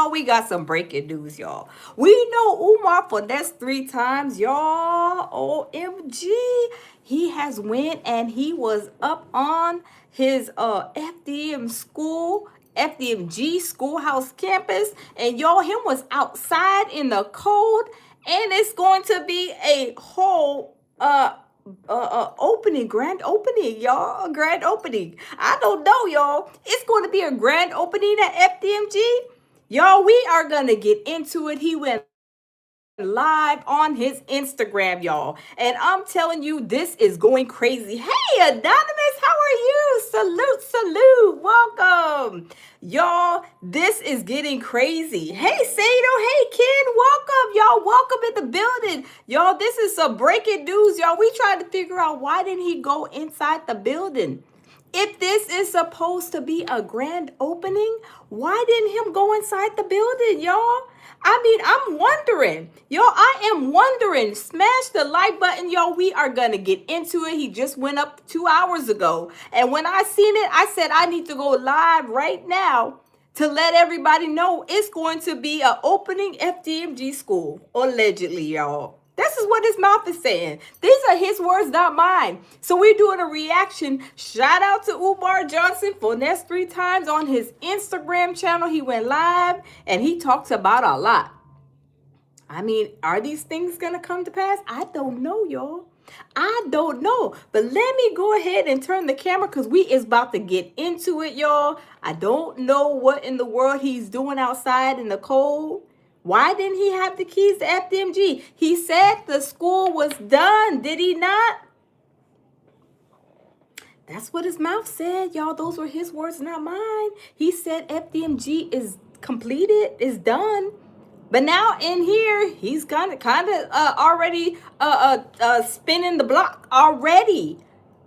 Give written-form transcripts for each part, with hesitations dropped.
y'all, we got some breaking news, y'all. We know Umar for that's 3 times, y'all. OMG. He has went and he was up on his FDMG schoolhouse campus, and y'all, him was outside in the cold, and it's going to be a whole grand opening, y'all. A grand opening. I don't know, y'all. It's going to be a grand opening at FDMG. Y'all, we are going to get into it. He went live on his Instagram, y'all. And I'm telling you, this is going crazy. Hey, Anonymous, how are you? Salute, salute. Welcome. Y'all, this is getting crazy. Hey, Sado. Hey, Ken. Welcome. Y'all, welcome in the building. Y'all, this is some breaking news, y'all. We tried to figure out why didn't he go inside the building? If this is supposed to be a grand opening, why didn't him go inside the building, y'all? I mean, I'm wondering. Y'all, I am wondering. Smash the like button, y'all. We are going to get into it. He just went up 2 hours ago. And when I seen it, I said I need to go live right now to let everybody know it's going to be an opening FDMG school, allegedly, y'all. This is what his mouth is saying. These are his words, not mine. So we're doing a reaction. Shout out to Umar Johnson for next 3 times on his Instagram channel. He went live and he talks about a lot. I mean, are these things going to come to pass? I don't know, y'all. I don't know. But let me go ahead and turn the camera because we is about to get into it, y'all. I don't know what in the world he's doing outside in the cold. Why didn't he have the keys to FDMG? He said the school was done, did he not? That's what his mouth said, y'all. Those were his words, not mine. He said FDMG is completed, is done. But now in here, he's kind of already spinning the block already.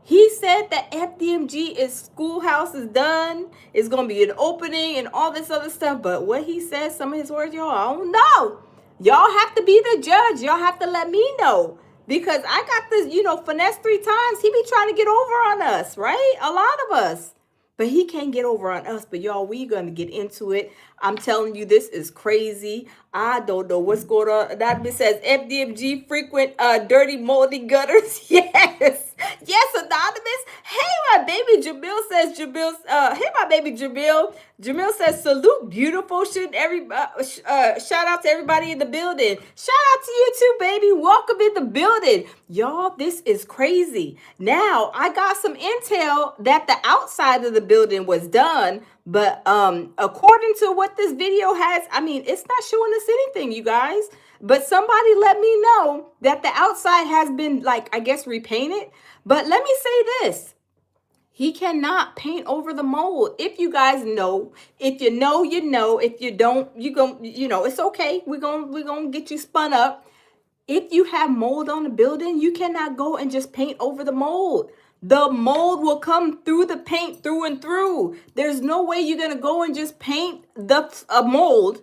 He said that FDMG is schoolhouse is done. It's going to be an opening and all this other stuff. But what he said, some of his words, y'all, I don't know. Y'all have to be the judge. Y'all have to let me know. Because I got this, finesse 3 times. He be trying to get over on us, right? A lot of us. But he can't get over on us. But y'all, we going to get into it. I'm telling you, this is crazy. I don't know what's going on. That says FDMG frequent dirty, moldy gutters. Yes. Yes, Anonymous. Hey, my baby Jamil says, hey, my baby Jamil. Jamil says, salute, beautiful. Should shout out to everybody in the building. Shout out to you too, baby. Welcome in the building. Y'all, this is crazy. Now, I got some intel that the outside of the building was done. But according to what this video has, I mean, it's not showing us anything, you guys. But somebody let me know that the outside has been, like, I guess, repainted. But let me say this. He cannot paint over the mold. If you guys know, if you know, you know. If you don't, it's okay. We're gonna get you spun up. If you have mold on the building, you cannot go and just paint over the mold. The mold will come through the paint through and through. There's no way you're going to go and just paint a mold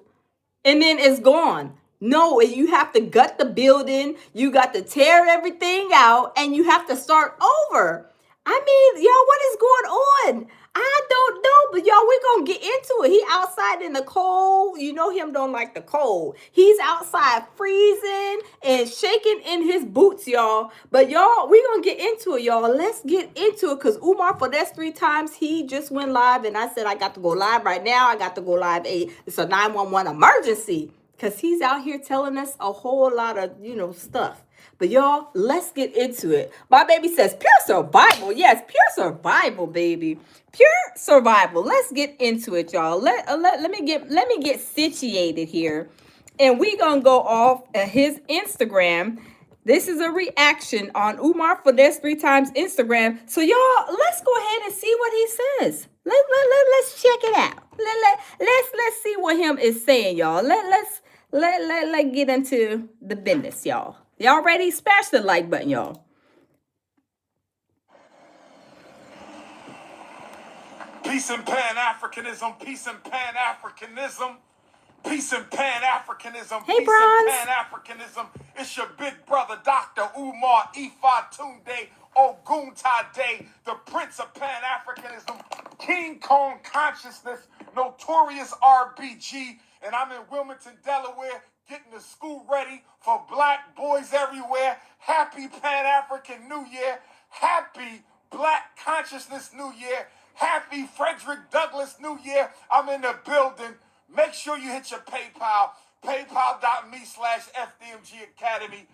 and then it's gone. No, you have to gut the building. You got to tear everything out and you have to start over. I mean, y'all, what is going on? I don't know, but y'all, we're going to get into it. He outside in the cold. You know him don't like the cold. He's outside freezing and shaking in his boots, y'all. But y'all, we're going to get into it, y'all. Let's get into it because Umar, for that's 3 times, he just went live. And I said, I got to go live right now. I got to go live. It's a 911 emergency because he's out here telling us a whole lot of, stuff. But y'all, let's get into it. My baby says pure survival. Yes, pure survival, baby. Pure survival. Let's get into it, y'all. Let me get situated here. And we gonna go off his Instagram. This is a reaction on Umar for this 3 times Instagram. So y'all, let's go ahead and see what he says. Let's check it out. Let's see what him is saying, y'all. Let's get into the business, y'all. Y'all ready? Smash the like button, y'all. Peace and Pan-Africanism, peace and Pan-Africanism, peace and Pan-Africanism, hey, peace Bronze. and Pan-Africanism. It's your big brother, Dr. Umar Ifa Tunde Oguntade, the Prince of Pan-Africanism, King Kong consciousness, Notorious RBG, and I'm in Wilmington, Delaware, getting the school ready for black boys everywhere. Happy Pan-African New Year. Happy Black Consciousness New Year. Happy Frederick Douglass New Year. I'm in the building. Make sure you hit your PayPal, paypal.me/FDMG Academy.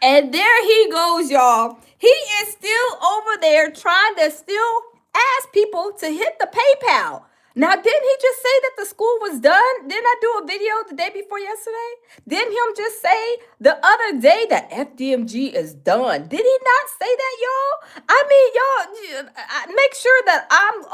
And there he goes, y'all. He is still over there trying to still ask people to hit the PayPal. Now, didn't he just say that the school was done? Didn't I do a video the day before yesterday? Didn't him just say the other day that FDMG is done? Did he not say that, y'all? I mean, y'all, make sure that I'm,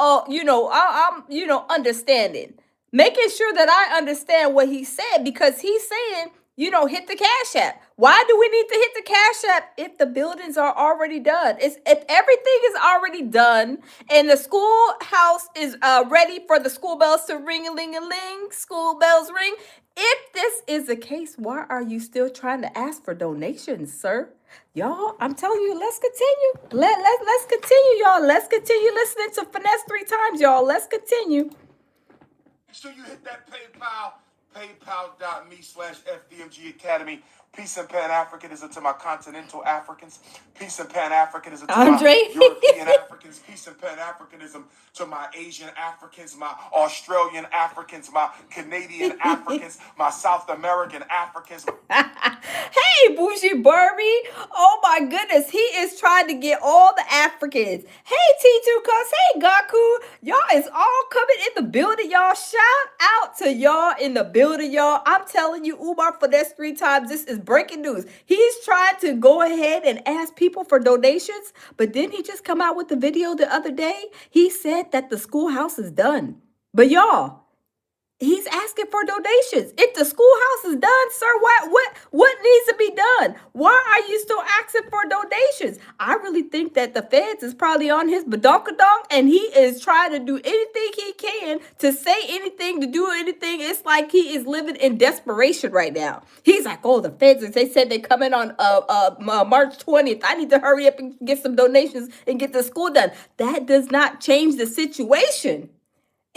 understanding. Making sure that I understand what he said, because he's saying, hit the Cash App. Why do we need to hit the Cash App if the buildings are already done? If everything is already done and the schoolhouse is ready for the school bells to ring-a-ling-a-ling, school bells ring. If this is the case, why are you still trying to ask for donations, sir? Y'all, I'm telling you, let's continue. Let's continue, y'all. Let's continue listening to Finesse 3 times, y'all. Let's continue. Make sure you hit that PayPal, paypal.me/FDMG Academy. Peace and Pan-Africanism to my continental Africans. Peace and Pan-Africanism to Andre? my European Africans. Peace and Pan-Africanism to my Asian Africans, my Australian Africans, my Canadian Africans, my South American Africans. Hey, Bougie Barbie. Oh my goodness. He is trying to get all the Africans. Hey, T2 Cuz. Hey, Gaku. Y'all is all coming in the building, y'all. Shout out to y'all in the building, y'all. I'm telling you, Umar Finesse 3 times. This is breaking news. He's trying to go ahead and ask people for donations, but didn't he just come out with the video the other day? He said that the schoolhouse is done. But y'all, he's asking for donations. If the schoolhouse is done, sir, what needs to be done? Why are you still asking for donations? I really think that the feds is probably on his badonkadonk, and he is trying to do anything he can to say anything, to do anything. It's like he is living in desperation right now. He's like, oh, the feds, they said they're coming on March 20th. I need to hurry up and get some donations and get the school done. That does not change the situation.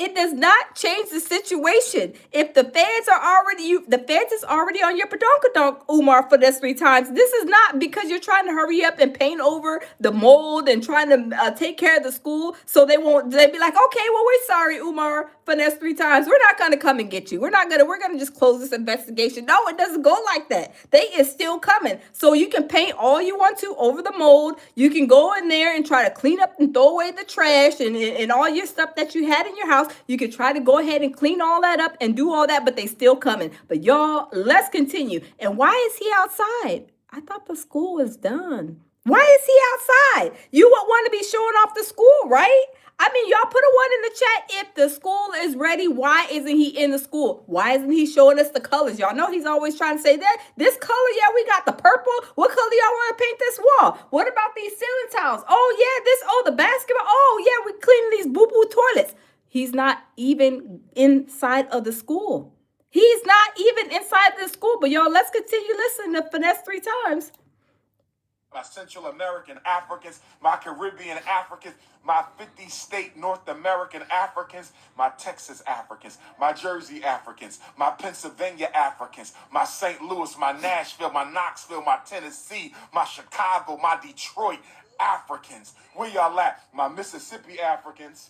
It does not change the situation. If the feds is already on your padonkadonk, Umar, for this 3 times. This is not because you're trying to hurry up and paint over the mold and trying to take care of the school, so they'd be like, okay, well, we're sorry, Umar, finesse 3 times. We're not gonna come and get you. We're gonna just close this investigation. No, it doesn't go like that. They is still coming. So you can paint all you want to over the mold. You can go in there and try to clean up and throw away the trash and all your stuff that you had in your house. You can try to go ahead and clean all that up and do all that, but they still coming. But y'all, let's continue. And why is he outside? I thought the school was done. Why is he outside? You would want to be showing off the school, right? I mean, y'all put a 1 in the chat if the school is ready. Why isn't he in the school? Why isn't he showing us the colors? Y'all know he's always trying to say that. This color, yeah, we got the purple. What color y'all want to paint this wall? What about these ceiling tiles? Oh, yeah, the basketball. Oh, yeah, we're cleaning these boo-boo toilets. He's not even inside of the school. He's not even inside the school. But y'all, let's continue listening to Finesse 3 times. My Central American Africans, my Caribbean Africans, my 50-state North American Africans, my Texas Africans, my Jersey Africans, my Pennsylvania Africans, my St. Louis, my Nashville, my Knoxville, my Tennessee, my Chicago, my Detroit Africans. Where y'all at? My Mississippi Africans,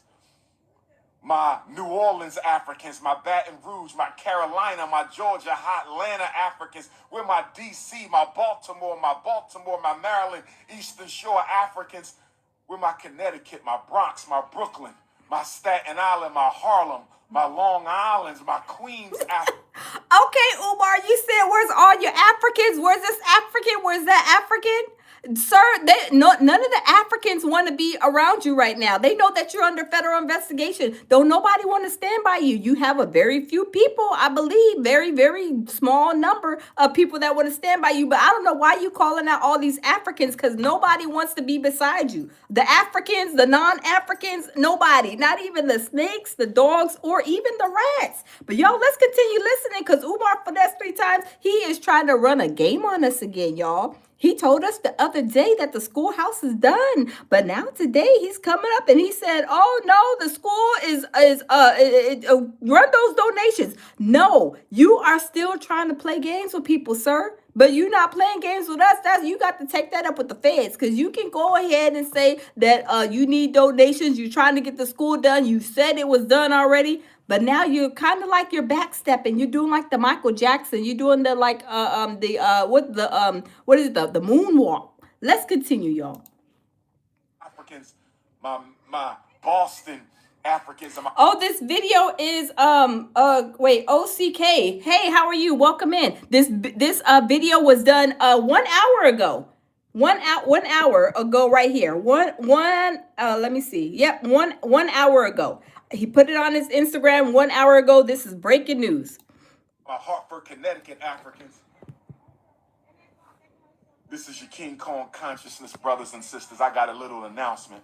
my New Orleans Africans, my Baton Rouge, my Carolina, my Georgia, Atlanta Africans, with my D.C., my Baltimore, my Maryland, Eastern Shore Africans, with my Connecticut, my Bronx, my Brooklyn, my Staten Island, my Harlem, my Long Islands, my Queens Africans. Okay, Umar, you said, where's all your Africans? Where's this African? Where's that African? Sir, none of the Africans want to be around you right now. They know that you're under federal investigation. Don't nobody want to stand by you. You have a very few people, I believe, very, very small number of people that want to stand by you. But I don't know why you calling out all these Africans, because nobody wants to be beside you. The Africans, the non-Africans, nobody. Not even the snakes, the dogs, or even the rats. But y'all, let's continue listening, because Umar Finesse 3 times, he is trying to run a game on us again, y'all. He told us the other day that the schoolhouse is done, but now today he's coming up and he said, "Oh no, the school is run those donations." No, you are still trying to play games with people, sir. But you're not playing games with us. That's you got to take that up with the feds, because you can go ahead and say that you need donations. You're trying to get the school done. You said it was done already. But now you're kind of like you're backstepping. You're doing like the Michael Jackson. You're doing the like what is it, the moonwalk. Let's continue, y'all. Africans, my Boston Africans. Oh, this video is wait, OCK. Hey, how are you? Welcome in. This video was done 1 hour ago. 1 hour ago right here. Let me see. Yep, 1 hour ago. He put it on his Instagram 1 hour ago. This is breaking news. My Hartford, Connecticut Africans. This is your King Kong consciousness, brothers and sisters. I got a little announcement.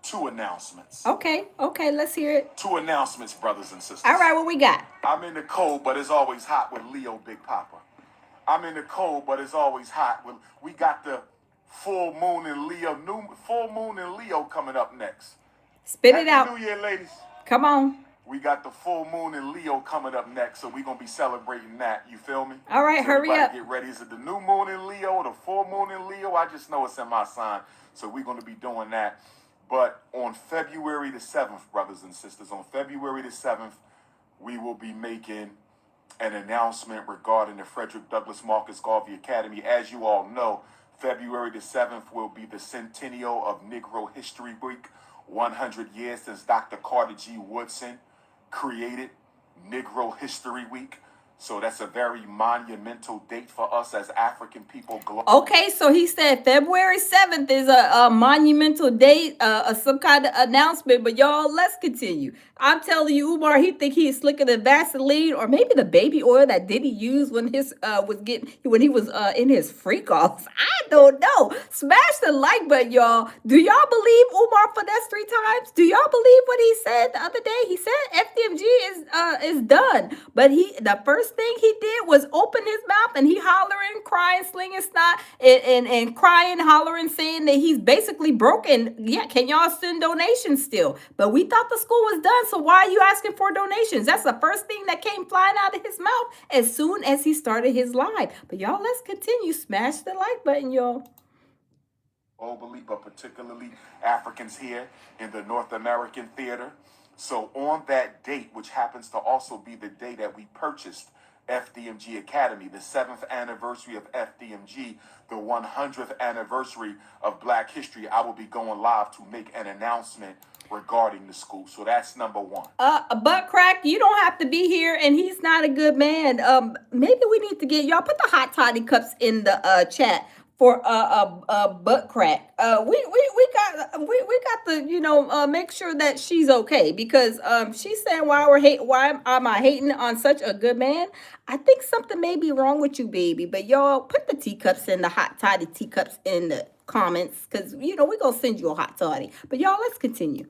2 announcements. Okay, let's hear it. 2 announcements, brothers and sisters. All right, what we got? I'm in the cold, but it's always hot with Leo Big Papa. I'm in the cold, but it's always hot. We got the full moon in Leo, full moon in Leo coming up next. Spit it out. Happy New Year, ladies. Come on. We got the full moon in Leo coming up next, so we're going to be celebrating that. You feel me? All right, so hurry up. Get ready. Is it the new moon in Leo or the full moon in Leo? I just know it's in my sign, so we're going to be doing that. But on February the 7th, brothers and sisters, on February the 7th, we will be making an announcement regarding the Frederick Douglass Marcus Garvey Academy. As you all know, February the 7th will be the centennial of Negro History Week, 100 years since Dr. Carter G. Woodson created Negro History Week. So that's a very monumental date for us as African people. Okay, so he said February 7th is a monumental date, some kind of announcement. But y'all, let's continue. I'm telling you, Umar, he think he is slicker than Vaseline, or maybe the baby oil that Diddy used when he was in his freak offs. I don't know. Smash the like button, y'all. Do y'all believe Umar finessed 3 times? Do y'all believe what he said the other day? He said FDMG is done, but the first thing he did was open his mouth and he hollering, crying, slinging snot, and crying, hollering, saying that he's basically broken. Yeah, can y'all send donations still? But we thought the school was done, so why are you asking for donations? That's the first thing that came flying out of his mouth as soon as he started his live. But y'all, let's continue. Smash the like button, y'all. Globally, but particularly Africans here in the North American theater. So on that date, which happens to also be the day that we purchased FDMG Academy, the 7th anniversary of FDMG, the 100th anniversary of Black History, I will be going live to make an announcement regarding the school. So that's number 1. Butt crack, you don't have to be here, and he's not a good man. Maybe we need to get y'all put the hot toddy cups in the chat for butt crack. We got to make sure that she's okay, because she's saying why am I hating on such a good man? I think something may be wrong with you, baby. But y'all put the teacups in the hot toddy teacups in the comments, because we're gonna send you a hot toddy. But y'all, let's continue.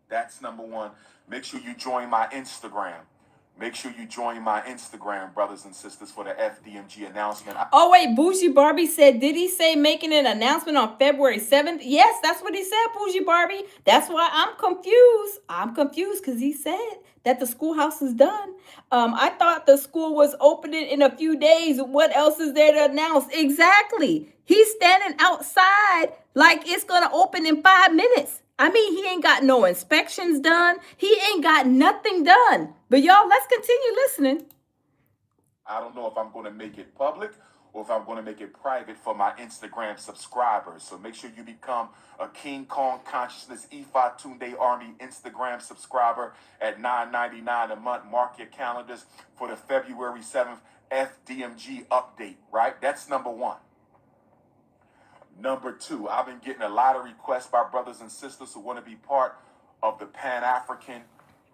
That's number 1. Make sure you join my Instagram. Make sure you join my Instagram, brothers and sisters, for the FDMG announcement. Oh, wait, Bougie Barbie said, did he say making an announcement on February 7th? Yes, that's what he said, Bougie Barbie. That's why I'm confused. I'm confused because he said that the schoolhouse is done. I thought the school was opening in a few days. What else is there to announce? Exactly. He's standing outside like it's going to open in 5 minutes. I mean, he ain't got no inspections done. He ain't got nothing done. But y'all, let's continue listening. I don't know if I'm going to make it public or if I'm going to make it private for my Instagram subscribers. So make sure you become a King Kong Consciousness Ifa Tunde Army Instagram subscriber at $9.99 a month. Mark your calendars for the February 7th FDMG update, right? That's number 1. Number 2, I've been getting a lot of requests by brothers and sisters who want to be part of the Pan-African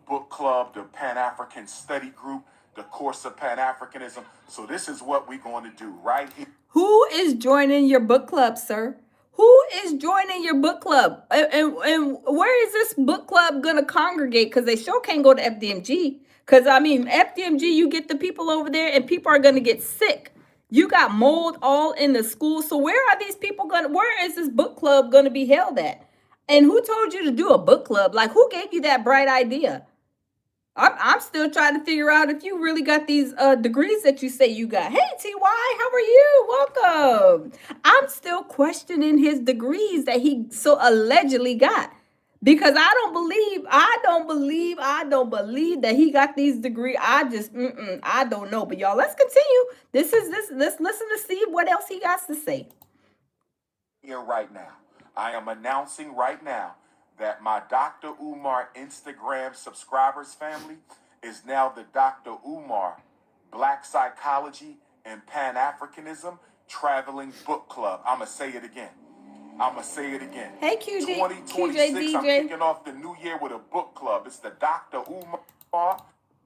Book Club, the Pan-African Study Group, the course of Pan-Africanism. So this is what we're going to do right here. Who is joining your book club, sir? Who is joining your book club? And where is this book club going to congregate? Because they sure can't go to FDMG. Because, I mean, FDMG, you get the people over there and people are going to get sick. You got mold all in the school. So where are these people gonna? Where is this book club gonna be held at? And who told you to do a book club? Like, who gave you that bright idea? I'm still trying to figure out if you really got these degrees that you say you got. Hey, TY, how are you? Welcome. I'm still questioning his degrees that he so allegedly got. Because I don't believe that he got these degrees. I don't know. But y'all, let's continue. Let's listen to see what else he got to say. Here right now, I am announcing right now that my Dr. Umar Instagram subscribers family is now the Dr. Umar Black Psychology and Pan Africanism Traveling Book Club. I'm going to say it again. Hey, QJ, 2026, DJ. I'm kicking off the new year with a book club. It's the Dr. Umar.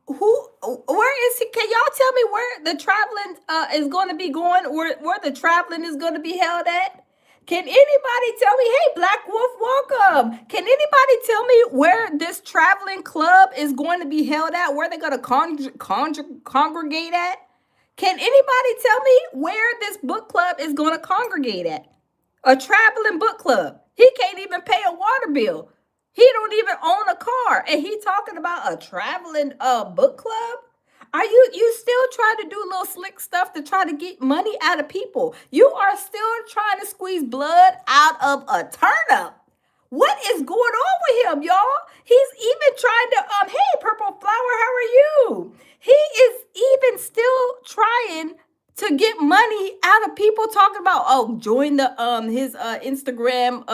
Where is he? Can y'all tell me where the traveling is going to be going? Where the traveling is going to be held at? Can anybody tell me? Hey, Black Wolf, welcome. Can anybody tell me where this traveling club is going to be held at? Where they're going to congregate at? Can anybody tell me where this book club is going to congregate at? A traveling book club. He can't even pay a water bill. He don't even own a car, and he talking about a traveling book club. Are you still trying to do little slick stuff to try to get money out of people? You are still trying to squeeze blood out of a turnip. What is going on with him, y'all? He's even trying to hey, Purple Flower, how are you? He is even still trying to get money out of people talking about join the his Instagram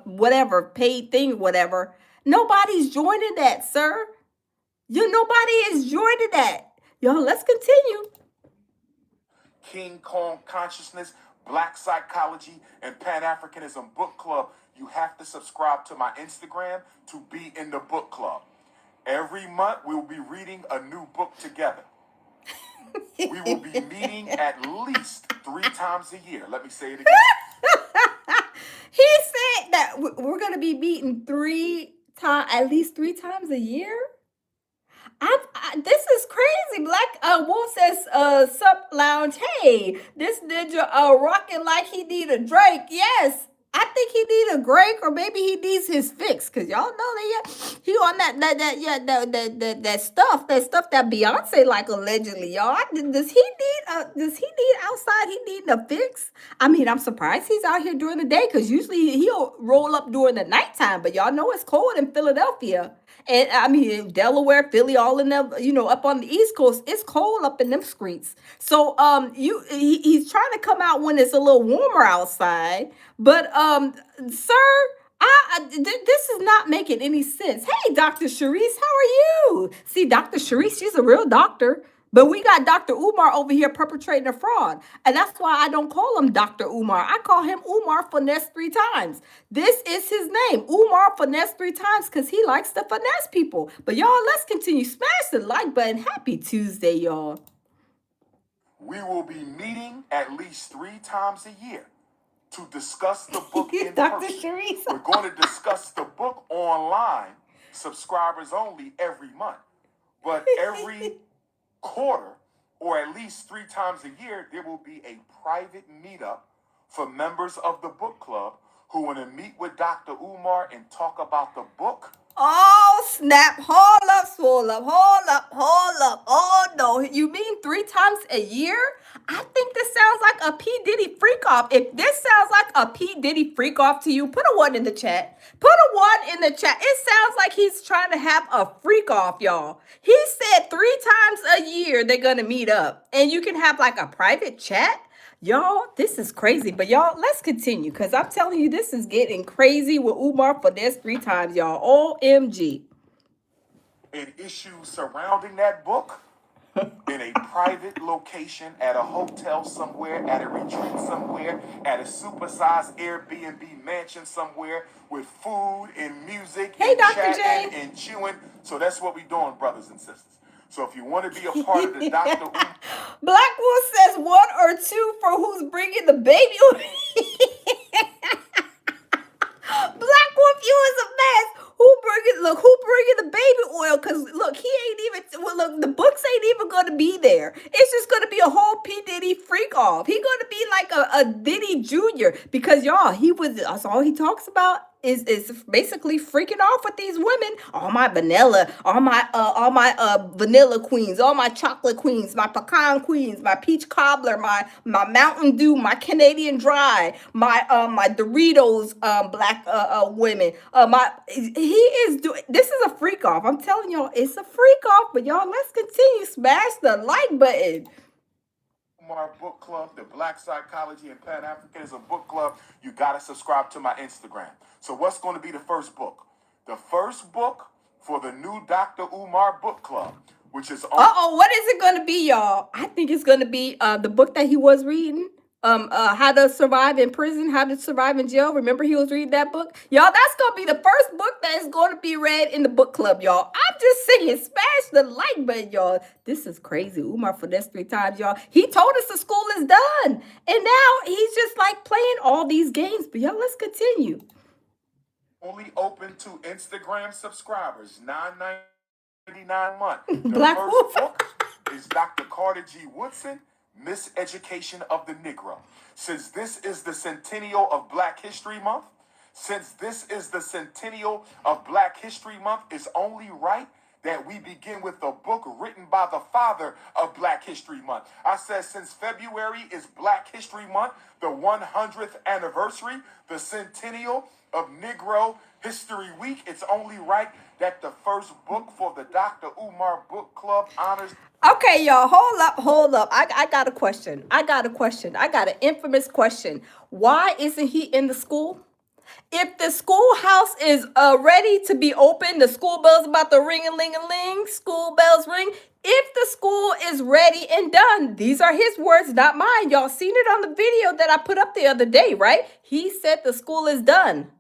whatever paid thing, whatever. Nobody's joining that, sir. Nobody is joining that. Y'all, let's continue. King Kong Consciousness, Black Psychology, and Pan Africanism Book Club. You have to subscribe to my Instagram to be in the book club. Every month, we will be reading a new book together. We will be meeting at least 3 times a year. Let me say it again. He said that we're going to be meeting at least 3 times a year. This is crazy. Black Wolf says, "Sup lounge? Hey, this ninja rocking like he need a drink. Yes, I think he need a break, or maybe he needs his fix. Cause y'all know that he on that stuff that Beyonce like allegedly. Y'all, does he need outside? He need a fix. I mean, I'm surprised he's out here during the day, cause usually he'll roll up during the nighttime. But y'all know it's cold in Philadelphia. And I mean, Delaware, Philly, all in them, up on the East Coast, it's cold up in them streets. So, he's trying to come out when it's a little warmer outside. But, sir, this is not making any sense. Hey, Dr. Sharice, how are you? See, Dr. Sharice, she's a real doctor. But we got Dr. Umar over here perpetrating a fraud. And that's why I don't call him Dr. Umar. I call him Umar Finesse 3 times. This is his name, Umar Finesse 3 times, because he likes to finesse people. But y'all, let's continue. Smash the like button. Happy Tuesday, y'all. We will be meeting at least 3 times a year to discuss the book in Dr. person. Sharice. We're going to discuss the book online, subscribers only, every month. But every quarter, or at least 3 times a year, there will be a private meetup for members of the book club who want to meet with Dr. Umar and talk about the book. Oh, snap. Hold up. Oh, no. You mean 3 times a year? I think this sounds like a P. Diddy freak off. If this sounds like a P. Diddy freak off to you, put a 1 in the chat. It sounds like he's trying to have a freak off, y'all. He said 3 times a year they're going to meet up. And you can have like a private chat. Y'all, this is crazy. But y'all, let's continue, because I'm telling you, this is getting crazy with Umar for this 3 times, y'all. OMG. And issues surrounding that book in a private location, at a hotel somewhere, at a retreat somewhere, at a supersized Airbnb mansion somewhere, with food and music and Dr. chatting J. and chewing. So that's what we're doing, brothers and sisters. So if you want to be a part of the Dr. Black Wolf says 1 or 2 for who's bringing the baby. Black Wolf, you is a mess. Who bringing the baby oil because look, he ain't even. Well, look, the books ain't even going to be there. It's just going to be a whole P Diddy freak off. He going to be like a Diddy Junior because y'all, he was. That's all he talks about is basically freaking off with these women. All my vanilla queens, all my chocolate queens, my pecan queens, my peach cobbler, my Mountain Dew, my Canadian Dry, my Doritos black women. My he is doing this is a freak off. I'm telling y'all, it's a freak off. But y'all, let's continue. Smash the like button. Umar Book Club, the Black Psychology and Pan Africanism Book Club, you got to subscribe to my Instagram. So, what's going to be the first book? The first book for the new Dr. Umar Book Club, which is on. What is it going to be, y'all? I think it's going to be the book that he was reading. How to survive in prison, how to survive in jail. Remember, he was reading that book, y'all. That's gonna be the first book that is going to be read in the book club, y'all. I'm just saying, smash the like button, y'all. This is crazy. Umar for this 3 times, y'all. He told us the school is done, and now he's just like playing all these games. But y'all, let's continue. Only open to Instagram subscribers, $9.99 a month. The Black first Wolf. book is Dr. Carter G. Woodson, Miseducation of the Negro. Since this is the centennial of Black History Month, it's only right that we begin with a book written by the father of Black History Month. I said since February is Black History Month, the 100th anniversary, the centennial of Negro History Week, it's only right that the first book for the Dr. Umar Book Club honors. Okay, y'all, hold up. I got a question. I got an infamous question. Why isn't he in the school? If the schoolhouse is ready to be open, the school bell's about to ring-a-ling-a-ling, school bells ring. If the school is ready and done, these are his words, not mine. Y'all seen it on the video that I put up the other day, right? He said the school is done,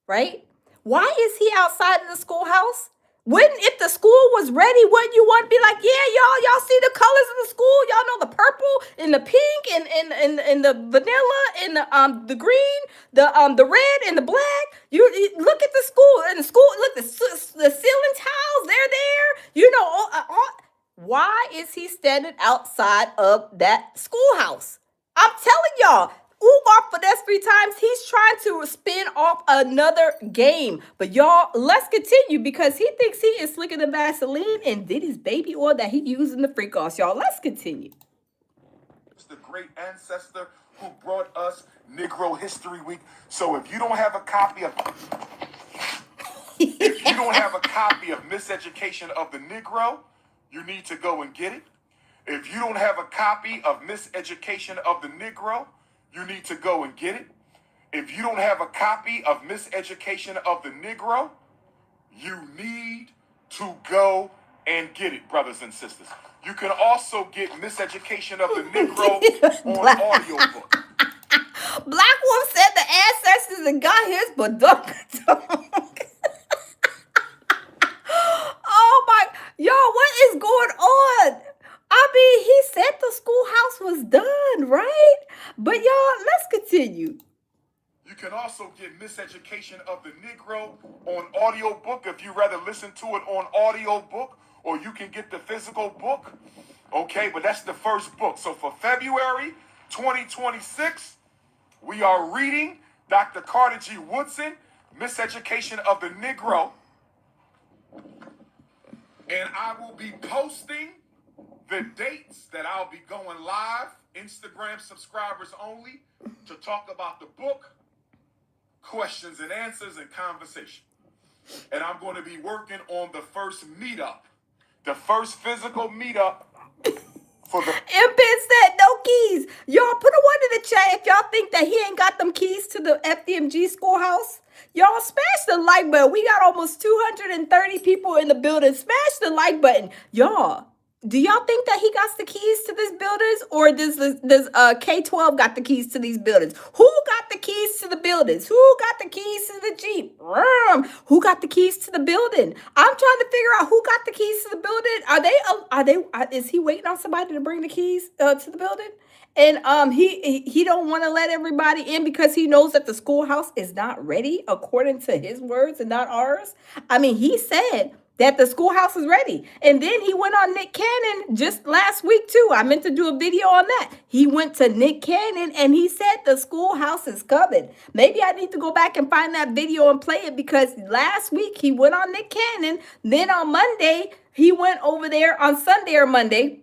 right? Why is he outside of the schoolhouse? Wouldn't, if the school was ready, wouldn't you want to be like, yeah, y'all see the colors of the school? Y'all know the purple and the pink and the vanilla and the green, the red and the black. You look at the school and the school. Look, the ceiling tiles, they're there. You know, why is he standing outside of that schoolhouse? I'm telling y'all. Umar for that's 3 times. He's trying to spin off another game. But y'all, let's continue because he thinks he is slicker than Vaseline and did his baby oil that he used in the freak offs. Y'all, let's continue. It's the great ancestor who brought us Negro History Week. So if you don't have a copy of Miseducation of the Negro, you need to go and get it. If you don't have a copy of Miseducation of the Negro, you need to go and get it. If you don't have a copy of Miseducation of the Negro, you need to go and get it, brothers and sisters. You can also get Miseducation of the Negro on audiobook. Black Wolf said the ancestors and got his badunk. Oh my, y'all, what is going on? I mean, he said the schoolhouse was done, right? But y'all, let's continue. You can also get Miseducation of the Negro on audiobook if you rather listen to it on audiobook, or you can get the physical book. Okay, but that's the first book. So for February 2026, we are reading Dr. Carter G. Woodson, Miseducation of the Negro. And I will be posting the dates that I'll be going live, Instagram subscribers only, to talk about the book, questions and answers, and conversation. And I'm going to be working on the first meetup, the first physical meetup for the... Impin said no keys. Y'all put a 1 in the chat if y'all think that he ain't got them keys to the FDMG schoolhouse. Y'all smash the like button. We got almost 230 people in the building. Smash the like button. Y'all, do y'all think that he got the keys to these buildings, or does K-12 got the keys to these buildings? Who got the keys to the buildings? Who got the keys to the Jeep? Who got the keys to the building? I'm trying to figure out who got the keys to the building. Is he waiting on somebody to bring the keys to the building? And he don't want to let everybody in because he knows that the schoolhouse is not ready according to his words and not ours. I mean, he said that the schoolhouse is ready. And then he went on Nick Cannon just last week too. I meant to do a video on that. He went to Nick Cannon and he said the schoolhouse is coming. Maybe I need to go back and find that video and play it, because last week he went on Nick Cannon. Then on Monday, he went over there on Sunday or Monday.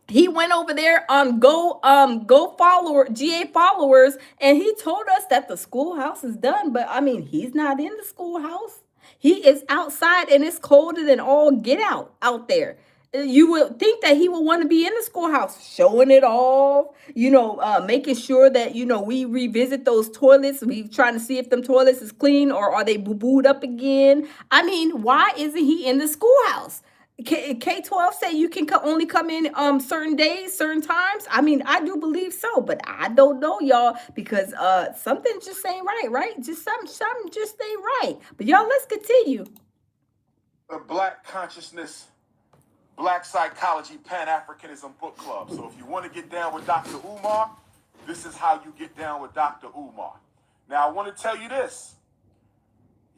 He went over there on Go Follower GA followers, and he told us that the schoolhouse is done. But I mean, he's not in the schoolhouse. He is outside, and it's colder than all get out there. You would think that he would want to be in the schoolhouse, showing it off, making sure that, we revisit those toilets. We trying to see if them toilets is clean, or are they boo-booed up again. I mean, why isn't he in the schoolhouse? K-12 say you can only come in certain days, certain times. I mean, I do believe so, but I don't know, y'all, because something just ain't right? Just something just ain't right. But y'all, let's continue. The Black Consciousness, Black Psychology, Pan-Africanism Book Club. So if you want to get down with Dr. Umar, this is how you get down with Dr. Umar. Now, I want to tell you this.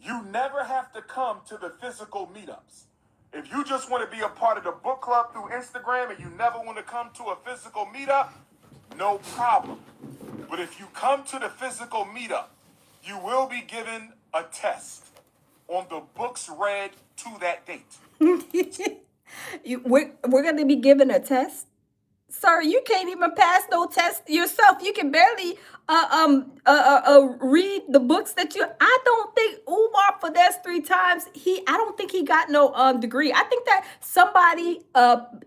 You never have to come to the physical meetups. If you just want to be a part of the book club through Instagram and you never want to come to a physical meetup, no problem. But if you come to the physical meetup, you will be given a test on the books read to that date. We're going to be given a test? Sir, you can't even pass no test yourself. You can barely read the books that you. I don't think Umar, for that's 3 times. I don't think he got no degree. I think that somebody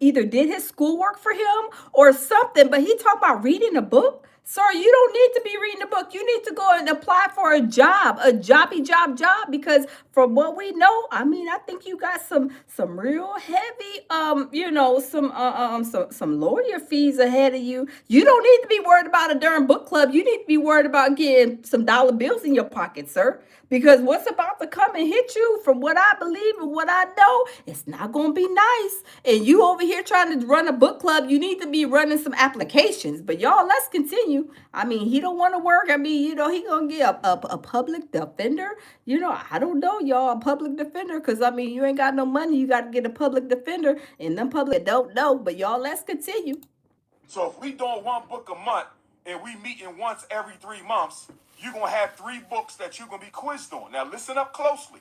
either did his schoolwork for him or something. But he talking about reading a book. Sir, you don't need to be reading a book. You need to go and apply for a job, job, because from what we know, I mean, I think you got some real heavy, some lawyer fees ahead of you. You don't need to be worried about a darn book club. You need to be worried about getting some dollar bills in your pocket, sir. Because what's about to come and hit you, from what I believe and what I know, it's not going to be nice. And you over here trying to run a book club, you need to be running some applications. But y'all, let's continue. I mean, he don't want to work. I mean, he going to get a public defender. I don't know, y'all, a public defender. Because, I mean, you ain't got no money. You got to get a public defender. And them public don't know. But y'all, let's continue. So if we doing one book a month and we meeting once every 3 months, you're going to have 3 books that you're going to be quizzed on. Now, listen up closely.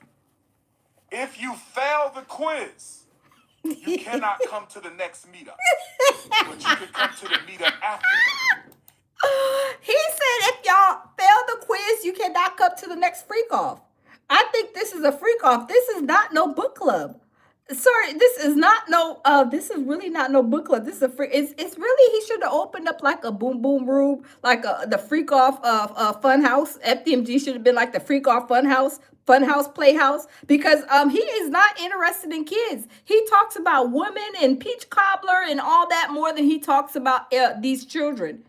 If you fail the quiz, you cannot come to the next meetup. But you can come to the meetup after. He said if y'all fail the quiz, you cannot come to the next freak off. I think this is a freak off. This is not no book club. Sorry, this is really not no book club. This is a free. It's really, he should have opened up like a boom boom room, like the freak off fun house. FDMG should have been like the freak off fun house playhouse, because he is not interested in kids. He talks about women and peach cobbler and all that more than he talks about these children.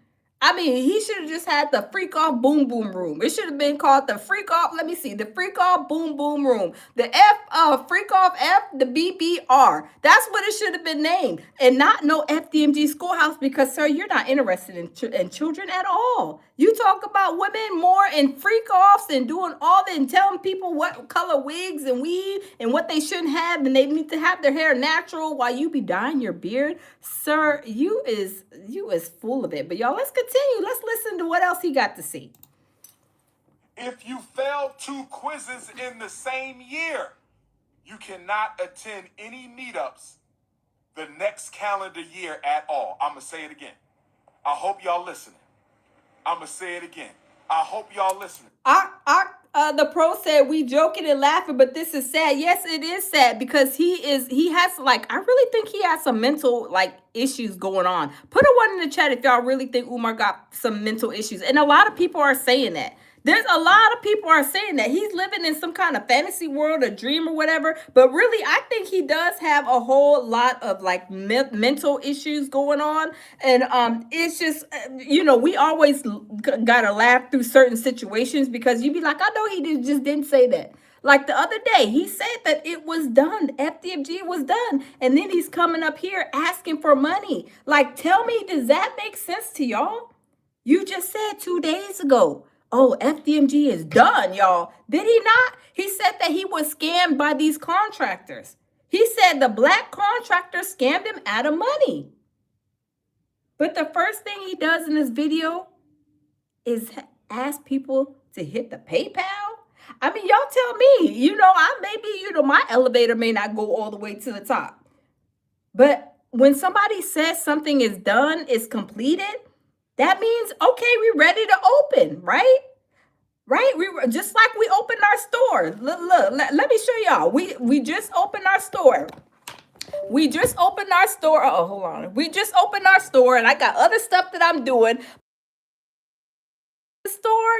I mean, he should have just had the freak off boom boom room. It should have been called the freak off. Let me see, the freak off boom boom room. The freak off the BBR. That's what it should have been named, and not no FDMG schoolhouse. Because, sir, you're not interested in children at all. You talk about women more and freak offs and doing all that and telling people what color wigs and weave and what they shouldn't have, and they need to have their hair natural while you be dyeing your beard. Sir, you is full of it. But y'all, let's continue. Let's listen to what else he got to say. If you fail 2 quizzes in the same year, you cannot attend any meetups the next calendar year at all. I'm going to say it again. I hope y'all listening. I'm going to say it again. I hope y'all listening. The pro said we joking and laughing, but this is sad. Yes, it is sad, because he has, like, I really think he has some mental, like, issues going on. Put a 1 in the chat if y'all really think Umar got some mental issues. And a lot of people are saying that. There's a lot of people are saying that he's living in some kind of fantasy world, a dream or whatever. But really, I think he does have a whole lot of like mental issues going on. And it's just, we always got to laugh through certain situations, because you'd be like, I know he just didn't say that. Like the other day, he said that it was done. FDMG was done. And then he's coming up here asking for money. Like, tell me, does that make sense to y'all? You just said 2 days ago, oh, FDMG is done, y'all. Did he not? He said that he was scammed by these contractors. He said the black contractor scammed him out of money. But the first thing he does in this video is ask people to hit the PayPal. I mean, y'all tell me, my elevator may not go all the way to the top. But when somebody says something is done, is completed, that means, okay, we're ready to open, right? Right? We were just like we opened our store. Look, let me show y'all. We just opened our store. We just opened our store. Oh, hold on. We just opened our store, and I got other stuff that I'm doing. The store,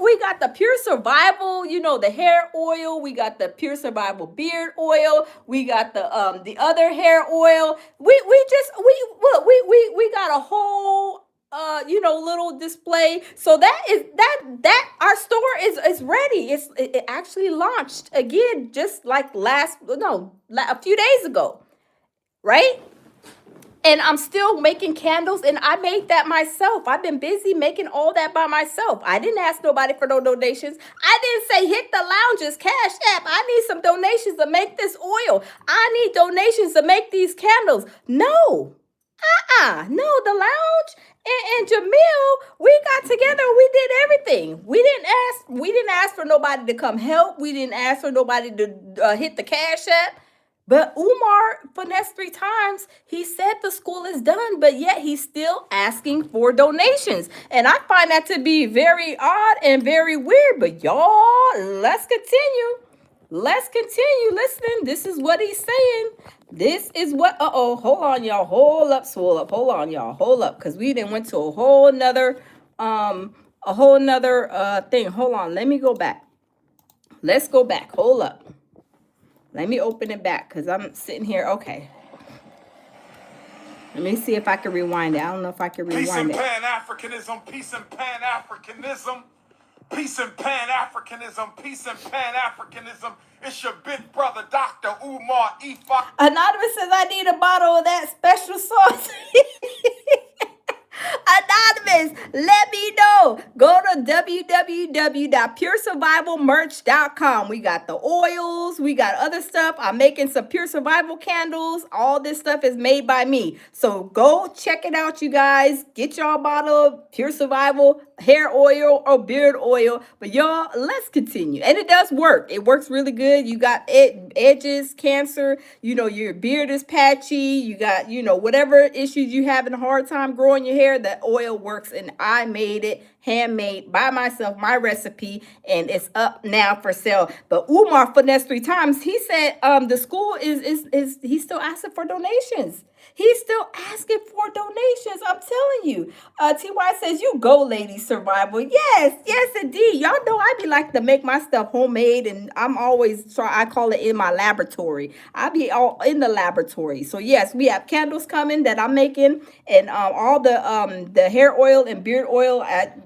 we got the Pure Survival, the hair oil. We got the Pure Survival beard oil. We got the other hair oil. We got a whole little display. So that our store is ready. It actually launched again just like a few days ago, right? And I'm still making candles, and I made that myself. I've been busy making all that by myself. I didn't ask nobody for no donations. I didn't say hit the lounges, Cash App. I need some donations to make this oil. I need donations to make these candles. No. No, the lounge and Jamil, we got together. We did everything. We didn't ask for nobody to come help. We didn't ask for nobody to hit the Cash App. But Umar finessed 3 times. He said the school is done, but yet he's still asking for donations. And I find that to be very odd and very weird. But y'all, let's continue. Let's continue listening. This is what he's saying. This is what, hold on, y'all. Hold up, swole up. Hold on, y'all. Hold up. Because we didn't went to a whole nother thing. Hold on. Let me go back. Let's go back. Hold up. Let me open it back because I'm sitting here. Okay. Let me see if I can rewind it. I don't know if I can rewind it. Peace and Pan-Africanism. Peace and Pan-Africanism. Peace and Pan-Africanism. Peace and Pan-Africanism. It's your big brother, Dr. Umar Ifa. Anonymous says I need a bottle of that special sauce. Anonymous, let me know. Go to www.puresurvivalmerch.com. We got the oils. We got other stuff. I'm making some Pure Survival candles. All this stuff is made by me. So go check it out, you guys. Get y'all a bottle of Pure Survival hair oil or beard oil. But y'all, let's continue. And it does work. It works really good. You got edges, cancer. Your beard is patchy. You got, whatever issues you having a hard time growing your hair, that oil works. And I made it handmade by myself, my recipe, and it's up now for sale. But Umar finessed 3 times. He said the school is he's still asking for donations. He's still asking for donations. I'm telling you. TY says, you go, Lady Survival. Yes, indeed. Y'all know I be like to make my stuff homemade, and I'm always I call it in my laboratory. I be all in the laboratory. So yes, we have candles coming that I'm making, and all the hair oil and beard oil at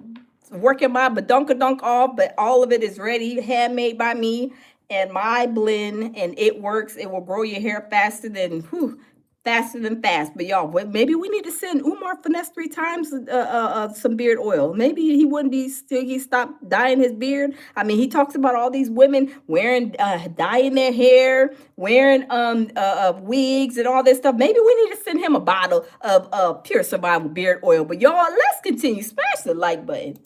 working my badunkadunk off, but all of it is ready, handmade by me and my blend, and it works. It will grow your hair faster than fast. But y'all, maybe we need to send Umar finesse 3 times some beard oil. Maybe he wouldn't be still. He stopped dyeing his beard. I mean, he talks about all these women wearing dyeing their hair, wearing wigs and all this stuff. Maybe we need to send him a bottle of Pure Survival beard oil. But y'all, let's continue. Smash the like button.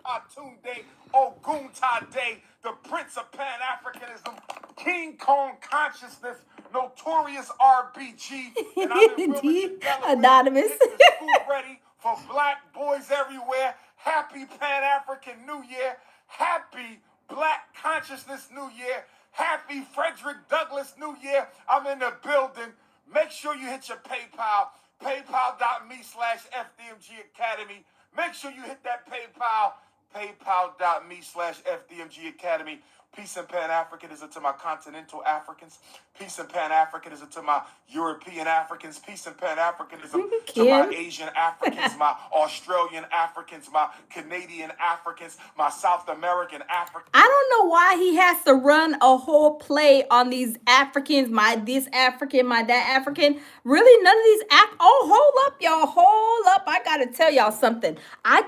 Atunde Oguntade, the Prince of Pan-Africanism, King Kong Consciousness, Notorious RBG, and I'm in Wilmington, Delaware. Anonymous. School ready for black boys everywhere. Happy Pan-African New Year. Happy Black Consciousness New Year. Happy Frederick Douglass New Year. I'm in the building. Make sure you hit your PayPal, paypal.me/FDMG Academy. Make sure you hit that PayPal, paypal.me/FDMG Academy. Peace and Pan-Africanism to my continental Africans. Peace and Pan-Africanism to my European Africans. Peace and Pan-Africanism to my Asian Africans, my Australian Africans, my Canadian Africans, my South American Africans. I don't know why he has to run a whole play on these Africans, my this African, my that African. Really, none of these hold up, y'all. Hold up. I got to tell y'all something. I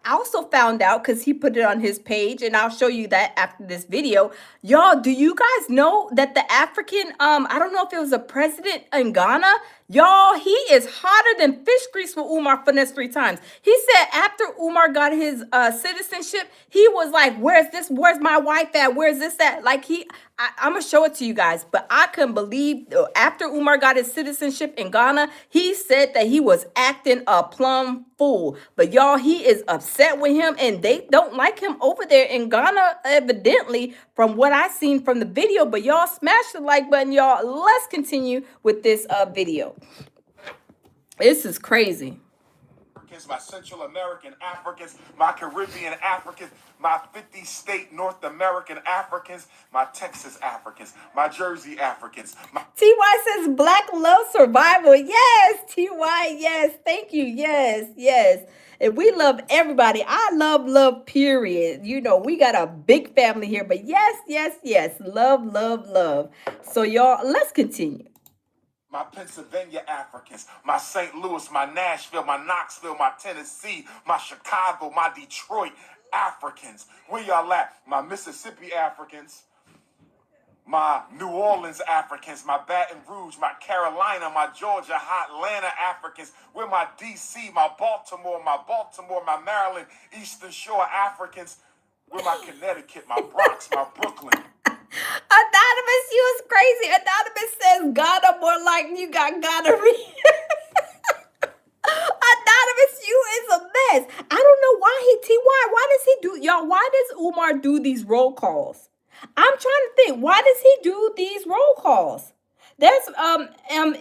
also found out, because he put it on his page, and I'll show you that after this video. video. Y'all, do you guys know that the African, I don't know if it was a president in Ghana, y'all, he is hotter than fish grease with Umar finesse 3 times. He said after Umar got his citizenship, he was like, where's this? Where's my wife at? Where's this at? Like I'm gonna show it to you guys, but I couldn't believe after Umar got his citizenship in Ghana, he said that he was acting a plum fool. But y'all, he is upset with him, and they don't like him over there in Ghana, evidently, from what I seen from the video. But y'all smash the like button, y'all. Let's continue with this video. This is crazy. My Central American Africans, my Caribbean Africans, my 50-state North American Africans, my Texas Africans, my Jersey Africans. TY says Black love survival. Yes, TY, yes. Thank you. Yes, yes. And we love everybody. I love, period. You know, we got a big family here, but yes, yes, yes. Love. So y'all, let's continue. My Pennsylvania Africans, my St. Louis, my Nashville, my Knoxville, my Tennessee, my Chicago, my Detroit Africans. Where y'all at? My Mississippi Africans, my New Orleans Africans, my Baton Rouge, my Carolina, my Georgia, Atlanta Africans. Where my DC, my Baltimore, my Maryland, Eastern Shore Africans. Where my Connecticut, my Bronx, my Brooklyn. Anonymous, you is crazy. Anonymous says Ghana more like you got gonorrhea. Anonymous, you is a mess. I don't know why why does he do, y'all, why does Umar do these roll calls? I'm trying to think, why does he do these roll calls? That's M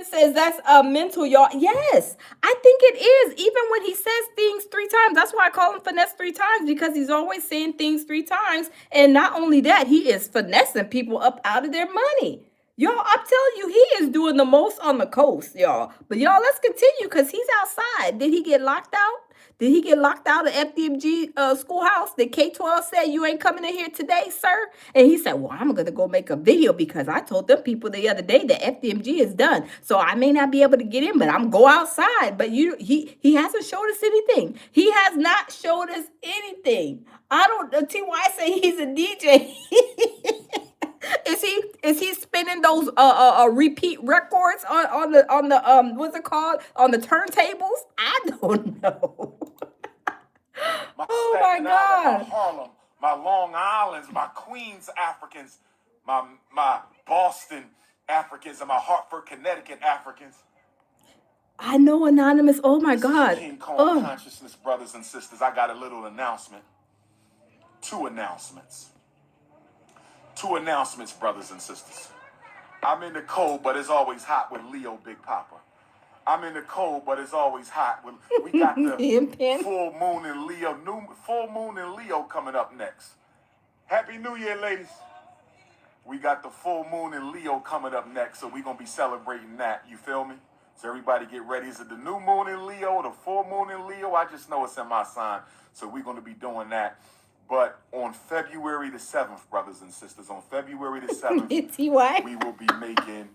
says that's mental, y'all. Yes, I think it is. Even when he says things 3 times, that's why I call him finesse 3 times, because he's always saying things 3 times. And not only that, he is finessing people up out of their money. Y'all, I'm telling you, he is doing the most on the coast, y'all. But y'all, let's continue because he's outside. Did he get locked out? Did he get locked out of FDMG schoolhouse? Did K-12 say you ain't coming in here today, sir? And he said, well, I'm going to go make a video because I told them people the other day that FDMG is done. So I may not be able to get in, but I'm go outside. But he hasn't showed us anything. He has not showed us anything. I don't, TY say he's a DJ. Is he spinning those repeat records on the what's it called, on the turntables? I don't know. Oh my God. My Harlem, my Long Island's, my Queens Africans, my Boston Africans, and my Hartford, Connecticut Africans. I know, Anonymous. Oh my God. King Kong Consciousness, brothers and sisters. I got a little announcement. 2 announcements. 2 announcements, brothers and sisters. I'm in the cold, but it's always hot with Leo Big Papa. I'm in the cold, but it's always hot. We got the full moon in Leo, full moon in Leo coming up next. Happy New Year, ladies. We got the full moon in Leo coming up next, so we're going to be celebrating that. You feel me? So everybody get ready. Is it the new moon in Leo or the full moon in Leo? I just know it's in my sign, so we're going to be doing that. But on February the 7th, brothers and sisters, on February the 7th, we will be making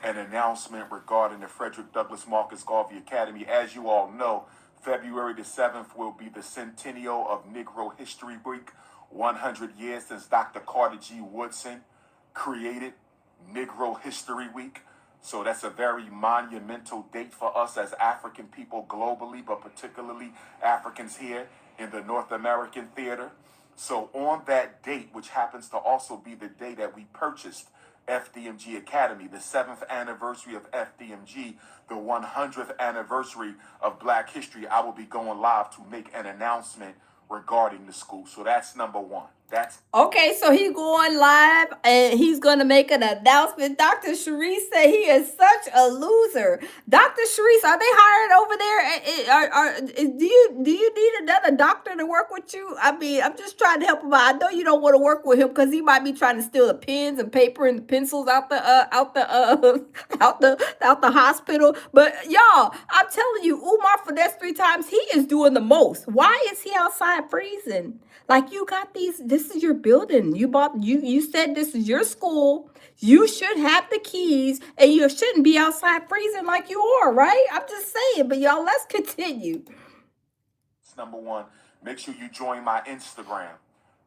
an announcement regarding the Frederick Douglass Marcus Garvey Academy. As you all know, February the 7th will be the centennial of Negro History Week, 100 years since Dr. Carter G. Woodson created Negro History Week. So that's a very monumental date for us as African people globally, but particularly Africans here in the North American theater. So on that date, which happens to also be the day that we purchased FDMG Academy, the 7th anniversary of FDMG, the 100th anniversary of Black History, I will be going live to make an announcement regarding the school. So that's number 1. That's okay. So he's going live and he's going to make an announcement. Dr. Sharice said he is such a loser. Dr. Sharice, are they hired over there? Do you need another doctor to work with you? I mean, I'm just trying to help him out. I know you don't want to work with him because he might be trying to steal the pens and paper and pencils out the hospital. But y'all, I'm telling you, Umar finesse 3 times. He is doing the most. Why is he outside freezing? Like, you got this is your building. You said this is your school. You should have the keys and you shouldn't be outside freezing like you are, right? I'm just saying, but y'all, let's continue. Number 1, make sure you join my Instagram.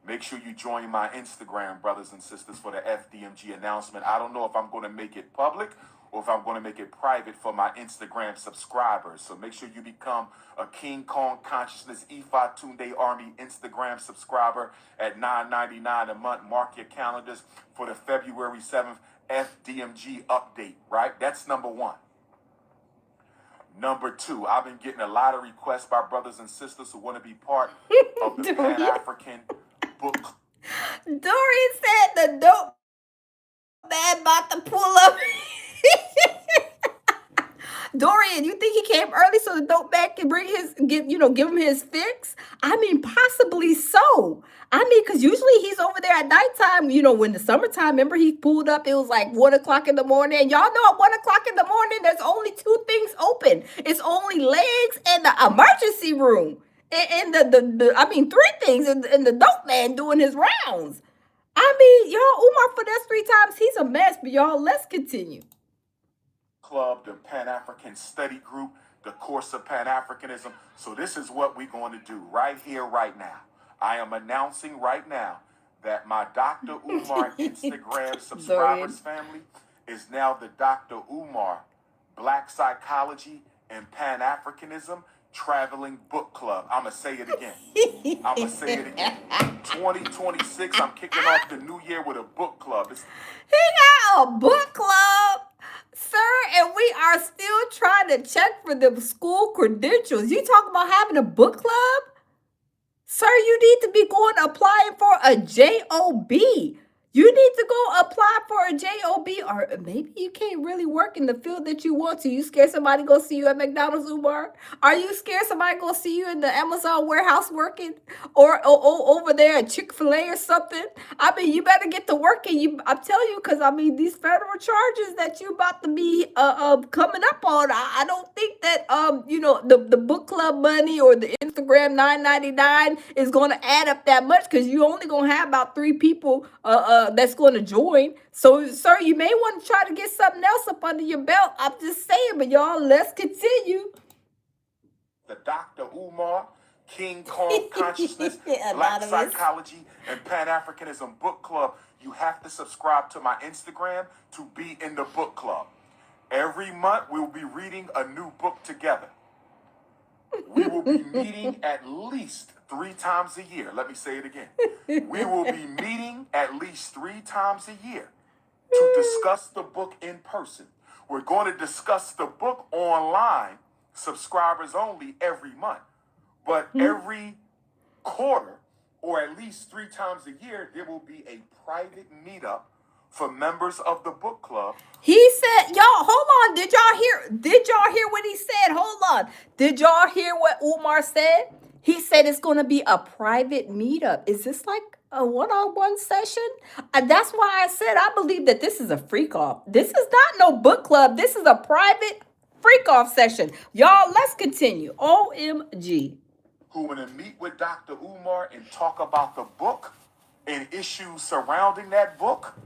Make sure you join my Instagram, brothers and sisters, for the FDMG announcement. I don't know if I'm going to make it public or if I'm going to make it private for my Instagram subscribers. So make sure you become a King Kong Consciousness Ifa Tunde Army Instagram subscriber at $9.99 a month. Mark your calendars for the February 7th FDMG update, right? That's number one. Number two, I've been getting a lot of requests by brothers and sisters who want to be part of the Pan-African book. Dorian said the dope man about to pull up. Dorian, you think he came early so the dope man can give him his fix? I mean, possibly so. I mean, because usually he's over there at nighttime, when the summertime, remember he pulled up, it was like 1 o'clock in the morning. And y'all know at 1 o'clock in the morning, there's only two things open. It's only legs and the emergency room. And three things, and the dope man doing his rounds. I mean, y'all, Umar for that's 3 times. He's a mess, but y'all, let's continue. Club, the Pan-African Study Group, the course of Pan-Africanism. So this is what we're going to do right here, right now. I am announcing right now that my Dr. Umar Instagram subscribers family is now the Dr. Umar Black Psychology and Pan-Africanism Traveling Book Club. I'm going to say it again. 2026, I'm kicking off the new year with a book club. He got a book club? Sir, and we are still trying to check for the school credentials. You talking about having a book club? Sir, you need to be going applying for a JOB. You need to go apply for a JOB, or maybe you can't really work in the field that you want to. You scared somebody go see you at McDonald's, Umar? Are you scared somebody go see you in the Amazon warehouse working, or over there at Chick-fil-A or something? I mean, you better get to working. I'm telling you, because I mean, these federal charges that you about to be coming up on, I don't think that the book club money or the Instagram $9.99 is going to add up that much, because you only going to have about 3 people that's going to join. So, sir, you may want to try to get something else up under your belt. I'm just saying, but y'all, let's continue. The Dr. Umar King Kong Consciousness, Black Psychology, and Pan-Africanism Book Club. You have to subscribe to my Instagram to be in the book club. Every month, we will be reading a new book together. We will be meeting at least 3 times a year. Let me say it again. We will be meeting at least 3 times a year to discuss the book in person. We're going to discuss the book online, subscribers only, every month. But every quarter, or at least 3 times a year, there will be a private meetup for members of the book club. He said, y'all, hold on. Did y'all hear what he said? Hold on. Did y'all hear what Umar said? He said it's going to be a private meetup. Is this like a one-on-one session? That's why I said I believe that this is a freak-off. This is not no book club. This is a private freak-off session. Y'all, let's continue. OMG. Who want to meet with Dr. Umar and talk about the book and issues surrounding that book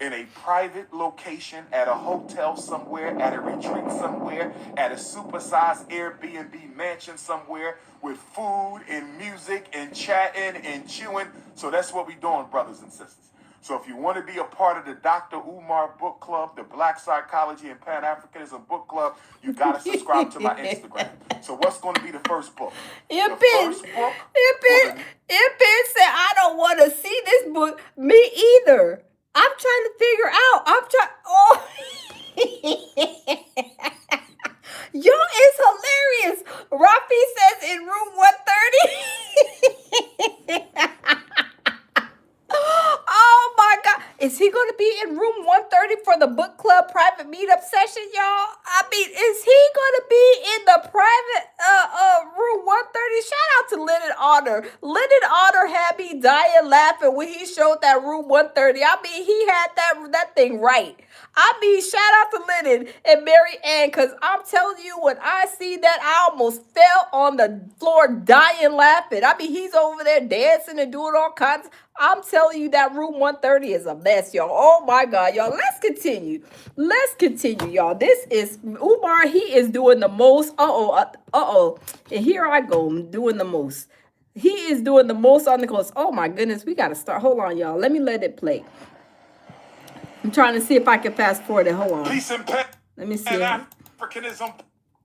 in a private location, at a hotel somewhere, at a retreat somewhere, at a supersized Airbnb mansion somewhere, with food and music and chatting and chewing. So that's what we're doing, brothers and sisters. So if you want to be a part of the Dr. Umar Book Club, the Black Psychology and Pan-Africanism Book Club, you got to subscribe to my Instagram. So what's going to be the first book? It said, I don't want to see this book. Me either. I'm trying to figure out. Yo, it's hilarious. Rafi says in room 130. Oh my God. Is he going to be in room 130 for the book club private meetup session, y'all? I mean, is he going to be in the private room 130? Shout out to Lennon Honor. Lennon Honor had me dying laughing when he showed that room 130. I mean, he had that thing right. I mean, shout out to Lennon and Mary Ann, because I'm telling you, when I see that, I almost fell on the floor dying laughing. I mean, he's over there dancing and doing all kinds. I'm telling you, that room 130 is a mess, y'all. Oh my God, y'all. Let's continue, y'all. This is Umar. He is doing the most. And here I go, doing the most. He is doing the most on the coast. Oh my goodness, we gotta start. Hold on, y'all. Let me let it play. I'm trying to see if I can fast forward it. Hold on. Peace and Let me see. Pan-Africanism.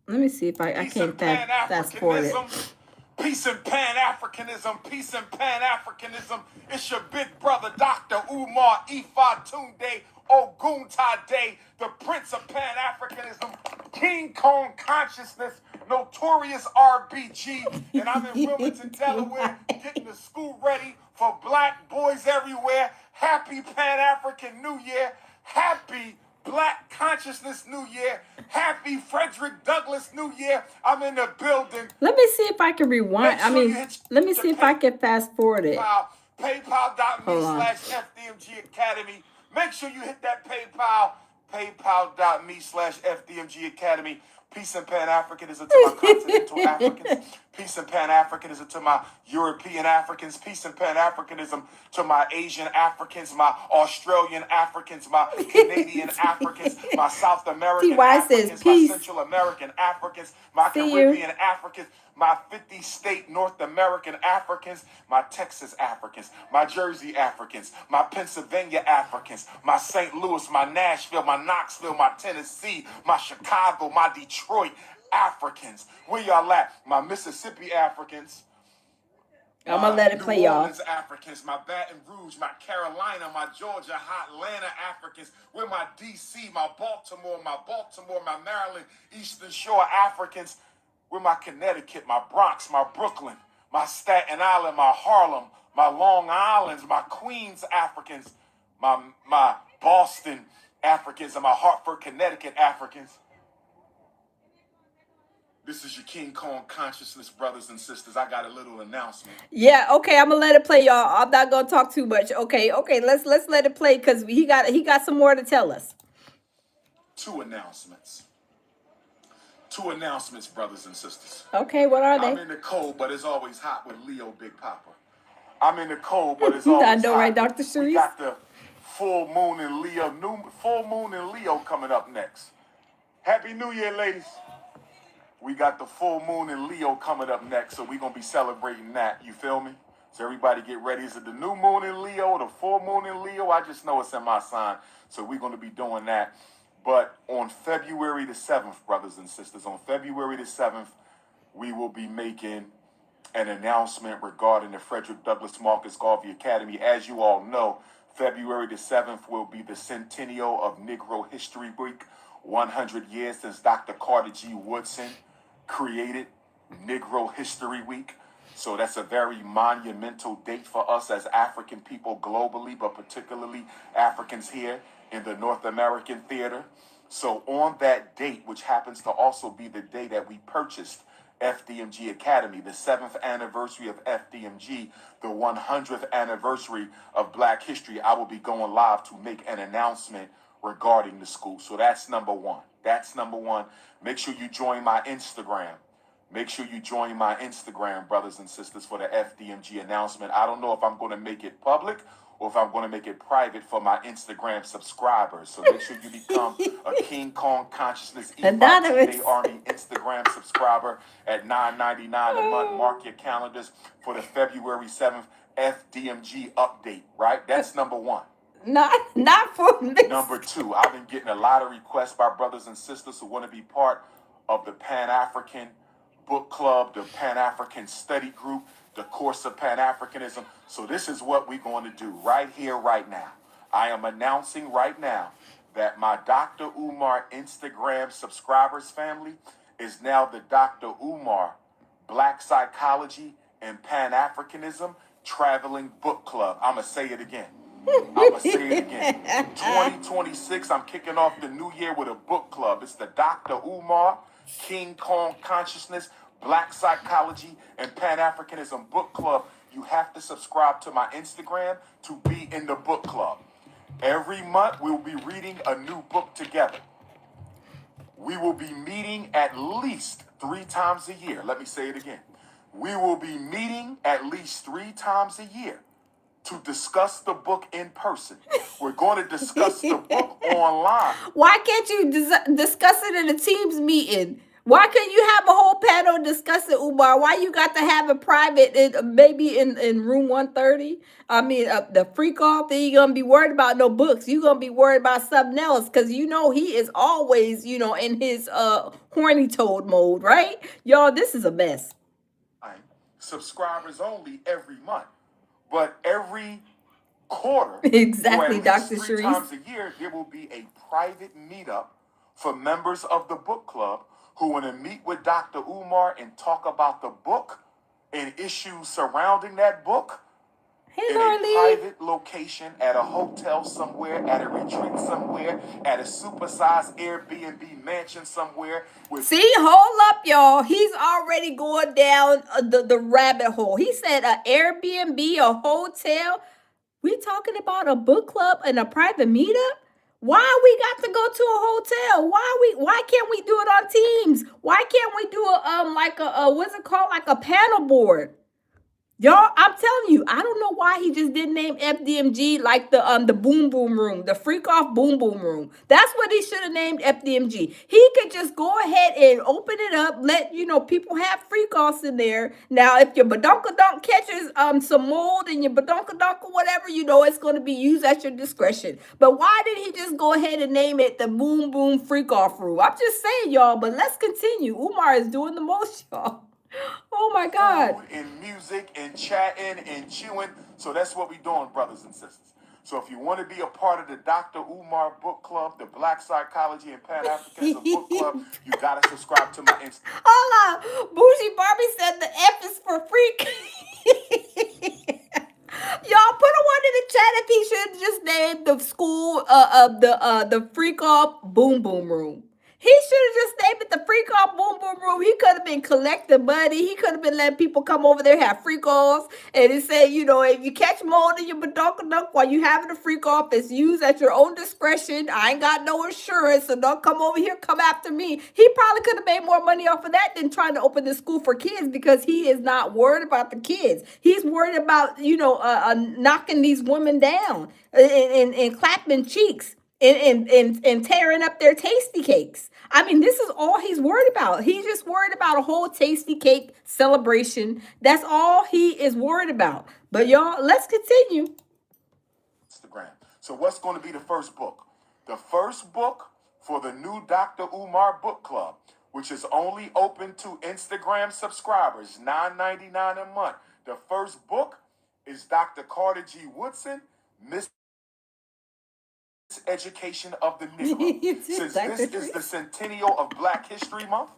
Let me see if I Peace can't and fast forward it. Pan-Africanism. Peace and Pan-Africanism. Peace and Pan-Africanism. It's your big brother, Dr. Umar Ifa Tunde Oguntade, the Prince of Pan-Africanism, King Kong Consciousness, Notorious RBG, and I'm in Wilmington, Delaware, getting the school ready for black boys everywhere. Happy Pan-African New Year. Happy Black Consciousness New Year. Happy Frederick Douglass New Year. I'm in the building. Let me see if I can rewind. Make sure you hit let me the see if I can fast forward it. Hold on. PayPal.me/FDMG Academy. Make sure you hit that PayPal. PayPal.me/FDMG Academy. Peace and Pan-Africanism to my continental Africans. Peace and Pan-Africanism to my European Africans. Peace and Pan-Africanism to my Asian Africans, my Australian Africans, my Canadian Africans, my South American TY says Africans, my peace. Central American Africans, my See you. Caribbean Africans, my 50-state North American Africans, my Texas Africans, my Jersey Africans, my Pennsylvania Africans, my St. Louis, my Nashville, my Knoxville, my Tennessee, my Chicago, my Detroit Africans. Where y'all at? My Mississippi Africans. I'm gonna let it play, New y'all. Orleans Africans, my Baton Rouge, my Carolina, my Georgia, Atlanta Africans. Where my DC, my Baltimore, my Maryland, Eastern Shore Africans. Where my Connecticut, my Bronx, my Brooklyn, my Staten Island, my Harlem, my Long Islands, my Queens Africans, my Boston Africans, and my Hartford, Connecticut Africans. This is your King Kong Consciousness, brothers and sisters. I got a little announcement. Yeah, okay, I'm gonna let it play, y'all. I'm not gonna talk too much. Okay, let's let it play because he got some more to tell us. Two announcements. Two announcements, brothers and sisters. Okay, what are they? I'm in the cold, but it's always hot with Leo Big Papa. I'm in the cold, but it's always I know, hot. right, Dr. We Cerise? got the full moon in Leo, full moon in Leo coming up next. Happy New Year, ladies. We got the full moon in Leo coming up next, so we're going to be celebrating that. You feel me? So everybody get ready. Is it the new moon in Leo, the full moon in Leo? I just know it's in my sign, so we're going to be doing that. But on February the 7th, brothers and sisters, on February the 7th, we will be making an announcement regarding the Frederick Douglass Marcus Garvey Academy. As you all know, February the 7th will be the centennial of Negro History Week, 100 years since Dr. Carter G. Woodson created Negro History Week. So that's a very monumental date for us as African people globally, but particularly Africans here in the North American theater. So on that date, which happens to also be the day that we purchased FDMG Academy, the 7th anniversary of FDMG, the 100th anniversary of Black History, I will be going live to make an announcement regarding the school. So that's number one. That's number one. Make sure you join my Instagram. Make sure you join my Instagram, brothers and sisters, for the FDMG announcement. I don't know if I'm going to make it public or if I'm going to make it private for my Instagram subscribers. So make sure you become a King Kong Consciousness Day Army Instagram subscriber at $9.99 a month. Mark your calendars for the February 7th FDMG update, right? That's number one. Not for me. Number two, I've been getting a lot of requests by brothers and sisters who want to be part of the Pan-African Book Club, the Pan-African Study Group, the course of Pan-Africanism. So this is what we're going to do right here, right now. I am announcing right now that my Dr. Umar Instagram subscribers family is now the Dr. Umar Black Psychology and Pan-Africanism Traveling Book Club. I'm going to say it again. 2026, I'm kicking off the new year with a book club. It's the Dr. Umar King Kong Consciousness, Black Psychology, and Pan-Africanism Book Club. You have to subscribe to my Instagram to be in the book club. Every month, we'll be reading a new book together. We will be meeting at least 3 times a year. Let me say it again. We will be meeting at least 3 times a year to discuss the book in person. We're going to discuss the book online. Why can't you discuss it in a Teams meeting? Why couldn't you have a whole panel discussing Umar? Why you got to have it private, maybe in room 130? I mean, the freak off, then you're going to be worried about no books. You're going to be worried about something else because you know he is always, in his horny toad mode, right? Y'all, this is a mess. Subscribers only every month. But every quarter, Exactly, or at least Dr. three Sharice. times a year, there will be a private meetup for members of the book club who want to meet with Dr. Umar and talk about the book and issues surrounding that book Hey, in a Darlene. private location at a hotel somewhere, at a retreat somewhere, at a supersized Airbnb mansion somewhere. See, hold up, y'all. He's already going down the rabbit hole. He said an Airbnb, a hotel. We talking about a book club and a private meetup? Why we got to go to a hotel? Why can't we do it on Teams? Why can't we do a what's it called, like a panel board? Y'all, I'm telling you, I don't know why he just didn't name FDMG like the boom boom room, the freak off boom boom room. That's what he should have named FDMG. He could just go ahead and open it up, let people have freak offs in there. Now, if your badonkadonk catches some mold in your badonkadonk or whatever, it's going to be used at your discretion. But why did he just go ahead and name it the boom boom freak off room? I'm just saying, y'all. But let's continue. Umar is doing the most, y'all. Oh my God. Food and music and chatting and chewing. So that's what we doing, brothers and sisters. So if you want to be a part of the Dr. Umar Book Club, the Black Psychology and Pan-Africanism Book Club, you got to subscribe to my Instagram. Hold on. Bougie Barbie said the F is for freak. Y'all put a one in the chat if he should just name the school of the freak off boom boom room. He should have just named it the freak off boom boom room. He could have been collecting money. He could have been letting people come over there, have freak offs, and it said, if you catch mold in your badonkadunk while you having a freak off, it's used at your own discretion. I ain't got no insurance, so don't come over here, come after me. He probably could have made more money off of that than trying to open this school for kids because he is not worried about the kids. He's worried about, knocking these women down and clapping cheeks. And tearing up their tasty cakes. I mean, this is all he's worried about. He's just worried about a whole tasty cake celebration. That's all he is worried about. But y'all, let's continue. Instagram. So what's going to be the first book? The first book for the new Dr. Umar Book Club, which is only open to Instagram subscribers, $9.99 a month. The first book is Dr. Carter G. Woodson, Education of the Negro. Since this is the centennial of Black History Month,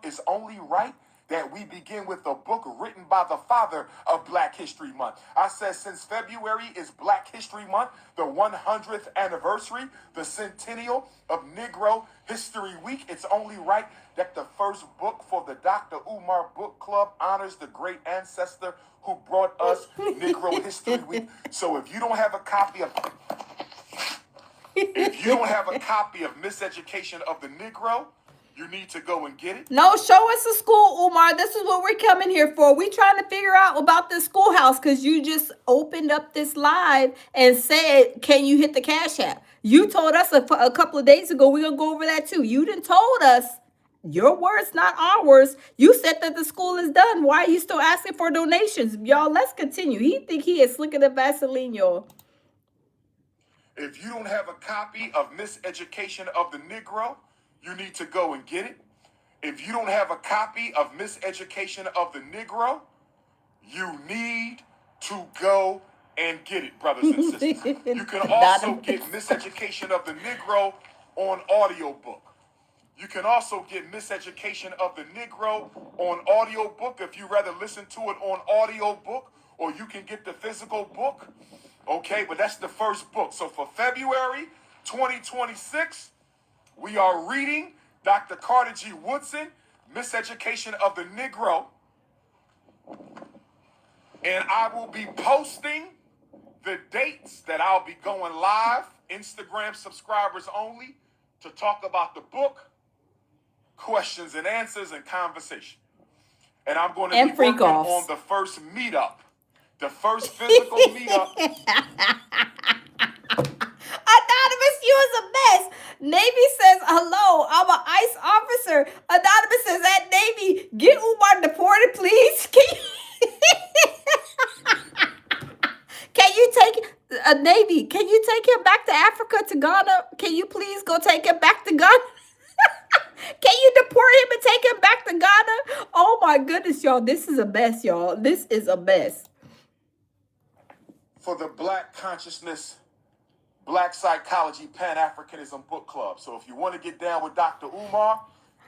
it's only right that we begin with a book written by the father of Black History Month. I said since February is Black History Month, the 100th anniversary, the centennial of Negro History Week, it's only right that the first book for the Dr. Umar Book Club honors the great ancestor who brought us Negro History Week. So if you don't have a copy of Miseducation of the Negro, you need to go and get it. No, show us the school, Umar. This is what we're coming here for. We trying to figure out about this schoolhouse because you just opened up this live and said, can you hit the Cash App? You told us a couple of days ago, we're going to go over that too. You didn't told us. Your words, not our words. You said that the school is done. Why are you still asking for donations? Y'all, let's continue. He think he is slicker than Vaseline, y'all. If you don't have a copy of Miseducation of the Negro, you need to go and get it. If you don't have a copy of Miseducation of the Negro, you need to go and get it, brothers and sisters. You can also get Miseducation of the Negro on audiobook. You can also get Miseducation of the Negro on audiobook if you rather listen to it on audiobook, or you can get the physical book. Okay, but that's the first book. So for February 2026, we are reading Dr. Carter G. Woodson, Miseducation of the Negro. And I will be posting the dates that I'll be going live, Instagram subscribers only, to talk about the book, questions and answers, and conversation. And I'm going to be working on the first meetup, the first physical meetup. Anonymous, you is a mess. Navy says, hello, I'm an ICE officer. Anonymous says, at Navy, get Umar deported, please. Can you take Navy? Can you take him back to Africa, to Ghana? Can you please go take him back to Ghana? Can you deport him and take him back to Ghana? Oh my goodness, y'all. This is a mess, y'all. This is a mess. For the Black Consciousness, Black Psychology, Pan-Africanism Book Club. So if you want to get down with Dr. Umar,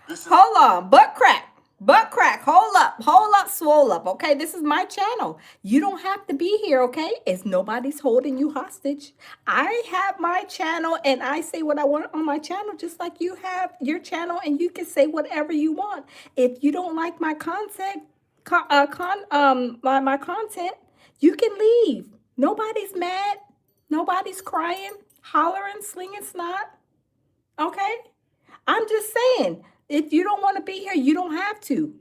this is... Hold on. Butt crack. Butt crack. Hold up, swole up. Okay, this is my channel. You don't have to be here, okay? It's nobody's holding you hostage. I have my channel and I say what I want on my channel, just like you have your channel and you can say whatever you want. If you don't like my content, my content, you can leave. Nobody's mad. Nobody's crying, hollering, slinging snot. Okay? I'm just saying, if you don't want to be here, you don't have to.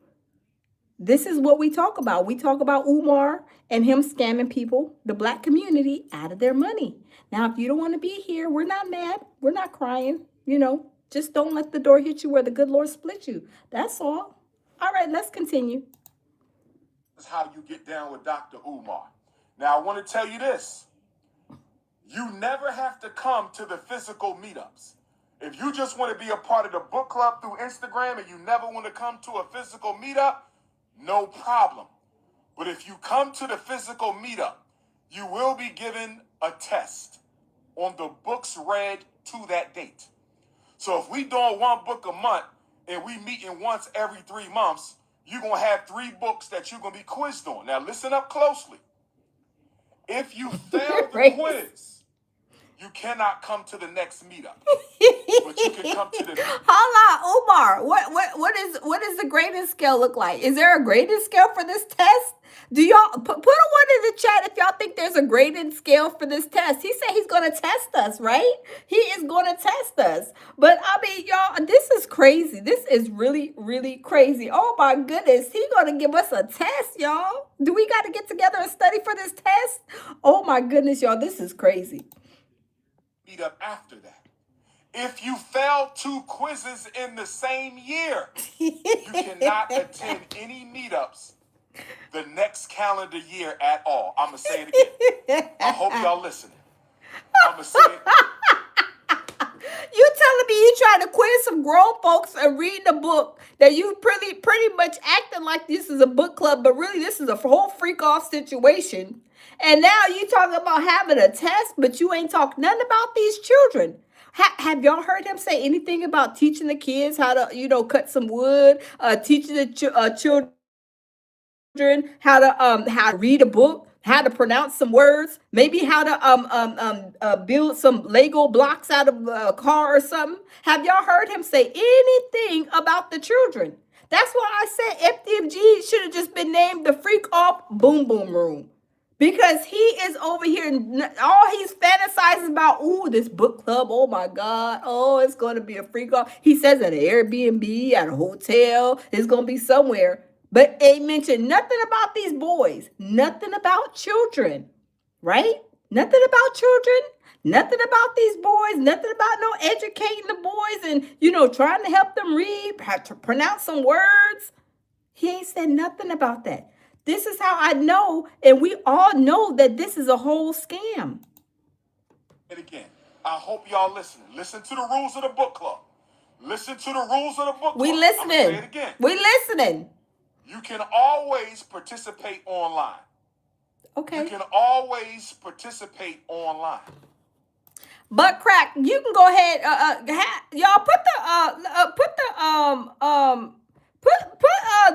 This is what we talk about. We talk about Umar and him scamming people, the Black community, out of their money. Now, if you don't want to be here, we're not mad. We're not crying. Just don't let the door hit you where the good Lord split you. That's all. All right, let's continue. This is how you get down with Dr. Umar. Now, I want to tell you this. You never have to come to the physical meetups. If you just want to be a part of the book club through Instagram and you never want to come to a physical meetup, no problem. But if you come to the physical meetup, you will be given a test on the books read to that date. So if we doing one book a month and we meeting once every 3 months, you're going to have 3 books that you're going to be quizzed on. Now listen up closely. If you fail the quiz, you cannot come to the next meetup, but you can come to the... Hold on, Umar. What is the grading scale look like? Is there a grading scale for this test? Do y'all put a 1 in the chat if y'all think there's a grading scale for this test? He said he's gonna test us, right? He is gonna test us. But I mean, y'all, this is crazy. This is really, really crazy. Oh my goodness, he's gonna give us a test, y'all. Do we got to get together and study for this test? Oh my goodness, y'all, this is crazy. Meetup after that. If you fail 2 quizzes in the same year, you cannot attend any meetups the next calendar year at all. I'm going to say it again. I hope y'all listening. I'm going to say it. You telling me you trying to quiz some grown folks and read a book that you pretty much acting like this is a book club, but really this is a whole freak off situation. And now you talking about having a test, but you ain't talking nothing about these children. Have y'all heard him say anything about teaching the kids how to, cut some wood, teaching the children how to read a book, how to pronounce some words, maybe how to build some Lego blocks out of a car or something? Have y'all heard him say anything about the children? That's why I said FDMG should have just been named the Freak Off Boom Boom Room. Because he is over here, all he's fantasizing about, ooh, this book club, oh my God, oh, it's going to be a freak off. He says at an Airbnb, at a hotel, it's going to be somewhere. But ain't mentioned nothing about these boys, nothing about children, right? Nothing about children, nothing about these boys, nothing about no educating the boys and, trying to help them read, have to pronounce some words. He ain't said nothing about that. This is how I know, and we all know that this is a whole scam. And again, I hope y'all listening. Listen to the rules of the book club. Listen to the rules of the book club. We listening. I'm gonna say it again. We listening. You can always participate online. Okay. You can always participate online. Butt crack, you can go ahead. Y'all put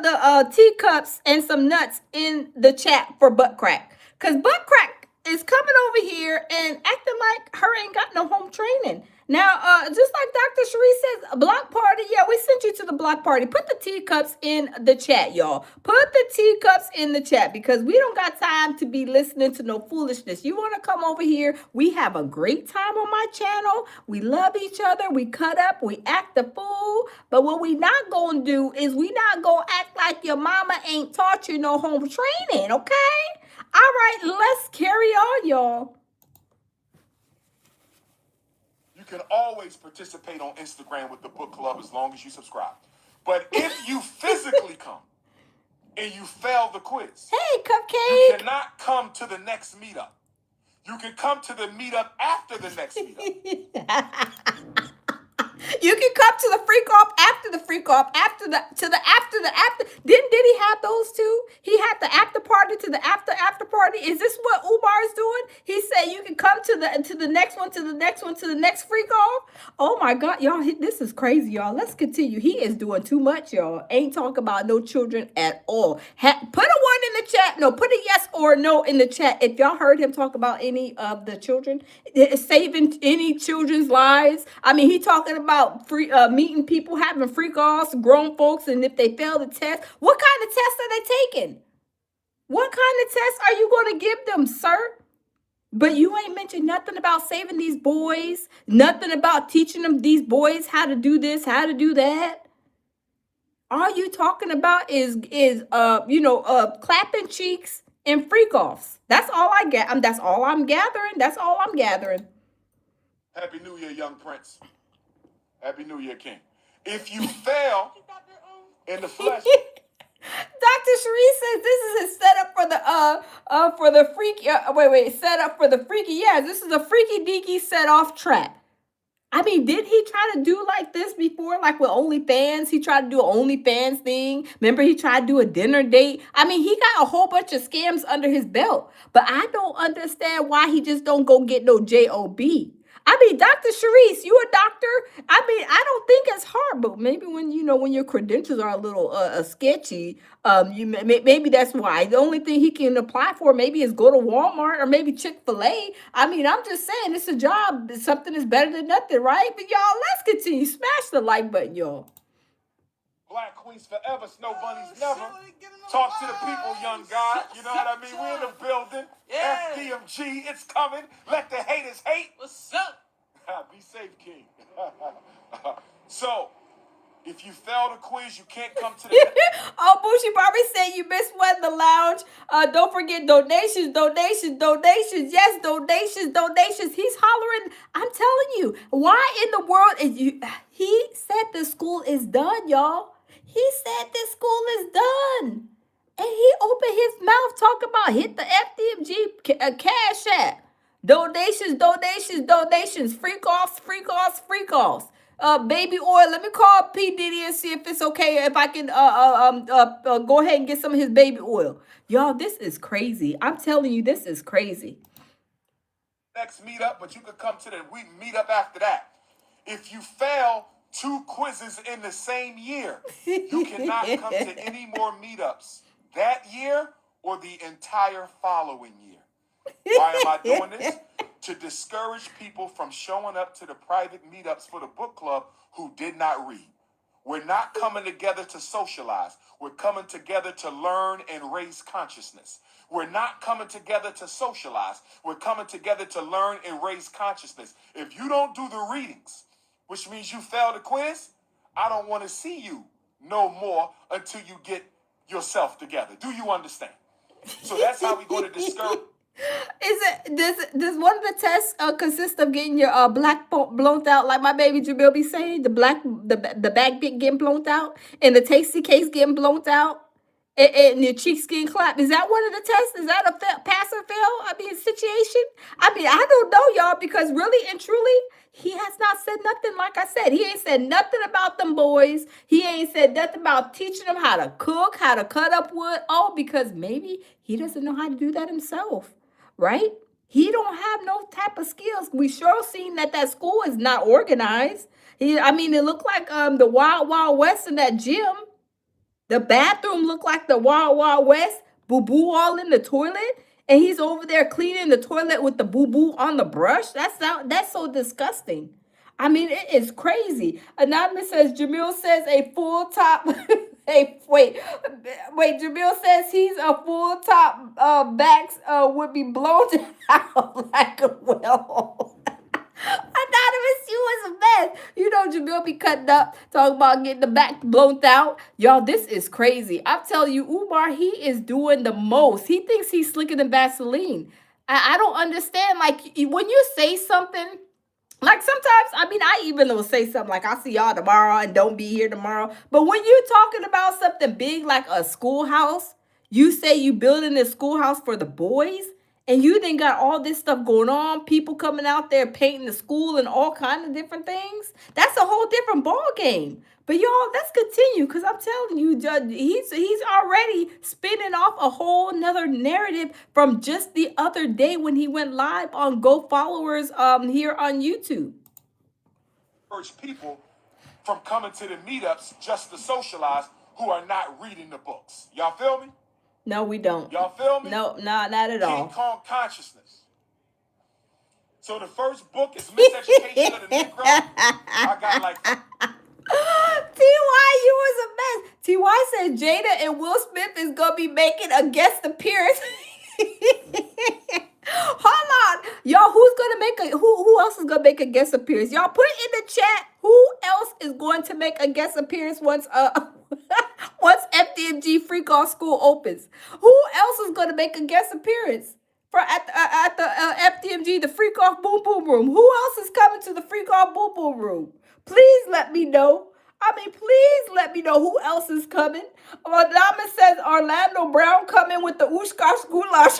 the teacups and some nuts in the chat for butt crack, cause butt crack is coming over here and acting like her ain't got no home training. Now, just like Dr. Cherie says, a block party. Yeah, we sent you to the block party. Put the teacups in the chat, y'all. Put the teacups in the chat because we don't got time to be listening to no foolishness. You want to come over here? We have a great time on my channel. We love each other. We cut up. We act the fool. But what we not going to do is we not going to act like your mama ain't taught you no home training, okay? All right, let's carry on, y'all. You You can always participate on Instagram with the book club as long as you subscribe. But if you physically come and you fail the quiz, hey, you Cupcake. cannot come to the next meetup. You can come to the meetup after the next meetup. You can come to the freak off after the freak off, after the after the after. Did he have those two? He had the after party to the after party. Is this what Umar is doing? He said you can come to the next one, to the next one, to the next freak off. Oh my God, y'all, this is crazy, y'all. Let's continue. He is doing too much, y'all. Ain't talking about no children at all. Put a one in the chat. No, put a yes or no in the chat if y'all heard him talk about any of the children, saving any children's lives. I mean, he talking about free meeting people, having freak offs, grown folks, and if they fail the test, what kind of tests are they taking? What kind of tests are you going to give them, sir? But you ain't mentioned nothing about saving these boys, nothing about teaching them, these boys, how to do this, how to do that. All you talking about is clapping cheeks and freak offs. That's all I get. That's all I'm gathering. That's all I'm gathering. Happy New Year, young prince. Happy New Year, king. If you fail in the flesh, Dr. Sheree says this is his setup for the freaky. Setup for the freaky. Yeah, this is a freaky deaky set off trap. I mean, did he try to do like this before, like with OnlyFans? He tried to do an OnlyFans thing. Remember, he tried to do a dinner date. I mean, he got a whole bunch of scams under his belt. But I don't understand why he just don't go get no job. I mean, Dr. Sharice, you a doctor? I mean, I don't think it's hard, but maybe when your credentials are a little sketchy, maybe that's why. The only thing he can apply for maybe is go to Walmart or maybe Chick-fil-A. I mean, I'm just saying it's a job. Something is better than nothing, right? But y'all, let's continue. Smash the like button, y'all. Black queens forever, snow bunnies never. Talk to the people, young God. You know what I mean? We're in the building. Yeah. FDMG, it's coming. Let the haters hate. What's up? Be safe, king. So, if you fail the quiz, you can't come to the... Oh, Bushi Barbie said you missed one in the lounge. Don't forget donations. Yes, donations. He's hollering. I'm telling you, why in the world is you? He said the school is done, y'all. He said this school is done. And he opened his mouth talking about hit the FDMG cash app. Donations. Freak offs. Baby oil. Let me call P. Diddy and see if it's okay if I can go ahead and get some of his baby oil. Y'all, this is crazy. I'm telling you, this is crazy. Next meetup, but you could come to the meetup after that. If you fail 2 quizzes in the same year, you cannot come to any more meetups that year or the entire following year. Why am I doing this? To discourage people from showing up to the private meetups for the book club who did not read. We're not coming together to socialize. We're coming together to learn and raise consciousness. We're not coming together to socialize. We're coming together to learn and raise consciousness. If you don't do the readings, which means you failed the quiz, I don't want to see you no more until you get yourself together. Do you understand? So that's how we're going to discourage. Does one of the tests consist of getting your black blown out, like my baby Jamil be saying, the back bit getting blown out and the tasty case getting blown out and your cheeks getting clapped? Is that one of the tests? Is that a pass or fail? Situation? I don't know, y'all, because really and truly, he has not said nothing. Like I said, he ain't said nothing about them boys. He ain't said nothing about teaching them how to cook, how to cut up wood. Oh, because maybe he doesn't know how to do that himself. Right? He don't have no type of skills. We sure seen that school is not organized. It looked like the Wild Wild West in that gym. The bathroom looked like the Wild Wild West. Boo-boo all in the toilet. And he's over there cleaning the toilet with the boo-boo on the brush. That's so disgusting. It is crazy. Anonymous says, Jamil says a full top... Hey, wait, Jamil says he's a full top backs would be blown out like a well. Anonymous, you was a mess. Jamil be cutting up, talking about getting the back blown out. Y'all, this is crazy. I'm telling you, Umar, he is doing the most. He thinks he's slicker than Vaseline. I don't understand. Like, when you say something Like sometimes, I mean, I even will say something like, "I'll see y'all tomorrow," and don't be here tomorrow. But when you're talking about something big like a schoolhouse, you say you building this schoolhouse for the boys, and you then got all this stuff going on, people coming out there painting the school and all kind of different things. That's a whole different ball game. But y'all, let's continue because I'm telling you, Judge, he's already spinning off a whole nother narrative from just the other day when he went live on Go Followers here on YouTube. Urge people from coming to the meetups just to socialize who are not reading the books. Y'all feel me? No, we don't. Y'all feel me? No, not at King all. Kong Consciousness. So the first book is Miseducation of the Negro. I got like TY, you was a mess. TY said Jada and Will Smith is gonna be making a guest appearance. Hold on, y'all. Who's gonna make a who else is gonna make a guest appearance? Y'all put it in the chat. Who else is going to make a guest appearance once once FDMG Freak Off School opens? Who else is gonna make a guest appearance for at the FDMG the Freak Off Boom Boom Room? Who else is coming to the Freak Off Boom Boom Room? Please let me know. I mean, please let me know who else is coming. Adama says Orlando Brown coming with the Ushkosh Goulash.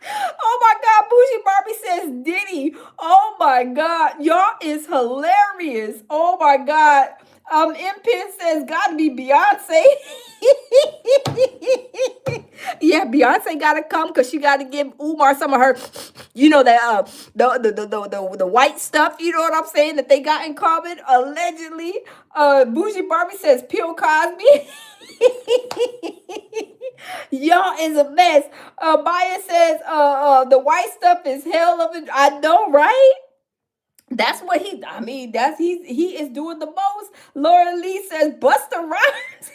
Oh my God, Bougie Barbie says Diddy. Oh my God, y'all is hilarious. Oh my God. Pin says gotta be Beyonce. Yeah, Beyonce gotta come because she gotta give Umar some of her, you know, that the white stuff, you know what I'm saying, that they got in common, allegedly. Bougie Barbie says Bill Cosby. Y'all is a mess. Maya says the white stuff is hell of it. I know, right? That's what I mean, he is doing the most. Laura Lee says Busta Rhymes.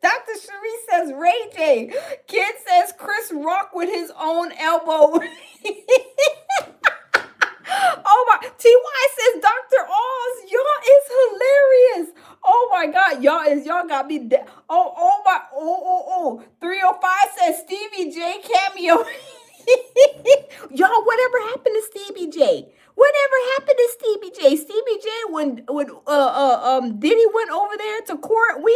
Dr. Cherie says Ray J. Kid says Chris Rock with his own elbow. Oh my, TY says Dr. Oz. Y'all is hilarious. Oh my God, y'all got me dead. Oh my, 305 says Stevie J cameo. Y'all, whatever happened to Stevie J? Whatever happened to Stevie J? Stevie J, when Diddy went over there to court, we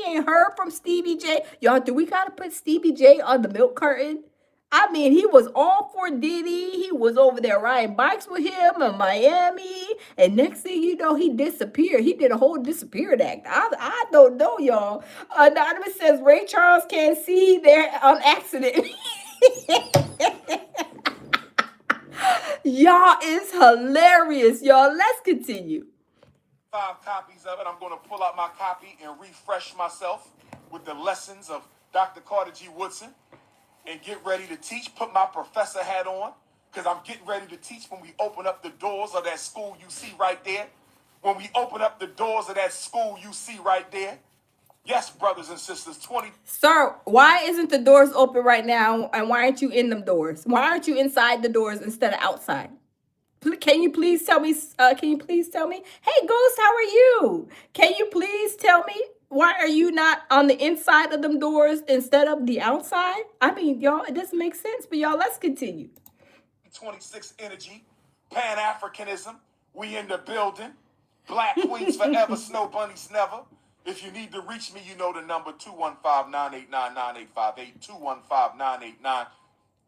ain't heard from Stevie J. Y'all, do we gotta put Stevie J on the milk curtain? I mean, he was all for Diddy. He was over there riding bikes with him in Miami. And next thing you know, he disappeared. He did a whole disappeared act. I don't know, y'all. Anonymous says Ray Charles can't see there on accident. Y'all is hilarious, y'all. Let's continue. 5 copies of it. I'm going to pull out my copy and refresh myself with the lessons of Dr. Carter G. Woodson and get ready to teach. Put my professor hat on because I'm getting ready to teach when we open up the doors of that school you see right there. When we open up the doors of that school you see right there. Yes, brothers and sisters, 20. Sir, why isn't the doors open right now? And why aren't you in them doors? Why aren't you inside the doors instead of outside? Can you please tell me? Can you please tell me? Hey, Ghost, how are you? Can you please tell me why are you not on the inside of them doors instead of the outside? I mean, y'all, it doesn't make sense. But y'all, let's continue. 26 energy, Pan-Africanism. We in the building. Black queens forever, snow bunnies never. If you need to reach me, you know the number 215-989-9858, 215-989.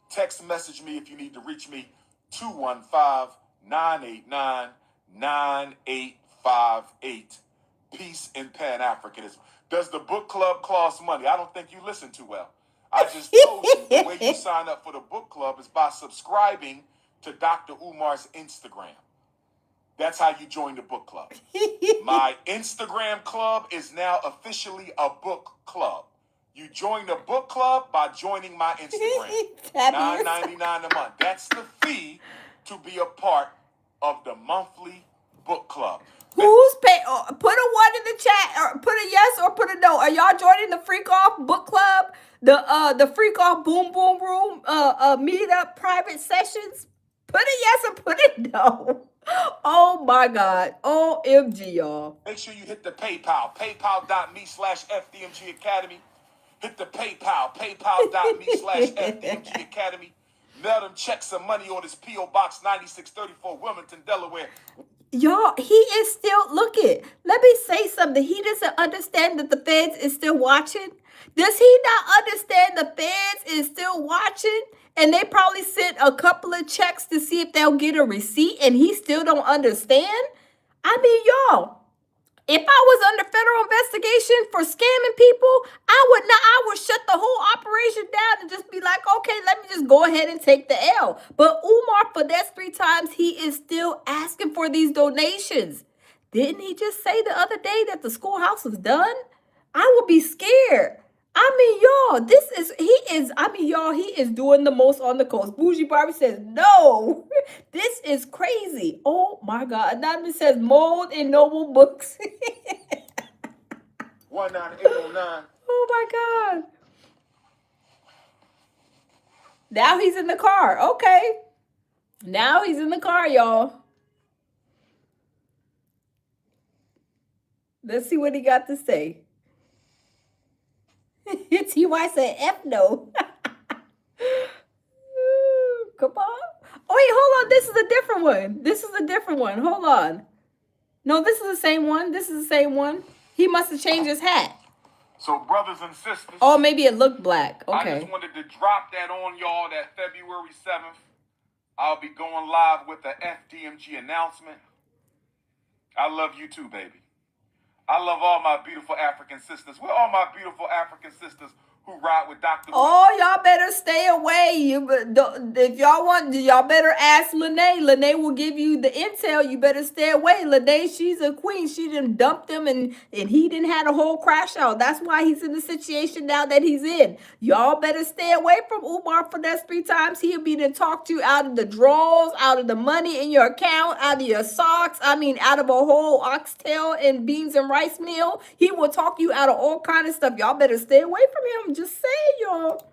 Text message me if you need to reach me, 215-989-9858. Peace and Pan-Africanism. Does the book club cost money? I don't think you listen too well. I just told you the way you sign up for the book club is by subscribing to Dr. Umar's Instagram. That's how you join the book club. My Instagram club is now officially a book club. You join the book club by joining my Instagram. $9.99 a month. That's the fee to be a part of the monthly book club. Who's pay? Put a 1 in the chat, or put a yes, or put a no. Are y'all joining the Freak Off Book Club? The Freak Off Boom Boom Room meetup private sessions? Put a yes or put a no. Oh my God. OMG, y'all. Make sure you hit the PayPal, paypal.me/FDMG Academy. Hit the PayPal, paypal.me/FDMG Academy. Mail them checks of money on his P.O. Box 9634, Wilmington, Delaware. Y'all, he is still, look it. Let me say something. He doesn't understand that the feds is still watching. Does he not understand the feds is still watching? And they probably sent a couple of checks to see if they'll get a receipt, and he still don't understand? I mean, y'all, if I was under federal investigation for scamming people, I would shut the whole operation down and just be like, okay, let me just go ahead and take the L. But Umar, for that 3 times, he is still asking for these donations. Didn't he just say the other day that the schoolhouse was done? I would be scared. I mean, y'all, he is doing the most on the coast. Bougie Barbie says, no, this is crazy. Oh my God. Anonymous says, mold in noble books. 19809. Oh my God. Now he's in the car. Okay. Now he's in the car, y'all. Let's see what he got to say. TY said, F no. Come on. Oh, wait, hold on. This is a different one. This is a different one. Hold on. No, this is the same one. This is the same one. He must have changed his hat. So, brothers and sisters. Oh, maybe it looked black. Okay. I just wanted to drop that on y'all that February 7th. I'll be going live with the FDMG announcement. I love you too, baby. I love all my beautiful African sisters. We're all my beautiful African sisters who ride with Dr. Oh, y'all better stay away. If y'all want, y'all better ask Lene. Lene will give you the intel. You better stay away. Lene, she's a queen. She done dumped him and he didn't have a whole crash out. That's why he's in the situation now that he's in. Y'all better stay away from Umar for that 3 times. He'll be to talk to you out of the drawers, out of the money in your account, out of your socks. I mean, out of a whole oxtail and beans and rice meal. He will talk you out of all kind of stuff. Y'all better stay away from him. Just saying, y'all.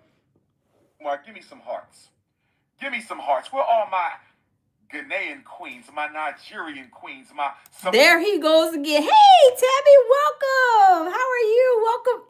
Mark, give me some hearts. Give me some hearts. We're all my Ghanaian queens, my Nigerian queens, There he goes again. Hey, Tabby, welcome. How are you? Welcome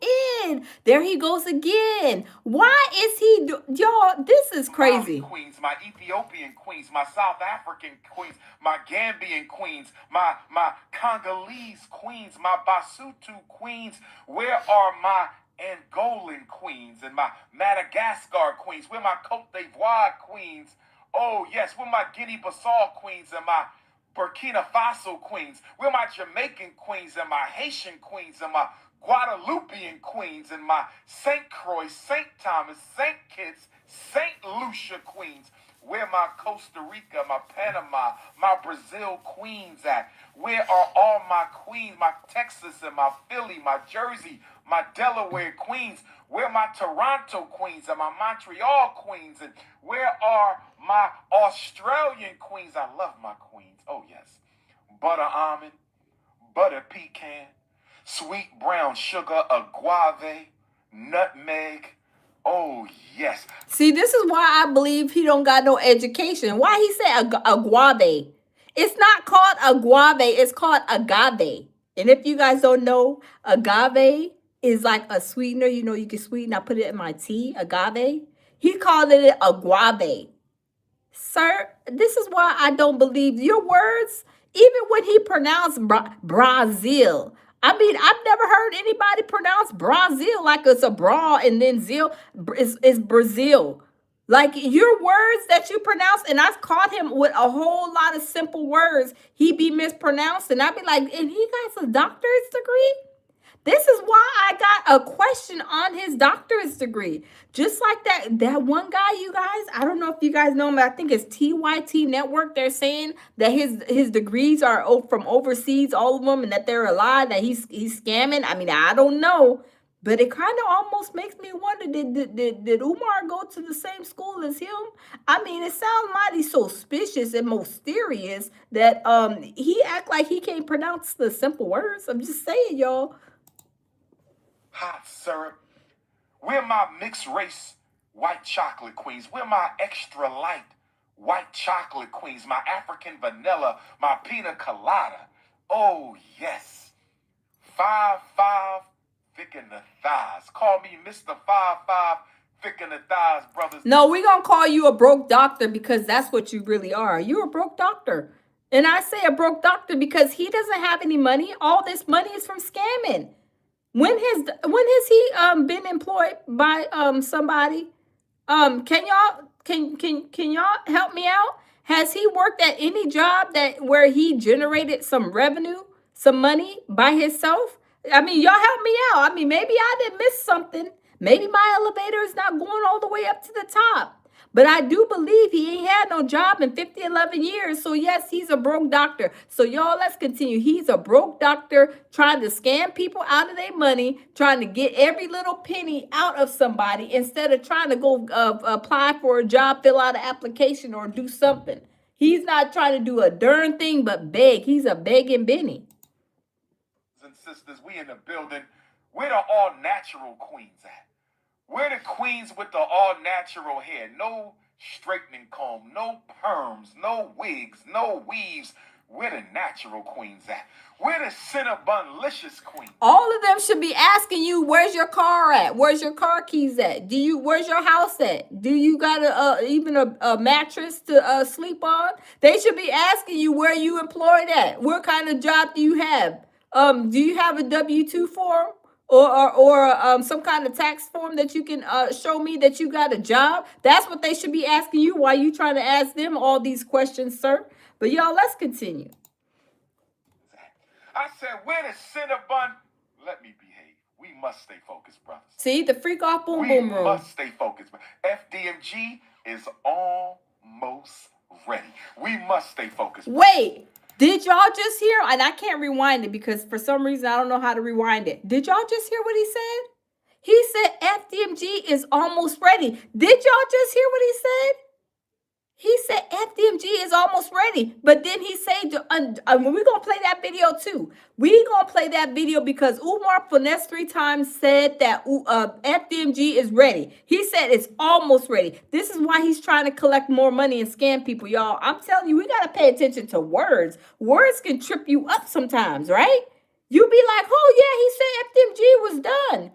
in. There he goes again. Why is he, y'all, this is crazy. My queens, my Ethiopian queens, my South African queens, my Gambian queens, my Congolese queens, my Basutu queens. Where are my Angolan queens and my Madagascar queens? Where my Cote d'Ivoire queens? Oh, yes, we're my Guinea-Bissau queens and my Burkina Faso queens. We're my Jamaican queens and my Haitian queens and my Guadalupean queens and my St. Croix, St. Thomas, St. Kitts, St. Lucia queens. Where my Costa Rica, my Panama, my Brazil queens at? Where are all my queens, my Texas and my Philly, my Jersey, my Delaware queens? Where my Toronto queens and my Montreal queens? And where are my Australian queens? I love my queens. Oh, yes. Butter almond, butter pecan, sweet brown sugar, agave, nutmeg. Oh, yes. See, this is why I believe he don't got no education. Why he said agave? It's not called agave. It's called agave. And if you guys don't know, agave is like a sweetener. You know, you can sweeten. I put it in my tea, agave. He called it agave. Sir, this is why I don't believe your words. Even when he pronounced Brazil. I mean, I've never heard anybody pronounce Brazil like it's a bra and then zeal is Brazil. Like your words that you pronounce, and I've caught him with a whole lot of simple words he be mispronounced, and I'd be like, and he got a doctorate degree? This is why I got a question on his doctorate degree. Just like that one guy, you guys, I don't know if you guys know him, but I think it's TYT Network. They're saying that his degrees are from overseas, all of them, and that they're a lie, that he's scamming. I mean, I don't know. But it kind of almost makes me wonder, did Umar go to the same school as him? I mean, it sounds mighty suspicious and mysterious that he act like he can't pronounce the simple words. I'm just saying, y'all. Hot syrup. We're my mixed race white chocolate queens. We're my extra light white chocolate queens. My African vanilla, my pina colada. Oh, yes. 5'5", thick in the thighs. Call me Mr. 5'5", thick in the thighs, brothers. No, we're going to call you a broke doctor because that's what you really are. You're a broke doctor. And I say a broke doctor because he doesn't have any money. All this money is from scamming. When has he been employed by somebody? Can y'all help me out? Has he worked at any job that where he generated some revenue, some money by himself? I mean, y'all help me out. I mean, maybe I did miss something. Maybe my elevator is not going all the way up to the top. But I do believe he ain't had no job in 50, 11 years. So, yes, he's a broke doctor. So, y'all, let's continue. He's a broke doctor trying to scam people out of their money, trying to get every little penny out of somebody instead of trying to go apply for a job, fill out an application, or do something. He's not trying to do a darn thing but beg. He's a begging Benny. And sisters, we in the building. Where the all natural queens at? We're the queens with the all-natural hair. No straightening comb, no perms, no wigs, no weaves. Where the natural queens at? We're the Cinnabon-licious queens. All of them should be asking you, where's your car at? Where's your car keys at? Where's your house at? Do you got even a mattress to sleep on? They should be asking you where you employed at. What kind of job do you have? Do you have a W-2 form? Or some kind of tax form that you can show me that you got a job? That's what they should be asking you. Why you trying to ask them all these questions, sir? But y'all, let's continue. I said, where the Cinnabon? Let me behave. We must stay focused, brothers. See, the freak off boom We boom room. must stay focused. FDMG is almost ready. We must stay focused. Wait. Did y'all just hear? And I can't rewind it because for some reason I don't know how to rewind it. Did y'all just hear what he said? He said FDMG is almost ready. Did y'all just hear what he said? He said FDMG is almost ready. But then he said, we're going to play that video too. We're going to play that video because Umar Finesse 3 times said that FDMG is ready. He said it's almost ready. This is why he's trying to collect more money and scam people, y'all. I'm telling you, we got to pay attention to words. Words can trip you up sometimes, right? You be like, oh yeah, he said FDMG was done.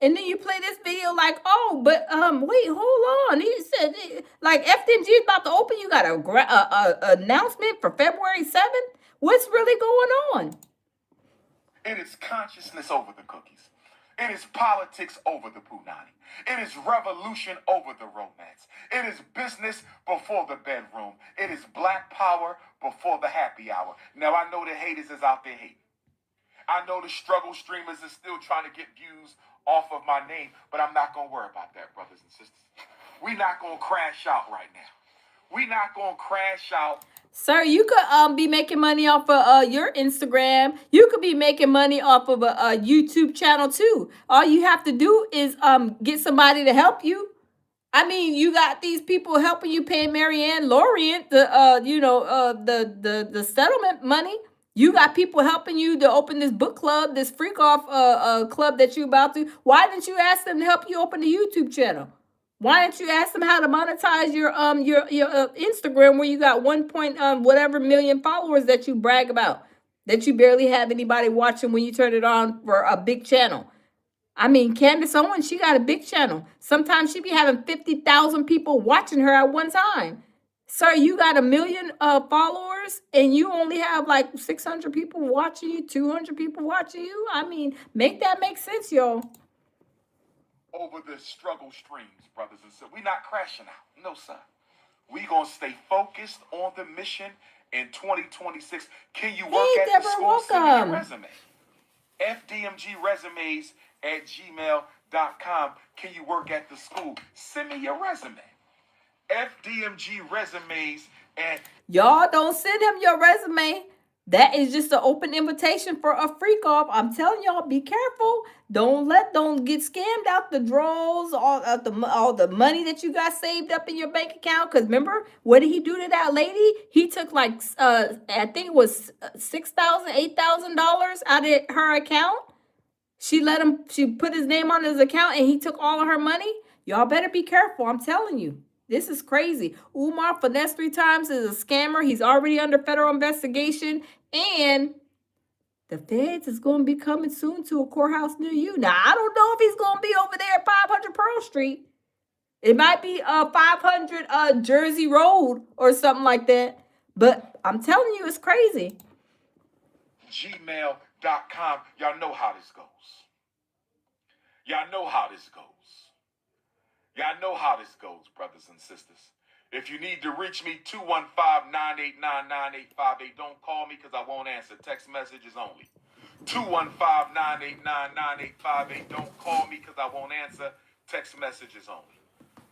And then you play this video like, oh, but wait, hold on. He said, like, FDMG is about to open. You got a announcement for February 7th? What's really going on? It is consciousness over the cookies. It is politics over the punani. It is revolution over the romance. It is business before the bedroom. It is black power before the happy hour. Now, I know the haters is out there hating. I know the struggle streamers is still trying to get views off of my name, but I'm not going to worry about that, brothers and sisters. We're not going to crash out right now. We're not going to crash out. Sir, you could be making money off of your Instagram. You could be making money off of a YouTube channel too. All you have to do is get somebody to help you. I mean, you got these people helping you, paying Marianne Lorient the settlement money. You got people helping you to open this book club, this freak off club that you about to. Why didn't you ask them to help you open the YouTube channel? Why didn't you ask them how to monetize your Instagram where you got 1 point whatever million followers that you brag about, that you barely have anybody watching when you turn it on for a big channel? I mean, Candace Owens, she got a big channel. Sometimes she be having 50,000 people watching her at one time. Sir, you got 1 million followers and you only have like 600 people watching you, 200 people watching you. I mean, make that make sense, y'all. Over the struggle streams, brothers and sisters. We're not crashing out. No, sir. We're going to stay focused on the mission in 2026. Can you work at the school? Send me your resume. FDMG resumes at gmail.com. Can you work at the school? Send me your resume. FDMG resumes and y'all don't send him your resume. That is just an open invitation for a freak off. I'm telling y'all, be careful. Don't get scammed out the draws, all the money that you got saved up in your bank account. Because remember, what did he do to that lady? He took like I think it was $6,000, $8,000 out of her account. She put his name on his account and he took all of her money. Y'all better be careful. I'm telling you. This is crazy. Umar Finesse 3 times is a scammer. He's already under federal investigation. And the feds is going to be coming soon to a courthouse near you. Now, I don't know if he's going to be over there at 500 Pearl Street. It might be 500 Jersey Road or something like that. But I'm telling you, it's crazy. Gmail.com. Y'all know how this goes. Y'all know how this goes. Y'all know how this goes, brothers and sisters. If you need to reach me, 215-989-9858. Don't call me because I won't answer. Text messages only. 215-989-9858. Don't call me because I won't answer. Text messages only.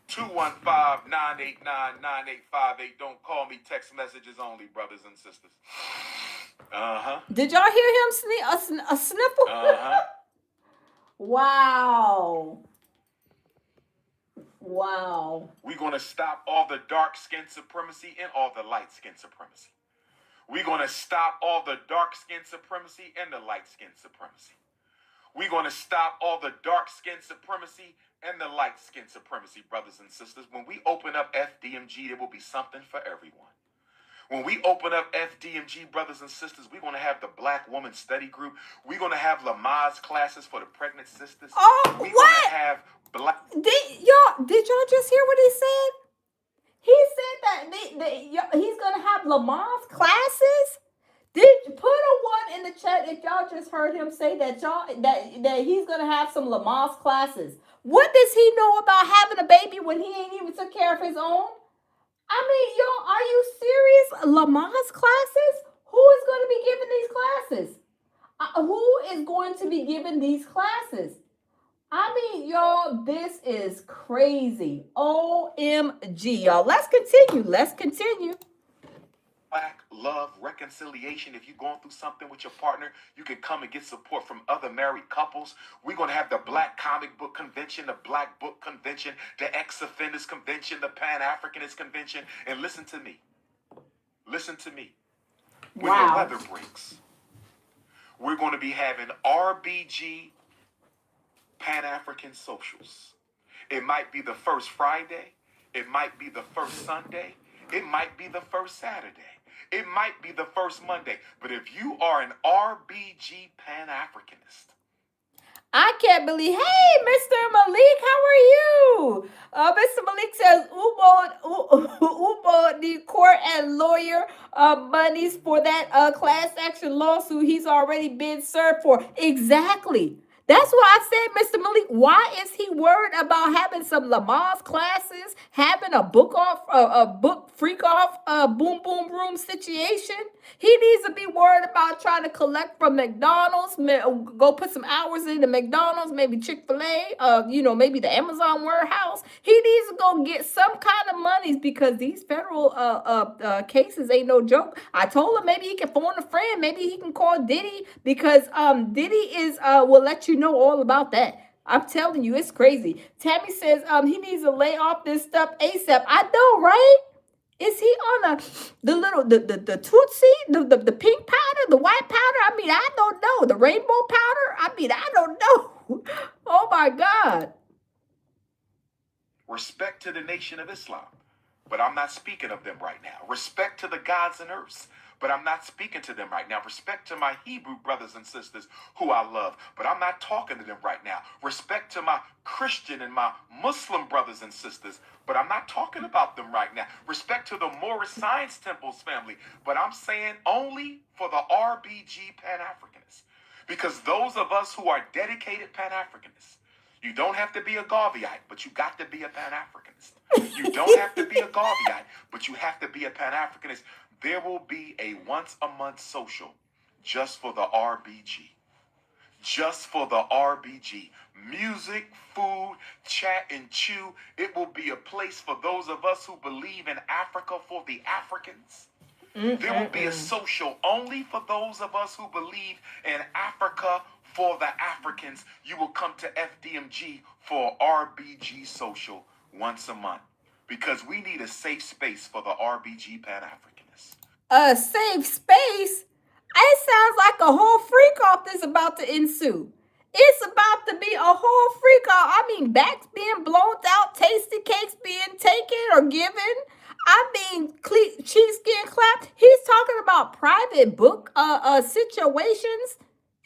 215-989-9858. Don't call me. Text messages only, brothers and sisters. Did y'all hear him a sniffle? Wow. Wow. We're going to stop all the dark skin supremacy and all the light skin supremacy. We're going to stop all the dark skin supremacy and the light skin supremacy. We're going to stop all the dark skin supremacy and the light skin supremacy, brothers and sisters. When we open up FDMG, there will be something for everyone. When we open up FDMG, brothers and sisters, we're going to have the Black Woman Study Group. We're going to have Lamaze classes for the pregnant sisters. Oh, we're what? Going to have Did y'all just hear what he said? He said that he's going to have Lamaze classes. Did put a one in the chat if y'all just heard him say that that he's going to have some Lamaze classes. What does he know about having a baby when he ain't even took care of his own? I mean, y'all, are you serious? Lamaze classes? Who is going to be giving these classes? Who is going to be giving these classes? I mean, y'all, this is crazy. OMG, y'all. Let's continue. Black love, reconciliation. If you're going through something with your partner, you can come and get support from other married couples. We're going to have the Black Comic Book Convention, the Black Book Convention, the Ex-Offenders Convention, the Pan-Africanist Convention. And listen to me. Listen to me. When the weather breaks, we're going to be having RBG Pan-African socials. It might be the first Friday. It might be the first Sunday. It might be the first Saturday. It might be the first Monday. But if you are an RBG Pan-Africanist, I can't believe. Hey, Mr. Malik, how are you? Mr. Malik says Umar the court and lawyer monies for that class action lawsuit he's already been served for. Exactly. That's what I said, Mr. Malik. Why is he worried about having some Lamaze classes, having a book freak off, boom boom room situation? He needs to be worried about trying to collect from McDonald's, go put some hours into McDonald's, maybe Chick-fil-A, maybe the Amazon warehouse. He needs to go get some kind of monies because these federal cases ain't no joke. I told him maybe he can phone a friend, maybe he can call Diddy because Diddy is will let you know all about that. I'm telling you, it's crazy. Tammy says he needs to lay off this stuff ASAP. I know, right? Is he on the Tootsie, the pink powder, the white powder? I mean, I don't know. The rainbow powder? I mean, I don't know. Oh my God. Respect to the Nation of Islam, but I'm not speaking of them right now. Respect to the gods and earths, but I'm not speaking to them right now. Respect to my Hebrew brothers and sisters who I love, but I'm not talking to them right now. Respect to my Christian and my Muslim brothers and sisters, but I'm not talking about them right now. Respect to the Moorish Science Temples family, but I'm saying only for the RBG Pan-Africanists. Because those of us who are dedicated Pan-Africanists, you don't have to be a Garveyite, but you got to be a Pan-Africanist. You don't have to be a Garveyite, but you have to be a Pan-Africanist. There will be a once-a-month social just for the RBG. Just for the RBG. Music, food, chat, and chew. It will be a place for those of us who believe in Africa for the Africans. There will be a social only for those of us who believe in Africa for the Africans. You will come to FDMG for RBG social once a month because we need a safe space for the RBG Pan-Africanists. A safe space? It sounds like a whole freak-off that's about to ensue. It's about to be a whole freak-off. I mean, backs being blown out, tasty cakes being taken or given. I mean, cheeks getting clapped. He's talking about private book situations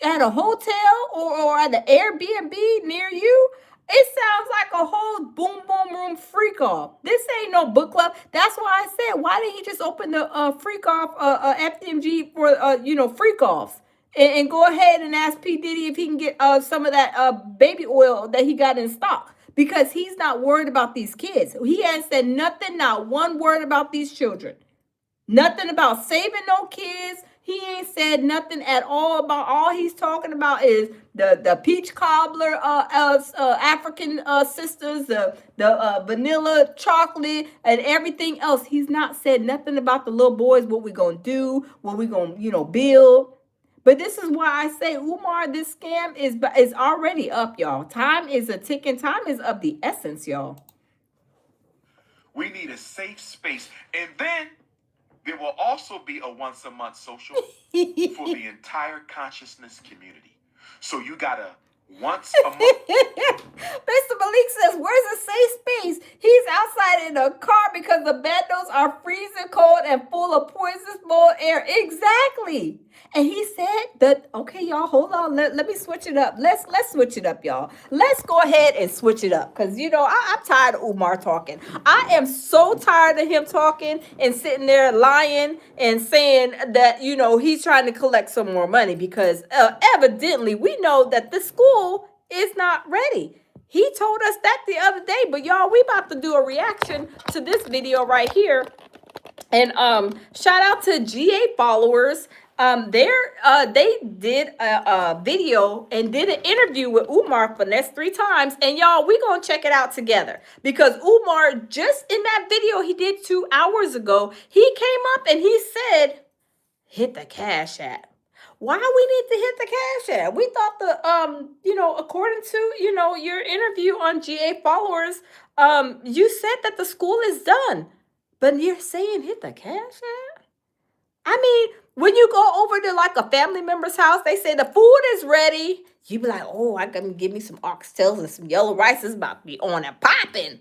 at a hotel or at the Airbnb near you. It sounds like a whole boom boom room freak off. This ain't no book club. That's why I said, why didn't he just open the freak off FDMG for freak offs and go ahead and ask P Diddy if he can get some of that baby oil that he got in stock, because he's not worried about these kids. He ain't said nothing, not one word about these children. Nothing about saving no kids. He ain't said nothing at all about. All he's talking about is the peach cobbler African sisters, the vanilla chocolate, and everything else. He's not said nothing about the little boys. What we gonna do? What we gonna build? But this is why I say, Umar, this scam is already up, y'all. Time is a ticking. Time is of the essence, y'all. We need a safe space, and then there will also be a once a month social for the entire consciousness community. So you gotta once a month. Mr. Malik says, where's the safe space? He's outside in a car because the windows are freezing cold and full of poisonous mold air. Exactly. And he said that, okay, y'all, hold on. Let me switch it up. Let's switch it up, y'all. Let's go ahead and switch it up. Because, I'm tired of Umar talking. I am so tired of him talking and sitting there lying and saying that, he's trying to collect some more money, because evidently we know that the school is not ready. He told us that the other day. But, y'all, we about to do a reaction to this video right here. And shout out to GA followers. They did a video and did an interview with Umar Finesse 3 times, and y'all, we gonna check it out together, because Umar, just in that video he did 2 hours ago, he came up and he said, hit the Cash App. Why we need to hit the Cash App? We thought according to your interview on GA followers, you said that the school is done, but you're saying hit the Cash App. I mean, when you go over to like a family member's house, they say the food is ready. You be like, oh, I can give me some oxtails and some yellow rice. It's about to be on and popping.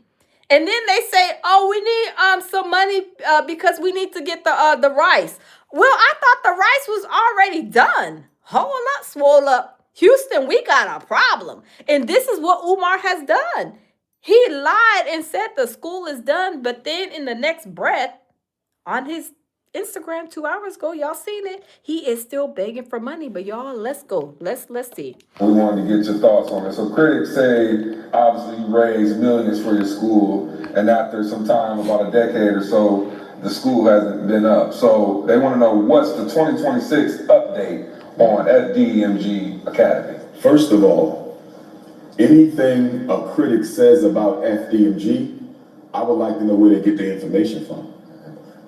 And then they say, oh, we need some money because we need to get the rice. Well, I thought the rice was already done. Hold up, swole up. Houston, we got a problem. And this is what Umar has done. He lied and said the school is done, but then in the next breath, on his Instagram 2 hours ago, y'all seen it, he is still begging for money. But y'all, let's go. Let's see. We wanted to get your thoughts on it. So critics say, obviously, you raised millions for your school, and after some time, about a decade or so, the school hasn't been up. So they want to know, what's the 2026 update on FDMG Academy? First of all, anything a critic says about FDMG, I would like to know where they get the information from.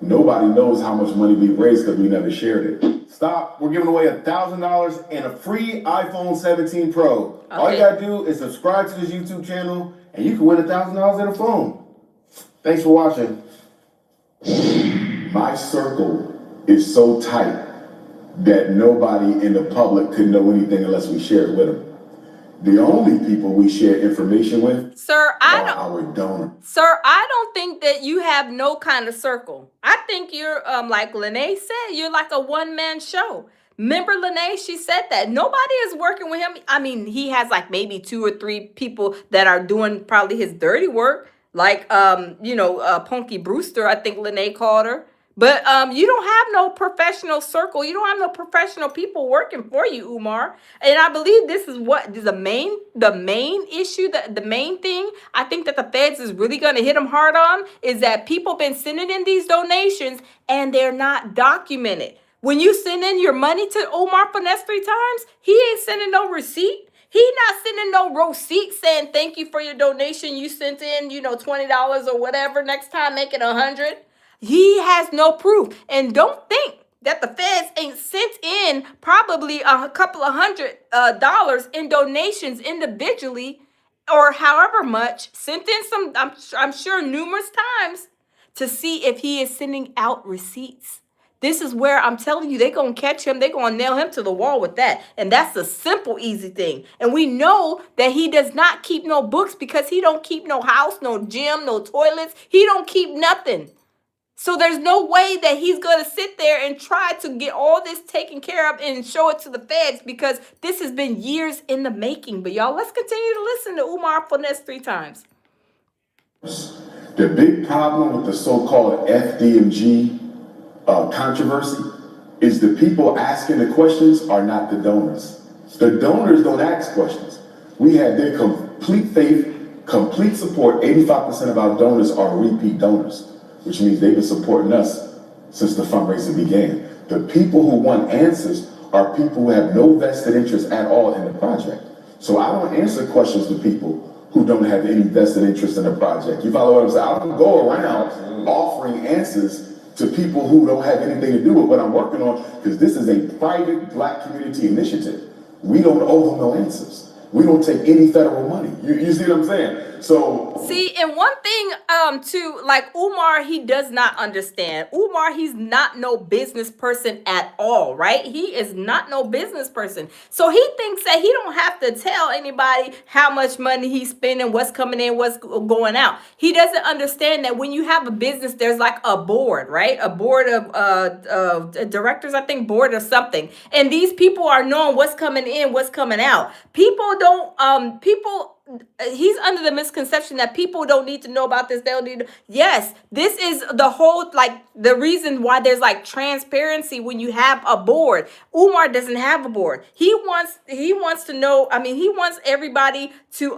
Nobody knows how much money we raised because we never shared it. Stop. We're giving away $1,000 and a free iPhone 17 Pro. Okay. All you gotta do is subscribe to this YouTube channel and you can win $1,000 and a phone. Thanks for watching. My circle is so tight that nobody in the public could know anything unless we share it with them. The only people we share information with, sir, are our donors. Sir, I don't think that you have no kind of circle. I think you're, like Lene said, you're like a one-man show. Remember Lene, she said that. Nobody is working with him. I mean, he has like maybe 2 or 3 people that are doing probably his dirty work. Like, Punky Brewster, I think Lene called her. But you don't have no professional circle. You don't have no professional people working for you, Umar. And I believe this is what is the main issue, the main thing I think that the feds is really going to hit them hard on, is that people been sending in these donations and they're not documented. When you send in your money to Umar Finesse 3 times, he ain't sending no receipt. He not sending no receipt saying thank you for your donation. You sent in, $20 or whatever. Next time, make it $100. He has no proof. And don't think that the feds ain't sent in probably a couple of $100 in donations individually, or however much, sent in some, I'm sure numerous times, to see if he is sending out receipts. This is where I'm telling you, they're going to catch him. They're going to nail him to the wall with that. And that's a simple, easy thing. And we know that he does not keep no books, because he don't keep no house, no gym, no toilets. He don't keep nothing. So there's no way that he's going to sit there and try to get all this taken care of and show it to the feds, because this has been years in the making. But y'all, let's continue to listen to Umar for the next 3 times. The big problem with the so-called FDMG controversy is the people asking the questions are not the donors. The donors don't ask questions. We have their complete faith, complete support. 85% of our donors are repeat donors, which means they've been supporting us since the fundraiser began. The people who want answers are people who have no vested interest at all in the project. So I don't answer questions to people who don't have any vested interest in the project. You follow what I'm saying? I don't go around offering answers to people who don't have anything to do with what I'm working on, because this is a private Black community initiative. We don't owe them no answers. We don't take any federal money. You see what I'm saying? So see, and one thing too, like Umar, he does not understand. Umar, he's not no business person at all, right? He is not no business person. So he thinks that he don't have to tell anybody how much money he's spending, what's coming in, what's going out. He doesn't understand that when you have a business, there's like a board, right? A board of directors, I think, board or something. And these people are knowing what's coming in, what's coming out. People don't, he's under the misconception that people don't need to know about this. They don't need to. Yes, this is the whole, like, the reason why there's like transparency when you have a board. Umar doesn't have a board. He wants to know. I mean, he wants everybody to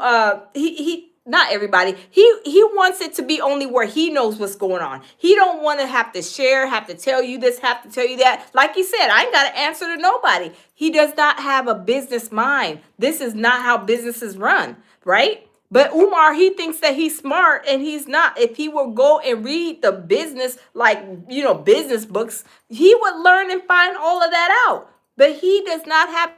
not everybody. He wants it to be only where he knows what's going on. He don't want to have to share, have to tell you this, have to tell you that. Like he said, I ain't got to answer to nobody. He does not have a business mind. This is not how businesses run, right? But Umar, he thinks that he's smart, and he's not. If he will go and read the business, like, business books, he would learn and find all of that out. But he does not have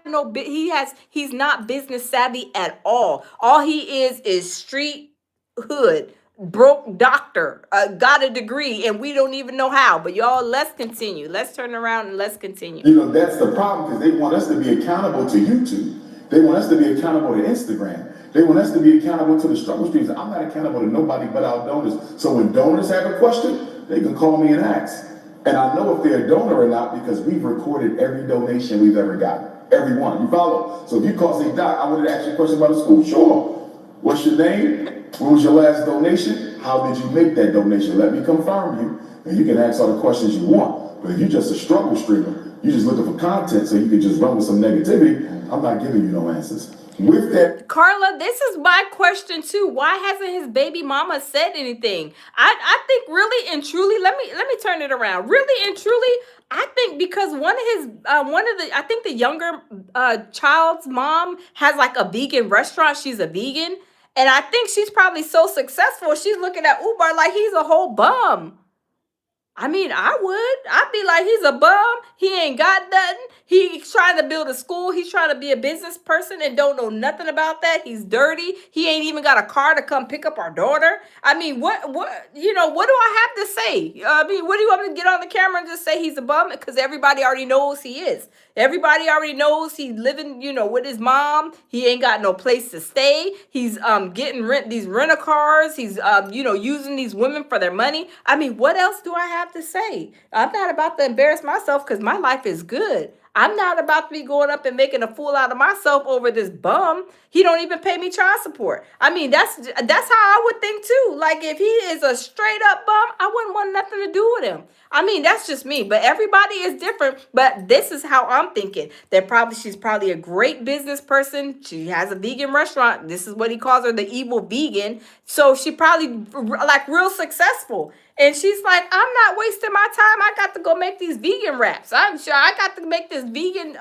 he's not business savvy at all. All he is street hood, broke doctor, got a degree, and we don't even know how. But y'all, let's continue. Let's turn around and let's continue. That's the problem, because they want us to be accountable to YouTube. They want us to be accountable to Instagram. They want us to be accountable to the struggle streams. I'm not accountable to nobody but our donors. So when donors have a question, they can call me and ask. And I know if they're a donor or not, because we've recorded every donation we've ever gotten. Every one. You follow? So if you call, say, Doc, I wanted to ask you a question about the school. Sure. What's your name? When was your last donation? How did you make that donation? Let me confirm you. And you can ask all the questions you want. But if you're just a struggle streamer, you're just looking for content so you can just run with some negativity, I'm not giving you no answers. With that, Carla, this is my question too. Why hasn't his baby mama said anything? I think really and truly, let me turn it around. Really and truly, I think because I think the younger child's mom has like a vegan restaurant. She's a vegan, and I think she's probably so successful. She's looking at Umar like he's a whole bum. I mean, I'd be like, he's a bum. He ain't got nothing. He's trying to build a school. He's trying to be a business person and don't know nothing about that. He's dirty. He ain't even got a car to come pick up our daughter. I mean, what do I have to say? I mean, what do you want me to get on the camera and just say he's a bum? Because everybody already knows he is. Everybody already knows he's living, with his mom. He ain't got no place to stay. He's getting these rental cars. He's using these women for their money. I mean, what else do I have to say? I'm not about to embarrass myself because my life is good. I'm not about to be going up and making a fool out of myself over this bum. He don't even pay me child support. I mean, that's how I would think too. Like, if he is a straight up bum, I wouldn't want nothing to do with him. I mean, that's just me. But everybody is different. But this is how I'm thinking. She's probably a great business person. She has a vegan restaurant. This is what he calls her, the evil vegan. So she probably like real successful. And she's like, I'm not wasting my time. I got to go make these vegan wraps. I'm sure I got to make this vegan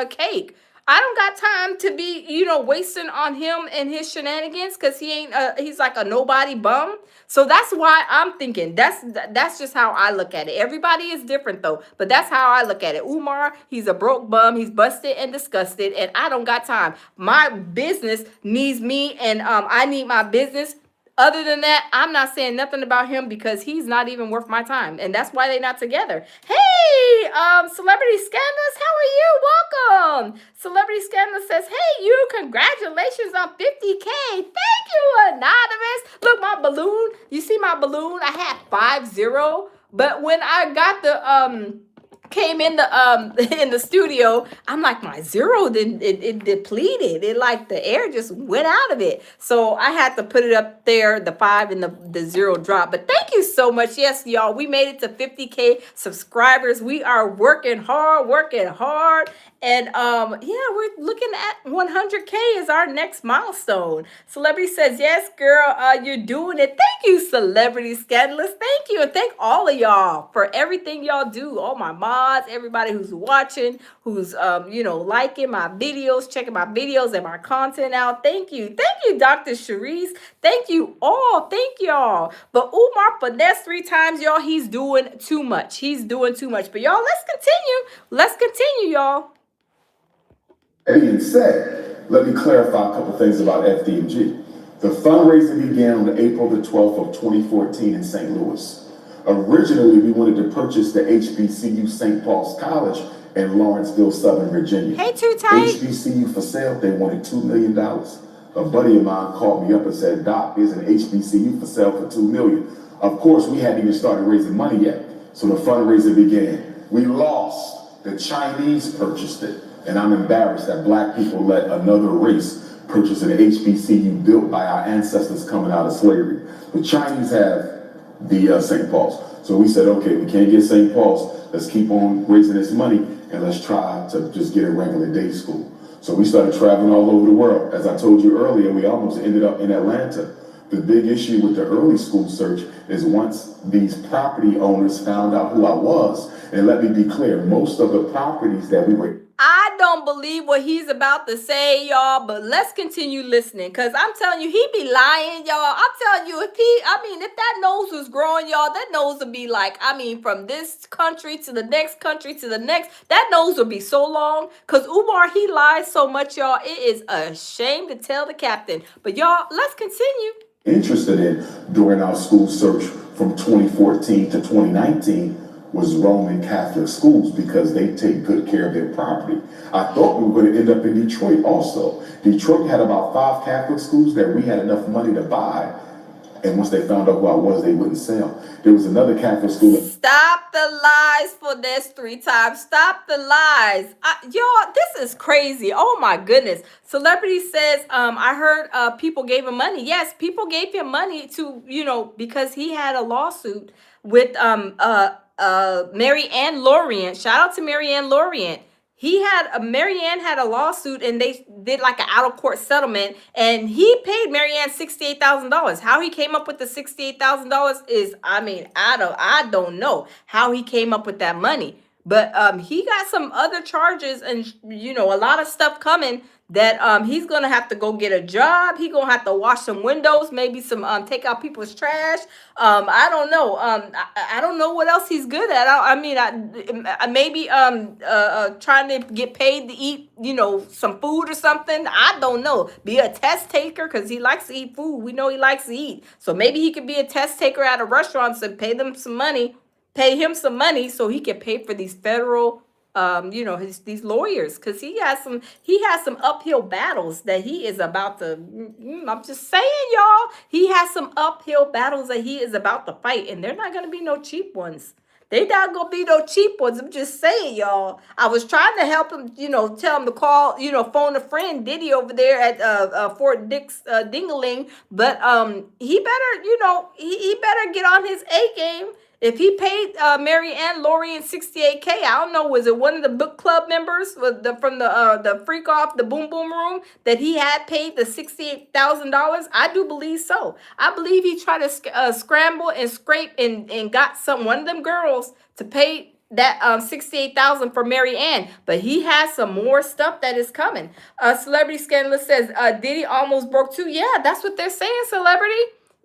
cake. I don't got time to be, wasting on him and his shenanigans, because he's like a nobody bum. So that's why I'm thinking that's just how I look at it. Everybody is different though, but that's how I look at it. Umar, he's a broke bum. He's busted and disgusted, and I don't got time. My business needs me, and I need my business. Other than that, I'm not saying nothing about him because he's not even worth my time. And that's why they're not together. Hey, Celebrity Scandalous, how are you? Welcome. Celebrity Scandalous says, hey, you, congratulations on 50K. Thank you, Anonymous. Look, my balloon. You see my balloon? I had 50 But when I got the came in the in the studio, I'm like, my zero didn't it depleted. It like the air just went out of it. So I had to put it up there, the 5 and the 0 drop. But thank you so much. Yes, y'all, we made it to 50K subscribers. We are working hard. And yeah, we're looking at 100K is our next milestone. Celebrity says, yes, girl, you're doing it. Thank you, Celebrity Scandalous. Thank you. And thank all of y'all for everything y'all do. All my mods, everybody who's watching, who's, liking my videos, checking my videos and my content out. Thank you. Thank you, Dr. Sharice. Thank you all. Thank y'all. But Umar finesse 3 times, y'all. He's doing too much. He's doing too much. But y'all, let's continue. Let's continue, y'all. Being said, let me clarify a couple things about FDMG. The fundraiser began on April the 12th of 2014 in St. Louis. Originally, we wanted to purchase the HBCU St. Paul's College in Lawrenceville, Southern Virginia. Hey, Too Tight. HBCU for sale, they wanted $2 million. A buddy of mine called me up and said, Doc, there's an HBCU for sale for $2 million. Of course, we hadn't even started raising money yet, so the fundraiser began. We lost. The Chinese purchased it. And I'm embarrassed that black people let another race purchase an HBCU built by our ancestors coming out of slavery. The Chinese have the St. Paul's. So we said, okay, we can't get St. Paul's. Let's keep on raising this money and let's try to just get a regular day school. So we started traveling all over the world. As I told you earlier, we almost ended up in Atlanta. The big issue with the early school search is once these property owners found out who I was, and let me be clear, most of the properties that we were... I don't believe what he's about to say, y'all, but let's continue listening, because I'm telling you, he be lying, y'all. I'm telling you, if that nose was growing, y'all, that nose would be like, from this country to the next country to the next, that nose would be so long, because Umar, he lies so much, y'all. It is a shame to tell the captain. But y'all, let's continue. Interested in during our school search from 2014 to 2019 was Roman Catholic schools because they take good care of their property. I thought we were going to end up in Detroit also. Detroit had about 5 Catholic schools that we had enough money to buy, and once they found out who I was, they wouldn't sell. There was another Catholic school. Stop the lies for this 3 times. Stop the lies. Y'all, this is crazy. Oh my goodness. Celebrity says, I heard people gave him money. Yes, people gave him money to, because he had a lawsuit with Mary Ann Lorient. Shout out to Mary Ann Lorient. Mary Ann had a lawsuit and they did like an out of court settlement, and he paid Mary Ann $68,000. How he came up with the $68,000 is, I don't know how he came up with that money, but he got some other charges and a lot of stuff coming that he's gonna have to go get a job. He's gonna have to wash some windows, maybe some take out people's trash. I don't know. I don't know what else he's good at. Maybe trying to get paid to eat, some food or something. I don't know. Be a test taker because he likes to eat food. We know he likes to eat. So maybe he could be a test taker at a restaurant and pay him some money so he can pay for these federal these lawyers, because he has some uphill battles that he is about to I'm just saying, y'all, he has some uphill battles that he is about to fight, and they're not going to be no cheap ones. They not gonna be no cheap ones. I'm just saying, y'all. I was trying to help him, tell him to call, phone a friend, Diddy over there at Fort Dix Dingaling. But he better, he better get on his A game. If he paid Mary Ann Lorient $68K, I don't know, was it one of the book club members from the Freak Off the Boom Boom Room that he had paid the $68,000? I do believe so. I believe he tried to scramble and scrape and got one of them girls to pay that $68,000 for Mary Ann, but he has some more stuff that is coming. Celebrity Scandalous says Diddy almost broke too. Yeah, that's what they're saying, Celebrity.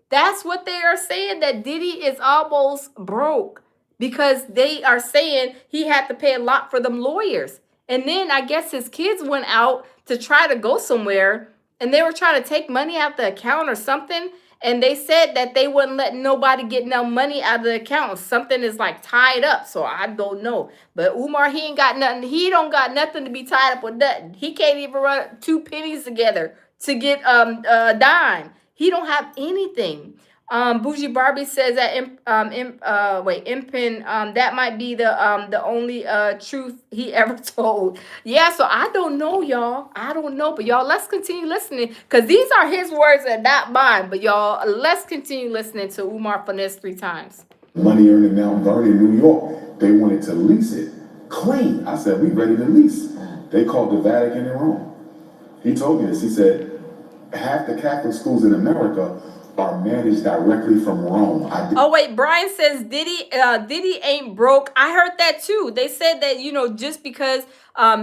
That's what they are saying, that Diddy is almost broke because they are saying he had to pay a lot for them lawyers. And then I guess his kids went out to try to go somewhere and they were trying to take money out the account or something. And they said that they wouldn't let nobody get no money out of the account. Something is like tied up. So I don't know. But Umar, he ain't got nothing. He don't got nothing to be tied up with nothing. He can't even run 2 pennies together to get a dime. He don't have anything. Bougie Barbie says that Impin, that might be the only truth he ever told. Yeah, so I don't know, y'all. I don't know, but y'all, let's continue listening because these are his words and not mine. But y'all, let's continue listening to Umar Finesse 3 times. Money earned in Mount Vernon, New York. They wanted to lease it clean. I said, we ready to lease. They called the Vatican in Rome. He told me this. He said, half the Catholic schools in America are managed directly from Rome. Oh wait, Brian says Diddy ain't broke. I heard that too. They said that, just because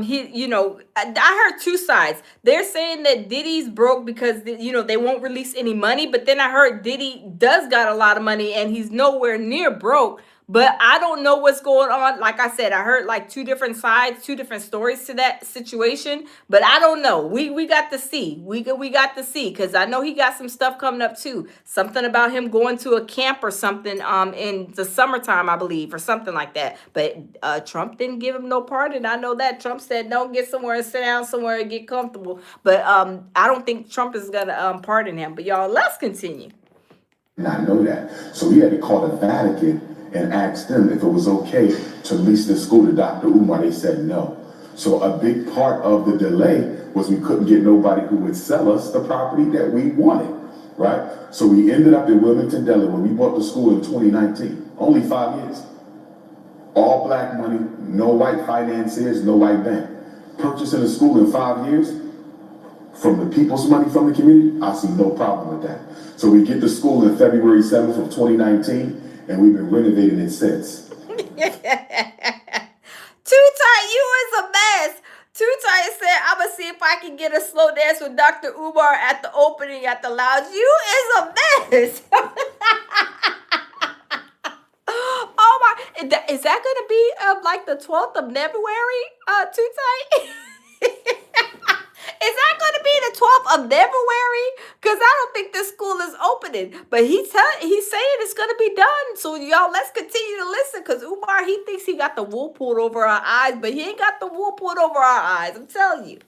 he, I heard two sides. They're saying that Diddy's broke because they won't release any money, but then I heard Diddy does got a lot of money and he's nowhere near broke. But I don't know what's going on. Like I said, I heard like two different sides, two different stories to that situation. But I don't know. We got to see. We got to see because I know he got some stuff coming up too. Something about him going to a camp or something in the summertime, I believe, or something like that. But Trump didn't give him no pardon. I know that Trump said don't get somewhere and sit down somewhere and get comfortable. But I don't think Trump is gonna pardon him. But y'all, let's continue. Not know that. So he had to call the Vatican and asked them if it was okay to lease the school to Dr. Umar. They said no. So a big part of the delay was we couldn't get nobody who would sell us the property that we wanted, right? So we ended up in Wilmington, Delaware. We bought the school in 2019, only 5 years. All black money, no white financiers, no white bank. Purchasing a school in 5 years from the people's money from the community, I see no problem with that. So we get the school in February 7th of 2019, and we've been renovating it since. Too Tight, you is a mess. Too Tight said, I'm going to see if I can get a slow dance with Dr. Umar at the opening at the lounge. You is a mess. Oh my, is that going to be like the 12th of February, Too Tight? Is that going to be the 12th of February? Because I don't think this school is opening. But he's saying it's going to be done. So y'all, let's continue to listen. Because Umar, he thinks he got the wool pulled over our eyes. But he ain't got the wool pulled over our eyes. I'm telling you.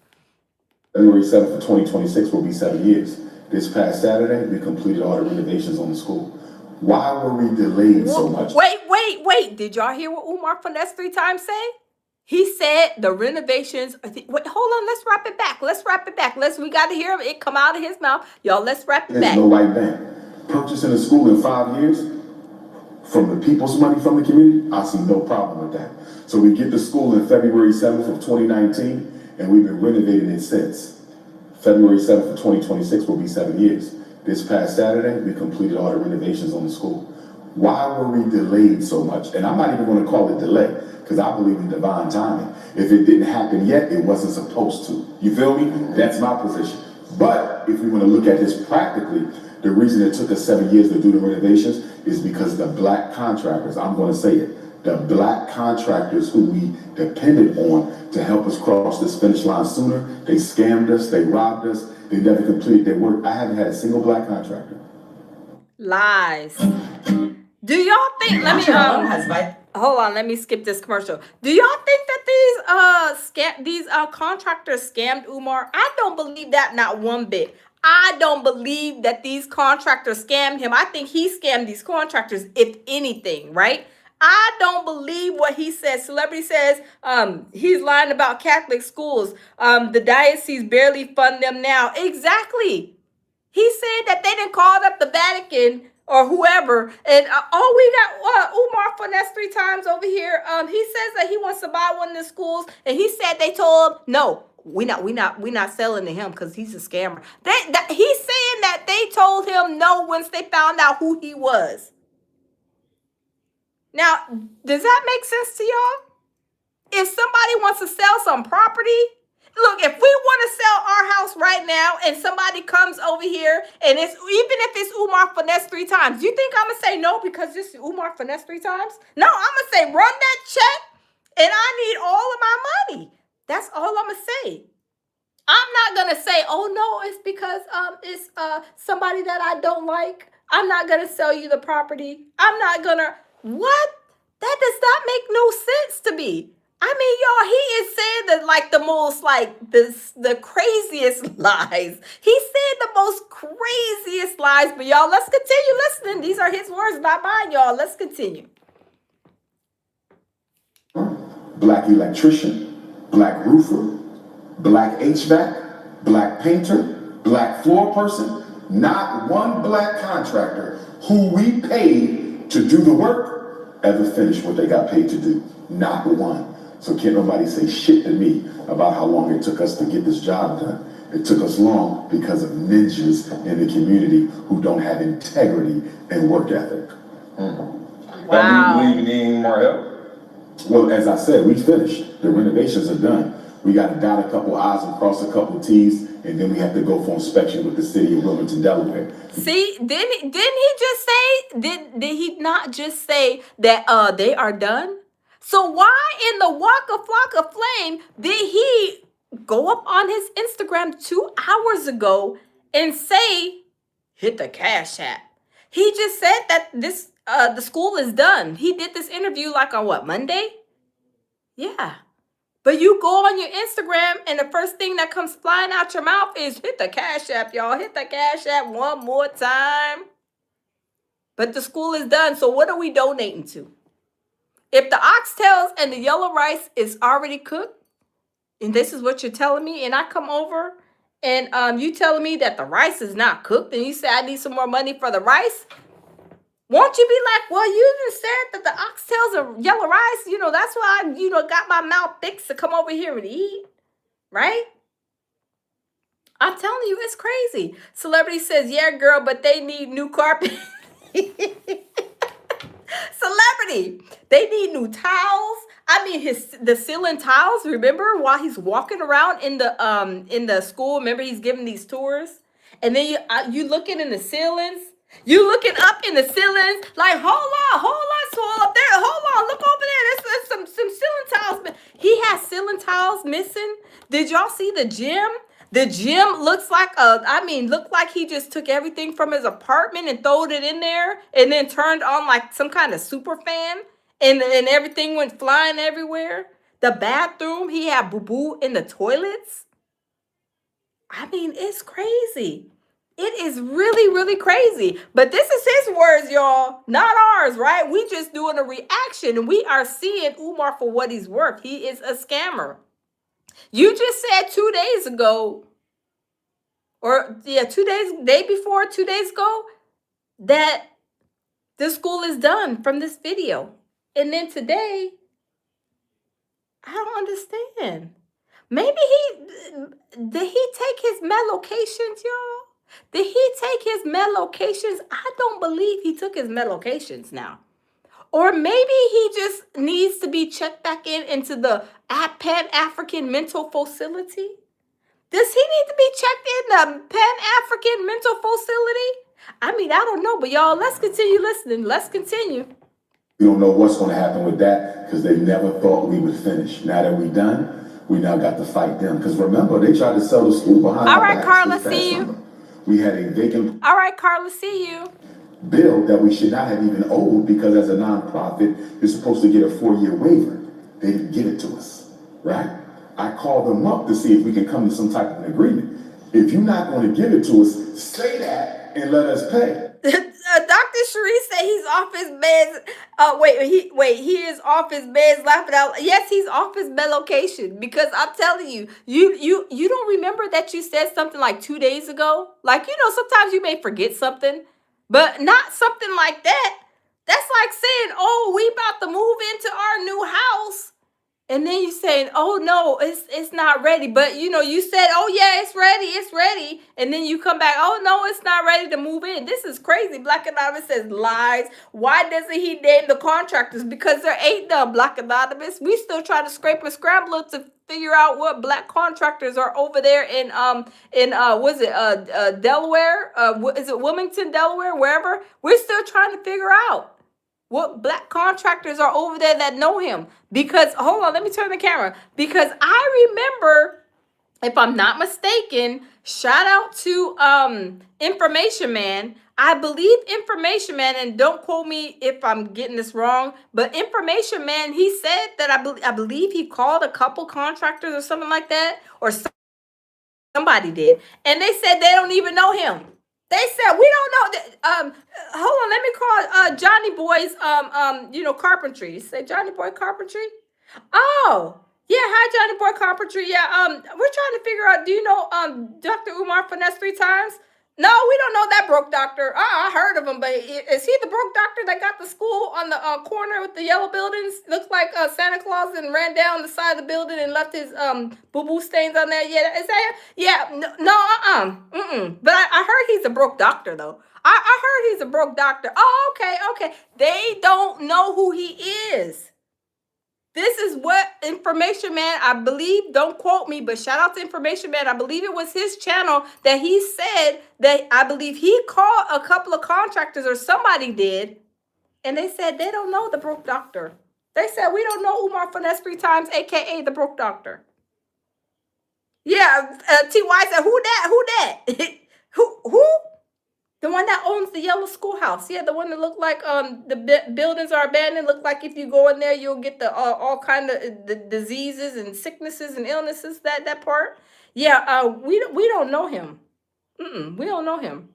February 7th of 2026 will be 7 years. This past Saturday, we completed all the renovations on the school. Why were we delayed so much? Wait. Did y'all hear what Umar Finesse 3 times say? He said the renovations. Wait, hold on. Let's wrap it back. We got to hear it come out of his mouth. Y'all, let's wrap it back. There's no white bank. Purchasing a school in 5 years from the people's money from the community, I see no problem with that. So we get the school in February 7th of 2019, and we've been renovating it since. February 7th of 2026 will be 7 years. This past Saturday, we completed all the renovations on the school. Why were we delayed so much? And I'm not even going to call it delay, because I believe in divine timing. If it didn't happen yet, it wasn't supposed to. You feel me? That's my position. But if we want to look at this practically, the reason it took us 7 years to do the renovations is because the black contractors, I'm going to say it, the black contractors who we depended on to help us cross this finish line sooner, they scammed us, they robbed us, they never completed their work. I haven't had a single black contractor. Lies. Do y'all think, hold on, let me skip this commercial. Do y'all think that these contractors scammed Umar? I don't believe that, not one bit. I don't believe that these contractors scammed him. I think he scammed these contractors, if anything, right? I don't believe what he says. Celebrity says he's lying about Catholic schools. The diocese barely fund them now. Exactly. He said that they didn't call up the Vatican or whoever, and we got Umar Finesse 3 times over here. He says that he wants to buy one of the schools, and he said they told him no. We not selling to him because he's a scammer. He's saying that they told him no once they found out who he was. Now, does that make sense to y'all? If somebody wants to sell some property, look, if we want to sell our house right now and somebody comes over here and even if it's Umar Finesse 3 times, you think I'm going to say no because this is Umar Finesse 3 times? No, I'm going to say run that check and I need all of my money. That's all I'm going to say. I'm not going to say, oh no, it's because it's somebody that I don't like. I'm not going to sell you the property. I'm not going to, what? That does not make no sense to me. I mean, y'all, he is saying that like the most like the craziest lies. He said the most craziest lies. But y'all, let's continue listening. These are his words, not mine, y'all. Let's continue. Black electrician, black roofer, black HVAC, black painter, black floor person, not one black contractor who we paid to do the work ever finished what they got paid to do. Not one. So can't nobody say shit to me about how long it took us to get this job done. It took us long because of ninjas in the community who don't have integrity and work ethic. Wow. Do you believe you need any more help? Well, as I said, we finished. The renovations are done. We got to dot a couple I's and cross a couple T's, and then we have to go for inspection with the city of Wilmington, Delaware. See, didn't he just say, did he not just say that they are done? So why in the Waka Flocka Flame did he go up on his Instagram 2 hours ago and say, hit the Cash App? He just said that this the school is done. He did this interview like on what, Monday? Yeah. But you go on your Instagram and the first thing that comes flying out your mouth is hit the Cash App, y'all. Hit the Cash App one more time. But the school is done. So what are we donating to? If the oxtails and the yellow rice is already cooked, and this is what you're telling me, and I come over and you telling me that the rice is not cooked, and you say I need some more money for the rice, won't you be like, well, you even said that the oxtails are yellow rice, that's why I, got my mouth fixed to come over here and eat, right? I'm telling you, it's crazy. Celebrity says, yeah, girl, but they need new carpet. Celebrity, they need new towels. I mean, the ceiling tiles. Remember while he's walking around in the school? Remember he's giving these tours, and then you looking in the ceilings. You looking up in the ceilings like, hold on, swole up there. Hold on, look over there. There's some ceiling tiles. He has ceiling tiles missing. Did y'all see the gym? The gym looks like looked like he just took everything from his apartment and throwed it in there and then turned on like some kind of super fan and everything went flying everywhere. The bathroom, he had boo-boo in the toilets. I mean, it's crazy. It is really, really crazy. But this is his words, y'all, not ours, right? We just doing a reaction and we are seeing Umar for what he's worth. He is a scammer. You just said 2 days ago, or yeah, 2 days, day before, 2 days ago, that the school is done from this video. And then today, I don't understand. Maybe did he take his medications, y'all? Did he take his medications? I don't believe he took his medications now. Or maybe he just needs to be checked back into the Pan-African Mental Facility. Does he need to be checked in the Pan-African Mental Facility? I mean, I don't know, but y'all, let's continue listening. Let's continue. We don't know what's going to happen with that because they never thought we would finish. Now that we're done, we now got to fight them. Because remember, they tried to sell the school behind our backs. All right, Carla, see you. Summer. We had a vacant... All right, Carla, see you. ...bill that we should not have even owed because as a nonprofit, you're supposed to get a 4-year waiver. They didn't give it to us, right? I called them up to see if we can come to some type of an agreement. If you're not going to give it to us, say that and let us pay. Dr. Sheree said he's off his meds. He is off his meds laughing out. Yes, he's off his medication because I'm telling you, you don't remember that you said something like 2 days ago? Like, sometimes you may forget something, but not something like that. That's like saying, oh, we about to move into our new house. And then you saying, oh, no, it's not ready. But, you said, oh, yeah, it's ready. And then you come back, oh, no, it's not ready to move in. This is crazy. Black Anonymous says lies. Why doesn't he name the contractors? Because there ain't none, Black Anonymous. We still try to scrape and scramble to figure out what black contractors are over there in Delaware? Is it Wilmington, Delaware, wherever? We're still trying to figure out what black contractors are over there that know him. Because, hold on, let me turn the camera. Because I remember, if I'm not mistaken, shout out to Information Man. I believe Information Man, and don't quote me if I'm getting this wrong, but Information Man, he said that I believe he called a couple contractors or something like that, or somebody did, and they said they don't even know him. They said we don't know that. Hold on, let me call Johnny Boy's carpentry. Say Johnny Boy Carpentry. Oh, yeah. Hi, Johnny Boy Carpentry. Yeah. We're trying to figure out. Do you know Dr. Umar Finesse 3 times? No, we don't know that broke doctor. I heard of him, but is he the broke doctor that got the school on the corner with the yellow buildings? Looks like Santa Claus and ran down the side of the building and left his boo boo stains on there. Yeah, is that? Yeah, no. But I heard he's a broke doctor though. I heard he's a broke doctor. Oh, okay. They don't know who he is. This is what Information Man, I believe, don't quote me, but shout out to Information Man. I believe it was his channel that he said that I believe he called a couple of contractors or somebody did, and they said they don't know the broke doctor. They said, we don't know Umar Finesse 3 times, a.k.a. the broke doctor. Yeah, T.Y. said, who that? Who? The one that owns the yellow schoolhouse. Yeah, the one that looked like the buildings are abandoned. Look like if you go in there, you'll get the all kind of the diseases and sicknesses and illnesses. That part. Yeah, we don't know him. We don't know him.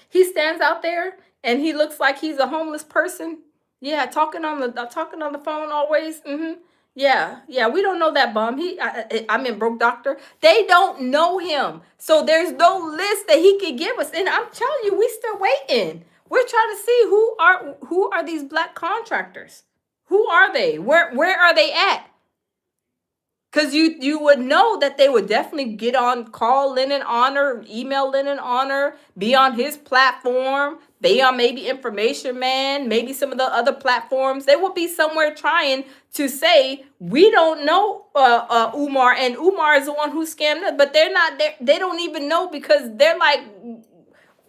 He stands out there and he looks like he's a homeless person. Yeah, talking on the phone always. Yeah, we don't know that bum. I'm in broke doctor. They don't know him. So there's no list that he can give us. And I'm telling you, we still waiting. We're trying to see who are these black contractors? Who are they? Where are they at? Because you would know that they would definitely get on, call Lennon Honor, email Lennon Honor, be on his platform, be on maybe Information Man, maybe some of the other platforms. They will be somewhere trying to say, we don't know Umar, and Umar is the one who scammed us, but they're not there. They don't even know because they're like,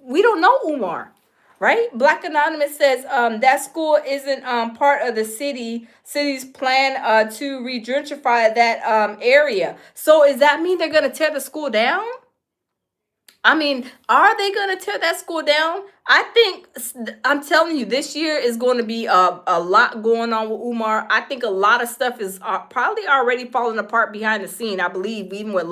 we don't know Umar. Right? Black Anonymous says that school isn't part of the city's plan to re-gentrify that area. So does that mean they're going to tear the school down? I mean, are they going to tear that school down? I think, I'm telling you, this year is going to be a lot going on with Umar. I think a lot of stuff is probably already falling apart behind the scene. I believe even with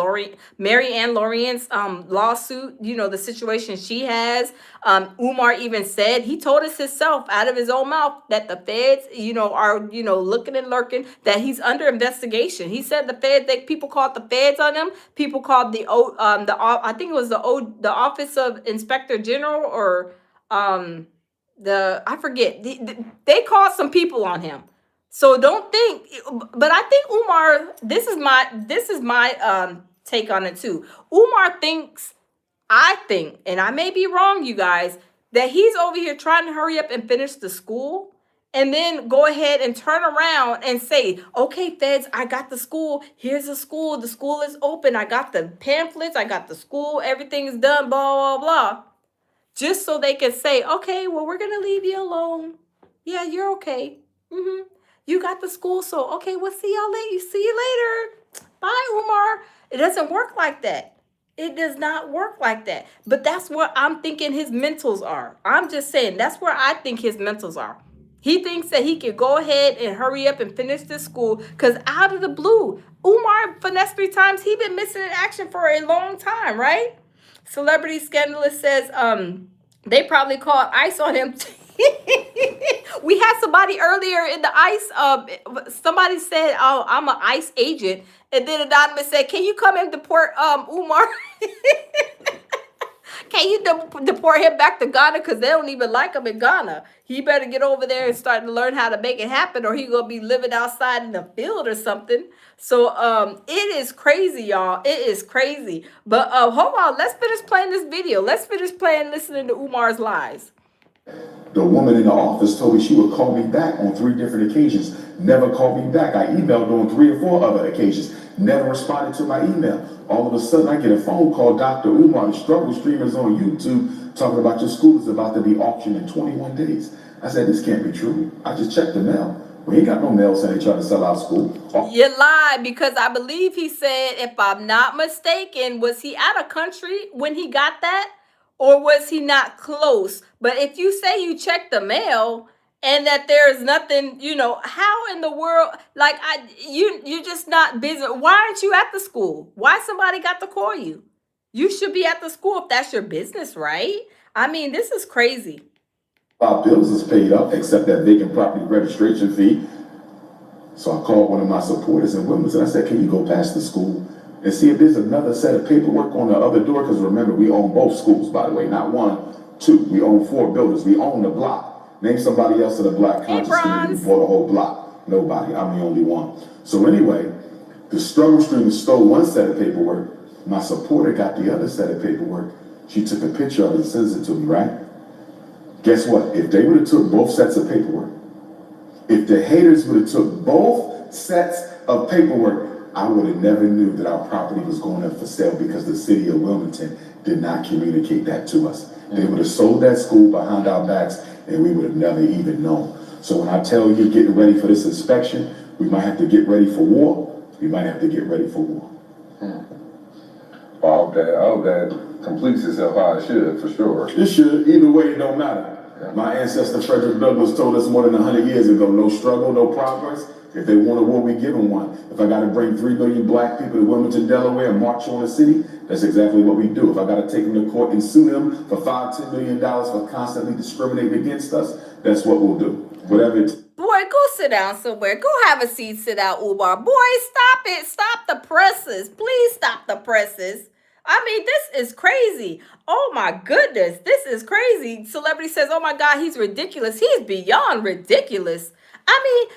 Mary Ann Lorient's lawsuit, the situation she has. Umar even said, he told us himself out of his own mouth that the feds, are, looking and lurking, that he's under investigation. He said the feds, people called the feds on him. People called I think it was the Office of Inspector General, or I forget. They called some people on him. So don't think, but I think Umar, this is my take on it too. Umar thinks, I think, and I may be wrong, you guys, that he's over here trying to hurry up and finish the school and then go ahead and turn around and say, okay, feds, I got the school. Here's the school. The school is open. I got the pamphlets. I got the school. Everything is done, blah, blah, blah. Just so they can say, okay, well, we're going to leave you alone. Yeah, you're okay. You got the school, so okay, we'll see y'all later. See you later. Bye, Umar. It doesn't work like that. It does not work like that. But that's where I'm thinking his mentals are. I'm just saying, that's where I think his mentals are. He thinks that he can go ahead and hurry up and finish this school because out of the blue, Umar Finesse 3 times, he been missing in action for a long time, right? Celebrity Scandalous says they probably called ICE on him. We had somebody earlier in the ICE. Somebody said, "Oh, I'm an ICE agent," and then Anonymous said, "Can you come and deport Umar? Can you deport him back to Ghana? Because they don't even like him in Ghana. He better get over there and start to learn how to make it happen, or he gonna be living outside in the field or something." So it is crazy, y'all. It is crazy. But hold on, let's finish playing this video. Let's finish listening to Umar's lies. The woman in the office told me she would call me back on 3 different occasions. Never called me back. I emailed her on 3 or 4 other occasions. Never responded to my email. All of a sudden, I get a phone call. Dr. Umar, the struggle streamers on YouTube, talking about your school is about to be auctioned in 21 days. I said, this can't be true. I just checked the mail. We ain't got no mail saying they trying to sell our school. You lied, because I believe he said, if I'm not mistaken, was he out of country when he got that? or was he not close? But if you say you checked the mail and that there's nothing, how in the world, like you're just not busy. Why aren't you at the school? Why somebody got to call you? You should be at the school if that's your business, right? I mean, this is crazy. Our bills is paid up except that vacant property registration fee. So I called one of my supporters in Wilmington. I said, can you go past the school and see if there's another set of paperwork on the other door? Because remember, we own both schools, by the way, not one, two. We own 4 buildings. We own the block. Name somebody else in the Black conscious community who bought a whole block. Nobody. I'm the only one. So anyway, the struggle stream stole one set of paperwork. My supporter got the other set of paperwork. She took a picture of it and sends it to me, right? Guess what? If they would have took both sets of paperwork, if the haters would have took both sets of paperwork, I would have never knew that our property was going up for sale because the city of Wilmington did not communicate that to us. They would have sold that school behind our backs and we would have never even known. So when I tell you getting ready for this inspection, we might have to get ready for war. We might have to get ready for war. Well, I hope that completes itself how it should, for sure. It should. Either way, it don't matter. Yeah. My ancestor Frederick Douglass told us more than 100 years ago, no struggle, no progress. If they want a war, we give them one. If I got to bring 3 million black people to Wilmington, Delaware and march on the city, that's exactly what we do. If I got to take them to court and sue them for $5-10 million for constantly discriminating against us, that's what we'll do. Whatever it's. Boy, go sit down somewhere. Go have a seat, sit out, Umar. Boy, stop it. Stop the presses. Please stop the presses. I mean, this is crazy. Oh my goodness, this is crazy. Celebrity says, oh my God, he's ridiculous. He's beyond ridiculous. I mean,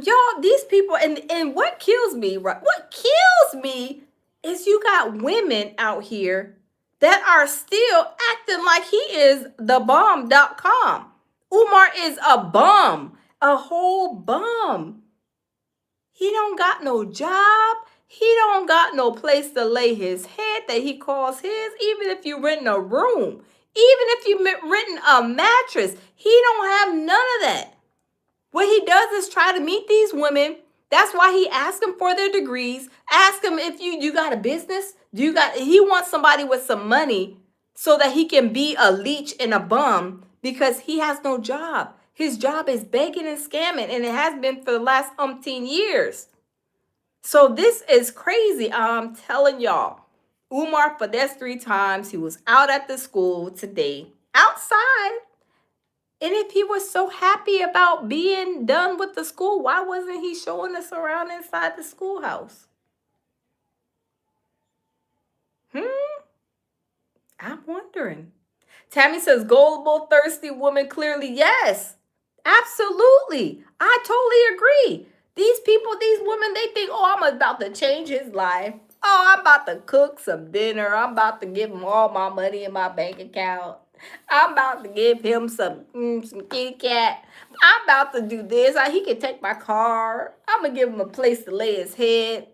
y'all, these people, and what kills me, right? What kills me is you got women out here that are still acting like he is the bomb.com. Umar is a bum, a whole bum. He don't got no job. He don't got no place to lay his head that he calls his. Even if you rent a room, even if you renting a mattress, he don't have none of that. What he does is try to meet these women. That's why he asks them for their degrees. Ask them if you got a business. He wants somebody with some money so that he can be a leech and a bum because he has no job. His job is begging and scamming, and it has been for the last umpteen years. So this is crazy. I'm telling y'all. Umar finessed 3 times. He was out at the school today, outside. And if he was so happy about being done with the school, why wasn't he showing us around inside the schoolhouse? I'm wondering. Tammy says, gullible, thirsty woman, clearly, yes. Absolutely. I totally agree. These people, these women, they think, oh, I'm about to change his life. Oh, I'm about to cook some dinner. I'm about to give him all my money in my bank account. I'm about to give him some Kit Kat. I'm about to do this. He can take my car. I'm going to give him a place to lay his head.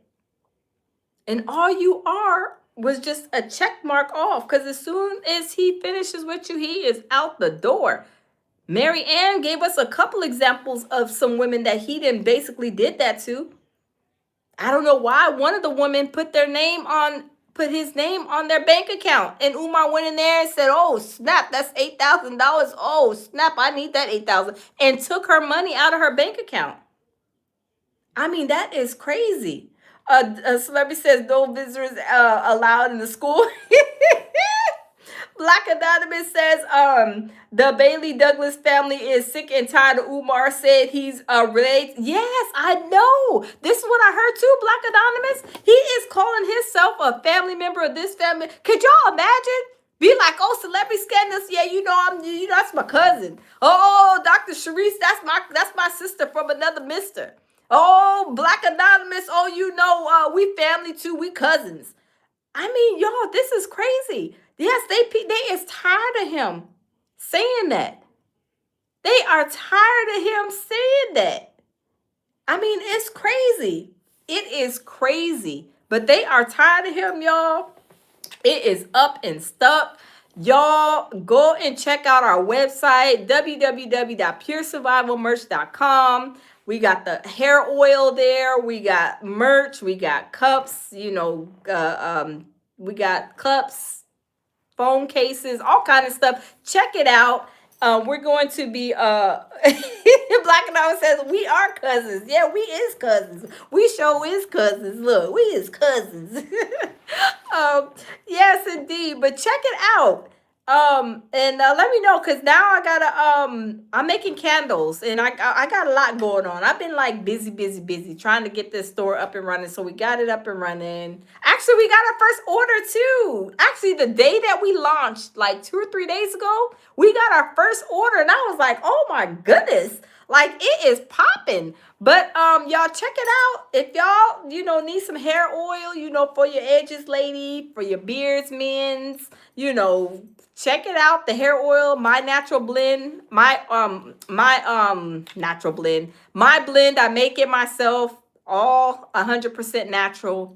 And all you are was just a check mark off, because as soon as he finishes with you, he is out the door. Mary Ann gave us a couple examples of some women that he basically did that to. I don't know why. One of the women put his name on their bank account, and Umar went in there and said, oh snap, that's $8,000. Oh snap, I need that $8,000, and took her money out of her bank account. I mean, that is crazy. A celebrity says no visitors allowed in the school. Black Anonymous says the Bailey Douglas family is sick and tired of Umar. Said he's related. Yes, I know. This is what I heard too, Black Anonymous. He is calling himself a family member of this family. Could y'all imagine? Be like, oh, celebrity scandals. Yeah, that's my cousin. Oh, Dr. Sharice, that's my sister from another mister. Oh, Black Anonymous. Oh, we family too. We cousins. I mean, y'all, this is crazy. Yes, they is tired of him saying that. They are tired of him saying that. I mean, it's crazy. It is crazy. But they are tired of him, y'all. It is up and stuck. Y'all, go and check out our website, www.puresurvivalmerch.com. We got the hair oil there. We got merch. We got cups. We got cups, phone cases, all kind of stuff. Check it out. We're going to be Black and White says we are cousins. Yeah, we is cousins. We sure is cousins. Look, we is cousins. um, yes, indeed. But check it out. And let me know, cause now I gotta I'm making candles, and I got a lot going on. I've been like busy trying to get this store up and running. So we got it up and running. Actually, we got our first order too. Actually, the day that we launched, like 2 or 3 days ago, we got our first order, and I was like, oh my goodness, like it is popping. But y'all check it out. If y'all, need some hair oil, for your edges, lady, for your beards, men's, check it out. The hair oil, my natural blend, my natural blend. My blend, I make it myself, all 100% natural.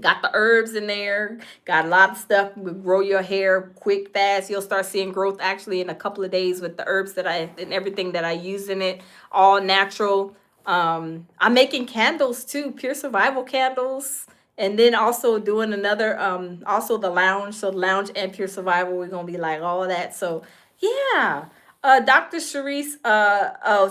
Got the herbs in there. Got a lot of stuff. Will grow your hair quick, fast. You'll start seeing growth actually in a couple of days with the herbs and everything that I use in it. All natural. I'm making candles too, pure survival candles. And then also doing another, also the lounge. So lounge and pure survival, we're gonna be like all that. So yeah. Dr. Sharice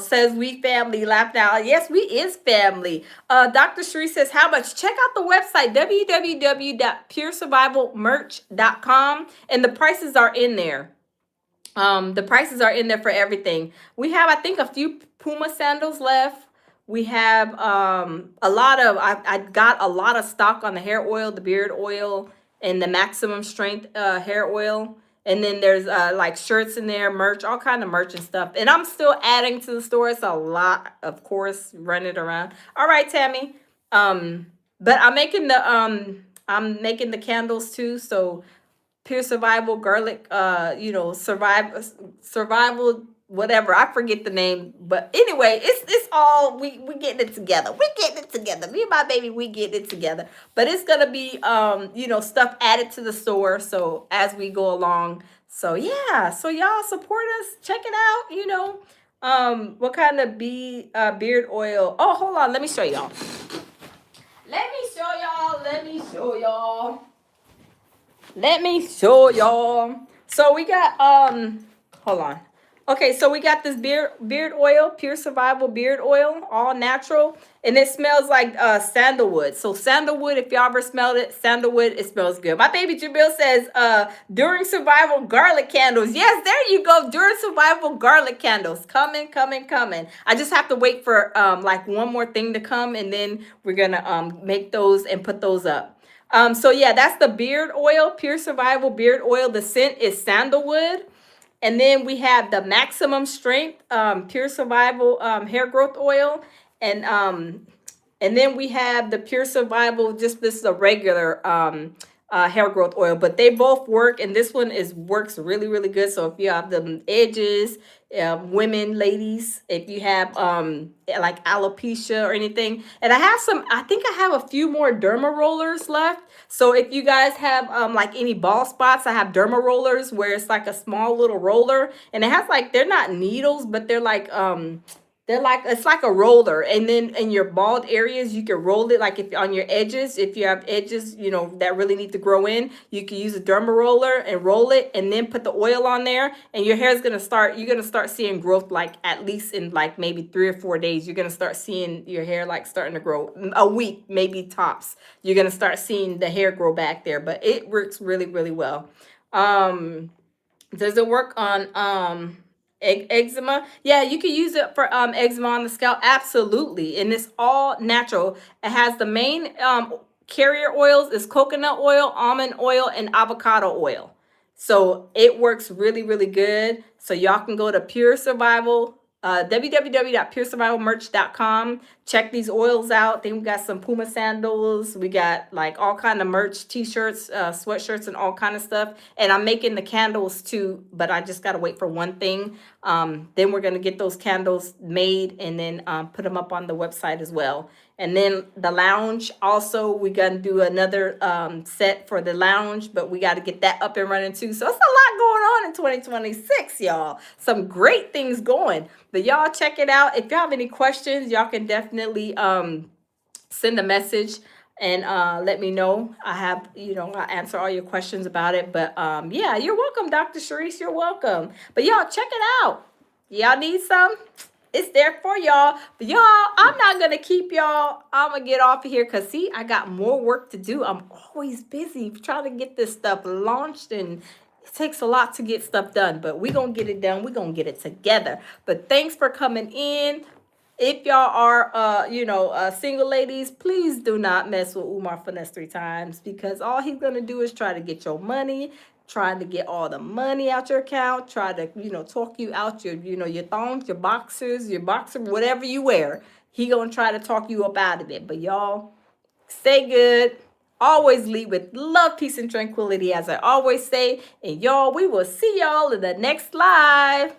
says we family, laugh now. Yes, we is family. Dr. Sharice says how much? Check out the website www.puresurvivalmerch.com, and the prices are in there. The prices are in there for everything. We have, I think, a few Puma sandals left. We have a lot of, I got a lot of stock on the hair oil, the beard oil, and the maximum strength hair oil. And then there's like shirts in there, merch, all kind of merch and stuff. And I'm still adding to the store. It's a lot, of course, running around. All right, Tammy. But I'm making the candles too. So pure survival garlic, survival whatever, I forget the name, but anyway, it's all we getting it together. We getting it together. Me and my baby, we getting it together. But it's gonna be stuff added to the store, so as we go along. So yeah, so y'all support us, check it out. What kind of beard oil? Oh, hold on, let me show y'all. Let me show y'all. So we got hold on. Okay, so we got this beard oil, pure survival beard oil, all natural, and it smells like sandalwood. So sandalwood, if y'all ever smelled it, sandalwood, it smells good. My baby Jamil says during survival garlic candles. Yes, there you go. During survival garlic candles. Coming. I just have to wait for like one more thing to come, and then we're gonna make those and put those up. So yeah, that's the beard oil, pure survival beard oil. The scent is sandalwood. And then we have the maximum strength, pure survival hair growth oil. And then we have the pure survival, just this is a regular hair growth oil, but they both work, and this one works really, really good. So if you have the edges, women, ladies, if you have like alopecia or anything, and I think I have a few more derma rollers left. So if you guys have like any bald spots, I have derma rollers where it's like a small little roller, and it has like, they're not needles, but they're like it's like a roller, and then in your bald areas you can roll it, like if on your edges, if you have edges that really need to grow in, you can use a derma roller and roll it, and then put the oil on there, and your hair is you're gonna start seeing growth, like at least in like maybe 3 or 4 days. You're gonna start seeing your hair like starting to grow. A week maybe tops, you're gonna start seeing the hair grow back there. But it works really, really well. Does it work on eczema? Yeah, you can use it for eczema on the scalp, absolutely. And it's all natural. It has the main carrier oils is coconut oil, almond oil, and avocado oil. So it works really, really good. So y'all can go to Pure Survival, www.puresurvivalmerch.com. Check these oils out. Then we got some Puma sandals. We got like all kind of merch, t-shirts, sweatshirts, and all kind of stuff. And I'm making the candles too, but I just got to wait for one thing. Then we're going to get those candles made, and then put them up on the website as well. And then the lounge also, we're going to do another set for the lounge, but we got to get that up and running too. So it's a lot going on in 2026, y'all. Some great things going. But y'all check it out. If y'all have any questions, y'all can definitely send a message. and let me know. I have, I answer all your questions about it. But yeah, you're welcome, Dr. Sharice. You're welcome. But y'all, check it out. Y'all need some? It's there for y'all. But y'all, I'm not gonna keep y'all. I'm gonna get off of here because see, I got more work to do. I'm always busy trying to get this stuff launched, and it takes a lot to get stuff done. But we gonna get it done. We gonna get it together. But thanks for coming in. If y'all are single ladies, please do not mess with Umar Finesse 3 times, because all he's gonna do is try to get your money, trying to get all the money out your account, try to, talk you out your thongs, your boxers, your boxer, whatever you wear. He gonna try to talk you up out of it. But y'all, stay good. Always lead with love, peace, and tranquility, as I always say. And y'all, we will see y'all in the next live.